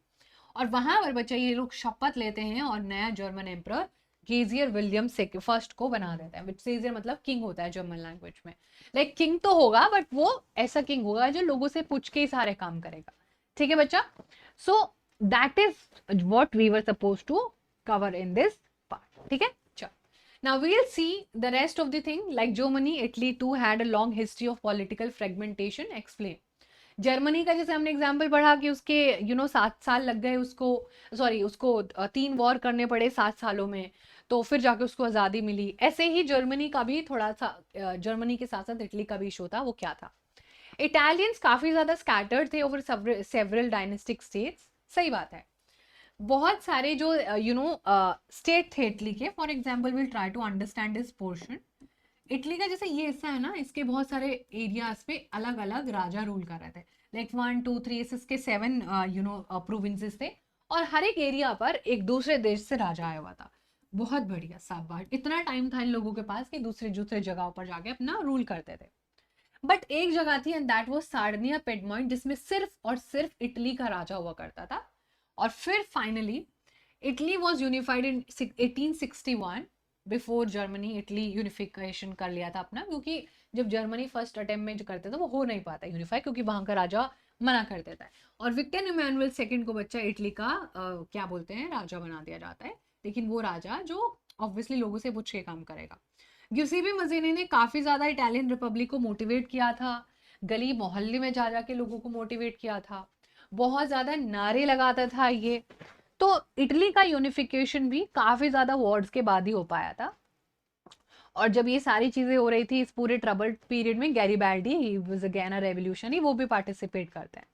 और वहां पर बच्चा ये लोग शपथ लेते हैं और नया जर्मन एम्परर केजियर विलियम फर्स्ट को बना देता है, केजियर मतलब किंग होता है जर्मन लैंग्वेज में। लाइक किंग तो होगा, बट वो ऐसा किंग होगा जो लोगों से पूछ के ही सारे काम करेगा। ठीक है बच्चा, so that is what we were suppose to cover in this part. ठीक है, चलो now we will see the rest of the thing. Like Germany, Italy too had a long history of political fragmentation. Explain. Germany का जैसे हमने example पढ़ा कि उसके 7 साल लग गए उसको, सॉरी उसको 3 वॉर करने पड़े 7 सालों में, तो फिर जाके उसको आज़ादी मिली। ऐसे ही जर्मनी का भी थोड़ा सा, जर्मनी के साथ साथ इटली का भी इशू था, वो क्या था। इटालियंस काफ़ी ज़्यादा स्कैटर्ड थे ओवर सेवरल डायनेस्टिक स्टेट्स। सही बात है, बहुत सारे जो स्टेट थे इटली के। For example will try to understand this portion. Italy का जैसे ये हिस्सा है ना, इसके बहुत सारे एरियाज पे अलग अलग राजा रूल कर रहे थे, लाइक 1 2 3 इसके 7 प्रोविंसेस थे, और हर एक एरिया पर एक दूसरे देश से राजा आया हुआ था। बहुत बढ़िया, शाबाश, इतना टाइम था इन लोगों के पास कि दूसरे दूसरे जगहों पर जाके अपना रूल करते थे। बट एक जगह थी, एंड दैट वाज सार्डिनिया पेडमॉइंट, जिसमें सिर्फ और सिर्फ इटली का राजा हुआ करता था। और फिर finally Italy was unified in 1861। Before Germany, Italy unification कर लिया था अपना, क्योंकि जब जर्मनी फर्स्ट अटेम्प्ट में जो करते थे वो हो नहीं पाता यूनिफाई, क्योंकि वहां का राजा मना कर देता है। और विक्टर इमैनुअल सेकंड को बच्चा इटली का क्या बोलते हैं, राजा बना दिया जाता है, लेकिन वो राजा जो ऑब्वियसली लोगों से पूछ के काम करेगा। गिउसेपे मज़ीनी ने काफी ज्यादा इटालियन रिपब्लिक को मोटिवेट किया था, गली मोहल्ले में जा जाके लोगों को मोटिवेट किया था, बहुत ज्यादा नारे लगाता था ये। तो इटली का यूनिफिकेशन भी काफी ज्यादा वॉर्स के बाद ही हो पाया था। और जब ये सारी चीजें हो रही थी इस पूरे ट्रबल्ड पीरियड में, Garibaldi, he was again a revolutionary, वो भी पार्टिसिपेट करते हैं।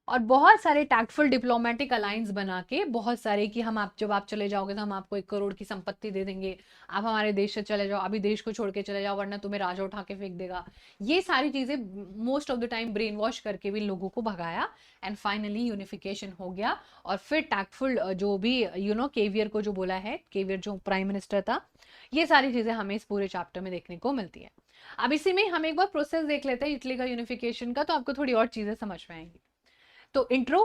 और बहुत सारे टैक्टफुल डिप्लोमेटिक अलायंस बना के, बहुत सारे कि हम, आप जब आप चले जाओगे तो हम आपको 1 करोड़ की संपत्ति दे देंगे, आप हमारे देश से चले जाओ, अभी देश को छोड़ के चले जाओ वरना तुम्हें राजा उठा के फेंक देगा। ये सारी चीजें most of the time brain wash करके भी लोगों को भगाया, एंड फाइनली यूनिफिकेशन हो गया। और फिर टैक्टफुल जो भी केवियर को जो बोला है, केवियर जो प्राइम मिनिस्टर था, ये सारी चीजें हमें इस पूरे चैप्टर में देखने को मिलती है। अब इसी में हम एक बार प्रोसेस देख लेते हैं इटली का यूनिफिकेशन का, तो आपको थोड़ी और चीजें समझ में आएंगी। तो intro.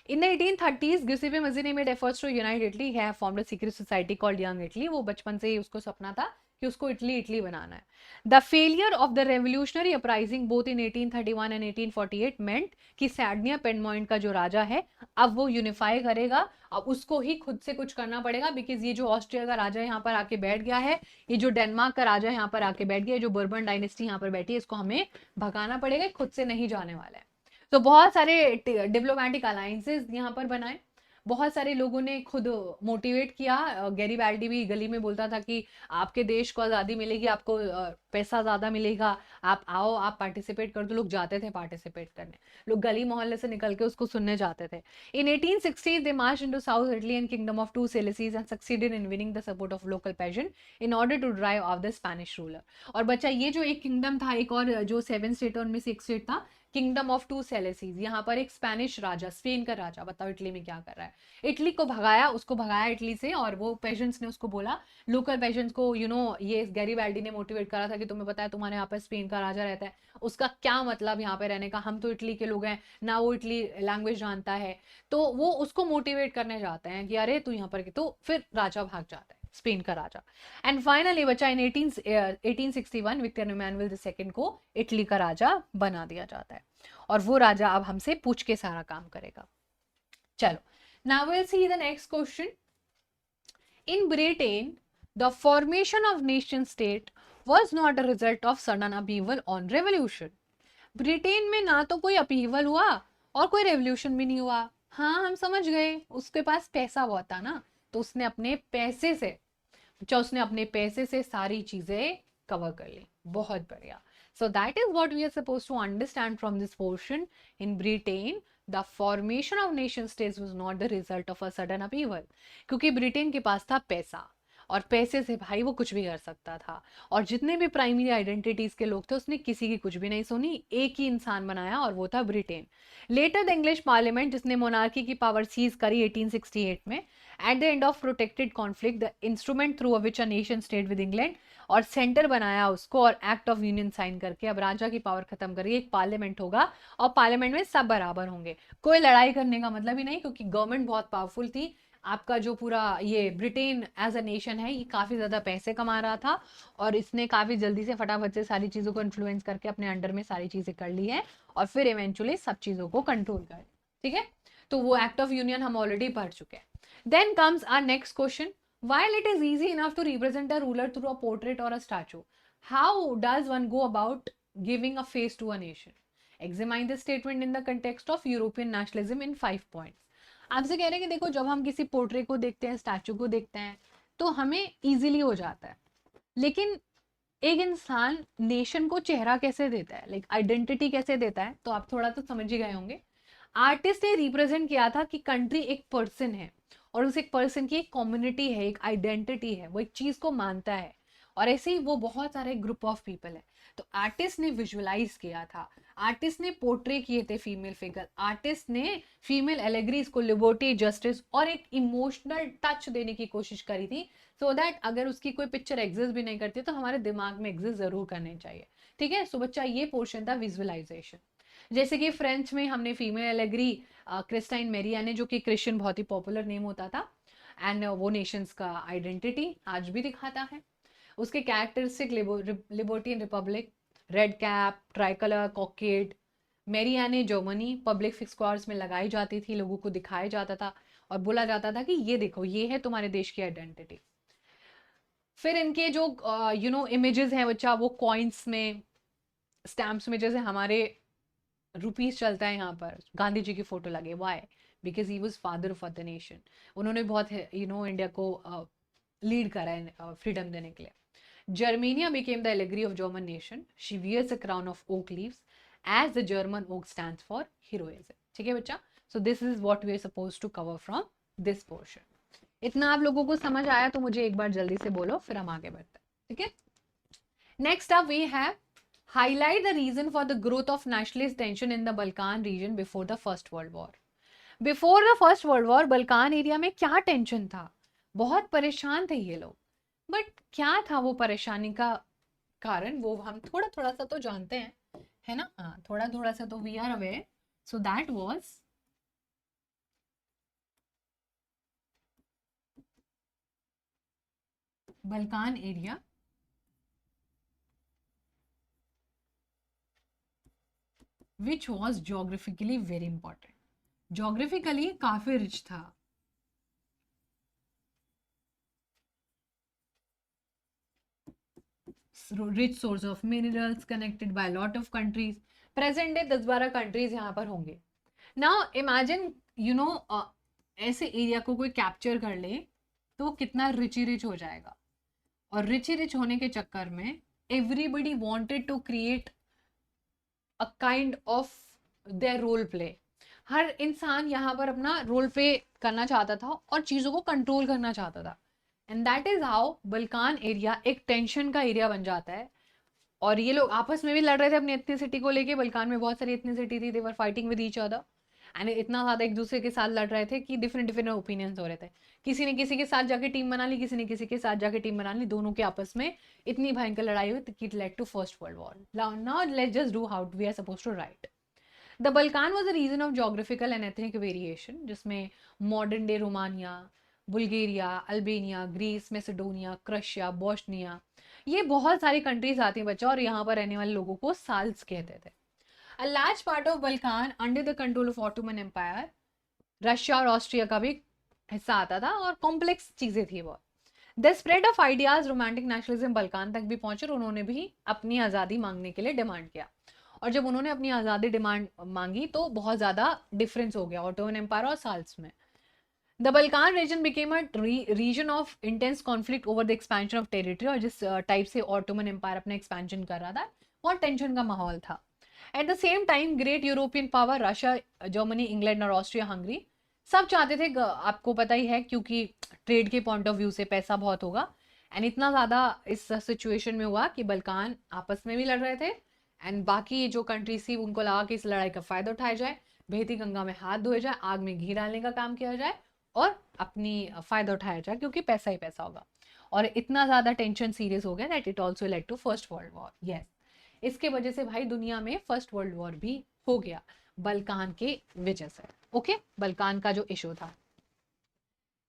In the 1830s, Giuseppe Mazzini made efforts to unite Italy. He have formed a secret society called Young Italy. वो बचपन से ही उसको सपना था कि उसको इटली इटली बनाना है। The failure of the revolutionary uprising both in 1831 and 1848 मेंट कि सैडनिया पेनमॉइंट का जो राजा है अब वो यूनिफाई करेगा, अब उसको ही खुद से कुछ करना पड़ेगा, बिकॉज ये जो ऑस्ट्रिया का राजा यहाँ पर आके बैठ गया है, ये जो डेनमार्क का राजा यहाँ पर आके बैठ गया, जो बर्बन डायनेस्टी यहाँ पर बैठी है, इसको हमें भगाना पड़ेगा, खुद से नहीं जाने वाला है। तो बहुत सारे डिप्लोमेटिक अलायंसेस यहाँ पर बनाए, बहुत सारे लोगों ने खुद मोटिवेट किया। गैरीबाल्डी भी गली में बोलता था कि आपके देश को आज़ादी मिलेगी, आपको पैसा ज़्यादा मिलेगा, आप आओ, आप पार्टिसिपेट कर दो। लोग जाते थे पार्टिसिपेट करने, लोग गली मोहल्ले से निकल के उसको सुनने जाते थे। In 1860 they march into south Italian kingdom of two Sicilies and succeeded in winning the support of local peasant in order to drive off the Spanish ruler. और बच्चा ये जो एक किंगडम था, एक और जो 7 स्टेट में से एक स्टेट था किंगडम ऑफ टू सेलेसीज, यहाँ पर एक स्पेनिश राजा, स्पेन का राजा, बताओ इटली में क्या कर रहा है, इटली को भगाया, उसको भगाया इटली से। और वो पेजेंट्स ने उसको बोला, लोकल पेजेंट्स को, ये गैरीबाल्डी ने मोटिवेट करा था कि तुम्हें पता है तुम्हारे यहाँ पर स्पेन का राजा रहता है, उसका क्या मतलब यहाँ पे रहने का, हम तो इटली के लोग हैं ना, वो इटली लैंग्वेज जानता है। तो वो उसको मोटिवेट करने जाते हैं कि अरे तू यहाँ पर, तो फिर राजा भाग जाता है, स्पेन का राजा। एंड फाइनली बच्चा इन 1861 विक्टर इमैनुअल II को इटली का राजा बना दिया जाता है, और वो राजा अब हमसे पूछ के सारा काम करेगा। चलो, now we'll see the next question. In Britain, the formation of nation state was not a result of sudden upheaval on revolution. Britain में ना तो कोई अपीवल हुआ और कोई रेवोल्यूशन भी नहीं हुआ। हाँ, हम समझ गए, उसके पास पैसा बहुत था ना, तो उसने अपने पैसे से, उसने अपने पैसे से सारी चीजें कवर कर ली। बहुत बढ़िया। So that is what we are supposed to understand from this portion. In Britain, the formation of nation states was not the result of a sudden upheaval. क्योंकि ब्रिटेन के पास था पैसा, और पैसे से भाई वो कुछ भी कर सकता था, और जितने भी प्राइमरी आइडेंटिटीज के लोग थे उसने किसी की कुछ भी नहीं सुनी, एक ही इंसान बनाया और वो था Britain. Later the English parliament, जिसने मोनार्की की पावर सीज करी 1868 में, at the end of protected conflict the instrument through which a nation state with England, और सेंटर बनाया उसको, और एक्ट ऑफ यूनियन साइन करके अब राजा की पावर खत्म करिए, एक पार्लियामेंट होगा और पार्लियामेंट में सब बराबर होंगे, कोई लड़ाई करने का मतलब ही नहीं, क्योंकि गवर्नमेंट बहुत पावरफुल थी। आपका जो पूरा ये ब्रिटेन एज अ नेशन है, ये काफी ज्यादा पैसे कमा रहा था, और इसने काफी जल्दी से फटाफट से सारी चीजों को इन्फ्लुएंस करके अपने अंडर में सारी चीजें कर ली है, और फिर इवेंचुअली सब चीजों को कंट्रोल कर, ठीक है। तो वो एक्ट ऑफ यूनियन हम ऑलरेडी पढ़ चुके हैं। Then comes our next question, while it is easy enough to represent a ruler through a portrait or a statue, how does one go about giving a face to a nation? Examine the statement in the context of European nationalism in 5 points. आपसे कह रहे हैं कि देखो, जब हम किसी portrait को देखते हैं, स्टैचू को देखते हैं, तो हमें इजीली हो जाता है, लेकिन एक इंसान नेशन को चेहरा कैसे देता है, लाइक आइडेंटिटी कैसे देता है, तो आप थोड़ा तो समझ ही गए होंगे। आर्टिस्ट ने रिप्रेजेंट किया था कि कंट्री एक पर्सन है, और उस एक पर्सन की एक कम्युनिटी है, एक आइडेंटिटी है, वो एक चीज को मानता है, और ऐसे ही वो बहुत सारे ग्रुप ऑफ पीपल है। तो आर्टिस्ट ने विजुअलाइज किया था, आर्टिस्ट ने पोर्ट्रे किए थे फीमेल फिगर, आर्टिस्ट ने फीमेल एलेगरीज को लिबर्टी, जस्टिस और एक इमोशनल टच देने की कोशिश करी थी, सो दैट अगर उसकी कोई पिक्चर एग्जिस्ट भी नहीं करती तो हमारे दिमाग में एग्जिस्ट जरूर करने चाहिए, ठीक है। सो बच्चा, ये पोर्शन था विजुअलाइजेशन। जैसे कि फ्रेंच में हमने फीमेल एलेगरी क्रिस्टाइन मेरियाने, जो कि क्रिश्चियन बहुत ही पॉपुलर नेम होता था, एंड वो नेशंस का आइडेंटिटी आज भी दिखाता है। उसके characteristic libertarian republic, red cap, tricolour, cockade. Marianne Germany, public squares में लगाई जाती थी, लोगों को दिखाया जाता था और बोला जाता था कि ये देखो, ये है तुम्हारे देश की आइडेंटिटी। फिर इनके जो इमेजेस हैं बच्चा, वो कॉइन्स में, स्टैम्प्स में, जैसे हमारे रुपीस चलता है, यहाँ पर गांधी जी की फोटो लगे, why? Because he was father of the nation. उन्होंने बहुत इंडिया को लीड करा है फ्रीडम देने के लिए। Germania became the allegory of German nation. She wears a crown of oak leaves as the German oak stands for heroism. ठीक है बच्चा? So this is what we are supposed to cover from this portion. इतना आप लोगों को समझ आया तो मुझे एक बार जल्दी से बोलो, फिर हम आगे बढ़ते हैं, ठीक है। Next up we have highlight the reason for the growth of nationalist tension in the Balkan region before the First World War. Before the First World War, Balkan area में क्या टेंशन था? बहुत परेशान थे ये लोग, बट क्या था वो परेशानी का कारण, वो हम थोड़ा थोड़ा सा तो जानते हैं, है ना। हाँ, थोड़ा थोड़ा सा तो we are aware. So that was Balkan area which was geographically very important, geographically काफी रिच था। Rich source of minerals connected by lot of countries. Present day 10-12 countries यहाँ पर होंगे। नाउ इमेजिन यू नो ऐसे area को कोई capture कर ले तो कितना रिच ही रिच हो जाएगा। और रिच ही रिच होने के चक्कर में everybody wanted to create a kind of their role play. हर इंसान यहाँ पर अपना रोल प्ले करना चाहता था और चीज़ों को कंट्रोल करना चाहता था। And that is how Balkan area एक टेंशन का एरिया बन जाता है। और ये लोग आपस में भी लड़ रहे थे अपनी एथनिसिटी को लेके। बल्कान में बहुत सारी एथनिसिटी थी, they were fighting with each other and इतना ज्यादा एक दूसरे के साथ लड़ रहे थे कि डिफरेंट डिफरेंट ओपिनियंस हो रहे थे। किसी ने किसी के साथ जाके टीम बना ली, किसी ने किसी के साथ जाके टीम बना ली, दोनों के आपस में इतनी भयंकर लड़ाई हुई कि it led to first world war. Now let's just do how we are supposed to write. The Balkan was a region of geographical and ethnic variation, जिसमें modern day Romania, Bulgaria, Albania, Greece, Macedonia, Croatia, Bosnia, ये बहुत सारी countries आती हैं बच्चा। और यहाँ पर रहने वाले लोगों को साल्स कहते थे। A large part of Balkan under the control of Ottoman empire, Russia और ऑस्ट्रिया का भी हिस्सा आता था और कॉम्प्लेक्स चीजें थी बहुत। The spread of ideas romantic nationalism Balkan तक भी पहुंचे और उन्होंने भी अपनी आज़ादी मांगने के लिए डिमांड किया। और जब उन्होंने अपनी आज़ादी डिमांड मांगी तो बहुत ज़्यादा डिफरेंस हो गया ऑटोमन एम्पायर और साल्स में। The Balkan region became a region of intense conflict over the expansion of territory. और जिस टाइप से ऑटोमन एम्पायर अपना एक्सपेंशन कर रहा था बहुत टेंशन का माहौल था। At the same time great European power Russia, Germany, England और ऑस्ट्रिया हंगरी सब चाहते थे, आपको पता ही है क्योंकि ट्रेड के पॉइंट ऑफ व्यू से पैसा बहुत होगा। एंड इतना ज़्यादा इस सिचुएशन में हुआ कि बल्कान आपस में भी लड़ रहे थे एंड बाकी जो कंट्रीज थी उनको लगा कि इस लड़ाई का फायदा उठाया जाए, बहती गंगा में हाथ धोए जाए, आग में घी डालने का काम किया जाए और अपनी फायदा उठाया जाए क्योंकि पैसा ही पैसा होगा। और इतना ज़्यादा टेंशन सीरियस हो गया that it also led to first world war. Yes, इसके वजह से भाई दुनिया में फर्स्ट वर्ल्ड वॉर भी हो गया बल्कान के वजह से। ओके, बल्कान का जो इशू था।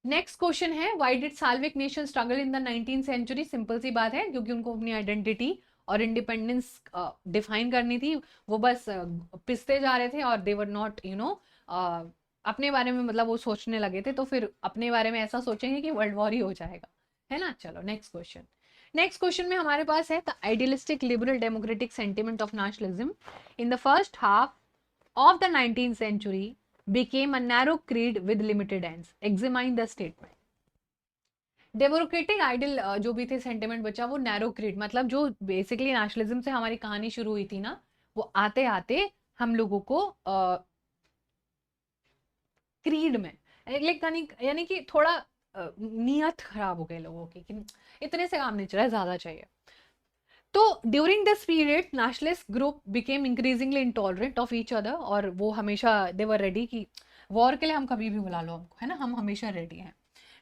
नेक्स्ट क्वेश्चन है, why did Slavic nation struggle in the 19th century. Simple सी बात है, क्योंकि उनको अपनी आइडेंटिटी और इंडिपेंडेंस डिफाइन करनी थी। वो बस पिसते जा रहे थे और दे वर नॉट अपने बारे में, मतलब वो सोचने लगे थे तो फिर अपने बारे में ऐसा सोचेंगे कि वर्ल्ड वॉर ही हो जाएगा, है ना। चलो नेक्स्ट क्वेश्चन। नेक्स्ट क्वेश्चन में हमारे पास है the idealistic liberal democratic sentiment of nationalism in the first half of the 19th century became a narrow creed with limited ends. Examine the statement. Democratic ideal जो भी थे sentiment बचा वो narrow creed, मतलब जो बेसिकली नेशनलिज्म से हमारी कहानी शुरू हुई थी ना, वो आते आते हम लोगों को क्रीड में यानी कि थोड़ा नियत खराब हो गए लोगों की कि इतने से काम नहीं चला, ज्यादा चाहिए। तो during this period nationalist group became increasingly intolerant of each other. और वो हमेशा दे वर रेडी कि वॉर के लिए हम कभी भी बुला लो हमको, है ना, हम हमेशा रेडी हैं।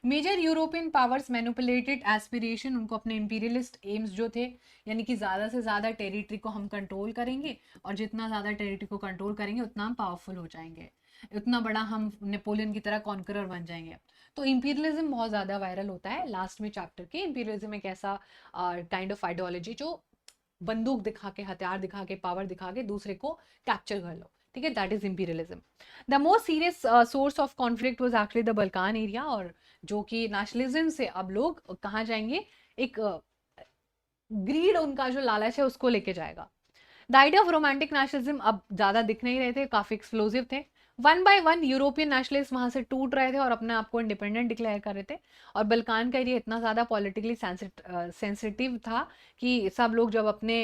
Major European powers manipulated aspiration, उनको अपने इंपीरियलिस्ट एम्स जो थे, यानी कि ज़्यादा से ज़्यादा टेरिटरी को हम कंट्रोल करेंगे और जितना ज़्यादा टेरिटरी को कंट्रोल करेंगे उतना हम पावरफुल हो जाएंगे, उतना बड़ा हम नेपोलियन की तरह कॉन्करर बन जाएंगे। तो इंपीरियलिज्म बहुत ज़्यादा वायरल होता है लास्ट में चैप्टर के। इंपीरियलिज्म एक ऐसा काइंड ऑफ आइडियोलॉजी जो बंदूक दिखा के, हथियार दिखा के, पावर दिखा के दूसरे को कैप्चर कर लो, ठीक है, that is imperialism. The most serious source of conflict was actually the Balkan area. और जो कि नेशनलिज्म से अब लोग कहाँ जाएंगे, एक ग्रीड उनका जो लालच है उसको लेके जाएगा। The idea of romantic nationalism अब ज्यादा दिख नहीं रहे थे, काफी एक्सप्लोसिव थे। One by one European nationalist वहां से टूट रहे थे और अपने आप को इंडिपेंडेंट डिक्लेयर कर रहे थे। और बल्कान का एरिया इतना ज्यादा पॉलिटिकली सेंसिटिव था कि सब लोग जब अपने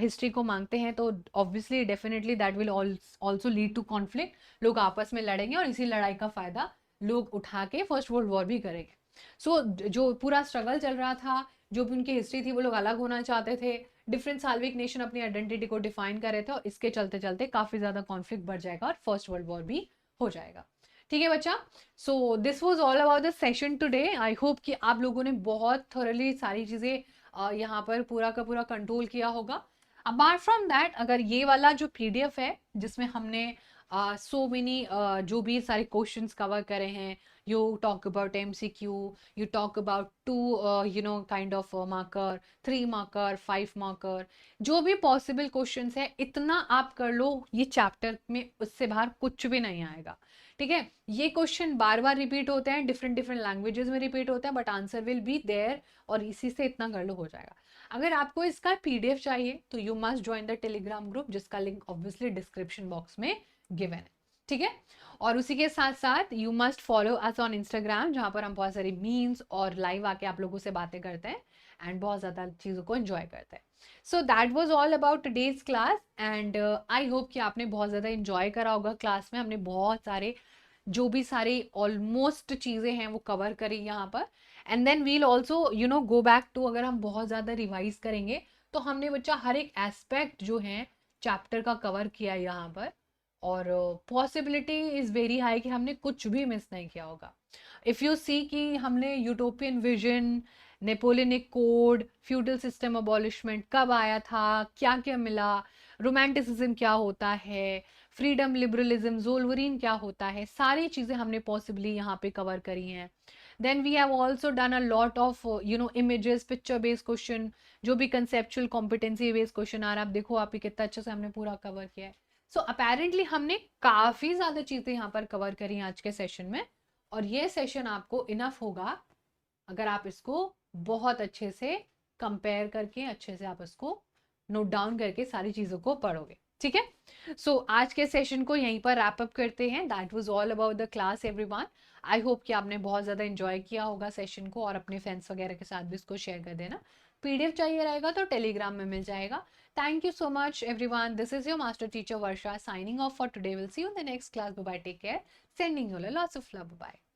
हिस्ट्री को मांगते हैं तो obviously definitely that will also lead to conflict. लोग आपस में लड़ेंगे और इसी लड़ाई का फायदा लोग उठा के फर्स्ट वर्ल्ड वॉर भी करेंगे। सो जो पूरा स्ट्रगल चल रहा था, जो भी उनकी हिस्ट्री थी, वो लोग अलग होना चाहते थे। डिफरेंट साल्विक नेशन अपनी आइडेंटिटी को डिफाइन कर रहे थे और इसके चलते चलते काफी ज्यादा कॉन्फ्लिक्ट बढ़ जाएगा और फर्स्ट वर्ल्ड वॉर भी हो जाएगा। ठीक है बच्चा, so this was all about the session today. I hope कि आप लोगों ने बहुत थोरली सारी चीजें यहाँ पर पूरा का पूरा कंट्रोल किया होगा। अपार्ट फ्रॉम दैट, अगर ये वाला जो पीडीएफ है जिसमें हमने सो मेनी जो भी सारे क्वेश्चंस कवर करे हैं. You talk about MCQ, you talk about 2 kind of marker, 3 marker, 5 marker, जो भी पॉसिबल क्वेश्चंस है इतना आप कर लो, ये चैप्टर में उससे बाहर कुछ भी नहीं आएगा. ठीक है, ये क्वेश्चन बार बार रिपीट होते हैं, डिफरेंट डिफरेंट लैंग्वेजेस में रिपीट होते हैं, but answer will be there, और इसी से इतना कर लो हो जाएगा. अगर आपको इसका PDF चाहिए तो you must join the Telegram group, जिसका लिंक ऑब्वियसली डिस्क्रिप्शन बॉक्स में गिवन है. ठीक है, और उसी के साथ साथ you must follow us on Instagram, जहां पर हम बहुत सारी मीम्स और लाइव आके आप लोगों से बातें करते हैं एंड बहुत ज़्यादा चीज़ों को एंजॉय करते हैं. So that was all about today's class, and I hope कि आपने बहुत ज़्यादा इंजॉय करा होगा. क्लास में हमने बहुत सारे जो भी सारे ऑलमोस्ट चीज़ें हैं वो कवर करी यहाँ पर. And then we'll also go back to, अगर हम बहुत ज़्यादा रिवाइज करेंगे तो हमने बच्चा हर एक एस्पेक्ट जो है चैप्टर का कवर किया यहाँ पर, और पॉसिबिलिटी इज़ वेरी हाई कि हमने कुछ भी मिस नहीं किया होगा. इफ़ यू सी कि हमने utopian vision, Napoleonic code, feudal system abolishment कब आया था, क्या क्या मिला, रोमांटिसिज्म क्या होता है, फ्रीडम लिबरलिज्म, जोलवरीन क्या होता है, सारी चीज़ें हमने पॉसिबली यहाँ पे कवर करी हैं. Then we have also done a lot of images, picture based question, जो भी कंसेप्चुअल कॉम्पिटेंसी बेस्ड क्वेश्चन आ रहा है, आप देखो आप ही कितना अच्छे से हमने पूरा कवर किया है. सो अपेरेंटली हमने काफ़ी ज़्यादा चीज़ें यहाँ पर कवर करी हैं आज के सेशन में, और ये सेशन आपको इनफ होगा अगर आप इसको बहुत अच्छे से कंपेयर करके, अच्छे से आप इसको नोट डाउन करके सारी चीज़ों को पढ़ोगे. ठीक है, सो आज के सेशन को यहीं पर रैप अप करते हैं. That was all about the class everyone. I hope कि आपने बहुत ज़्यादा एंजॉय किया होगा सेशन को, और अपने फ्रेंड्स वगैरह के साथ भी इसको शेयर कर देना. PDF चाहिए रहेगा तो टेलीग्राम में मिल जाएगा. Thank you so much, everyone. This is your master teacher Varsha signing off for today. We'll see you in the next class. Bye bye. Take care. Sending you lots of love. Bye.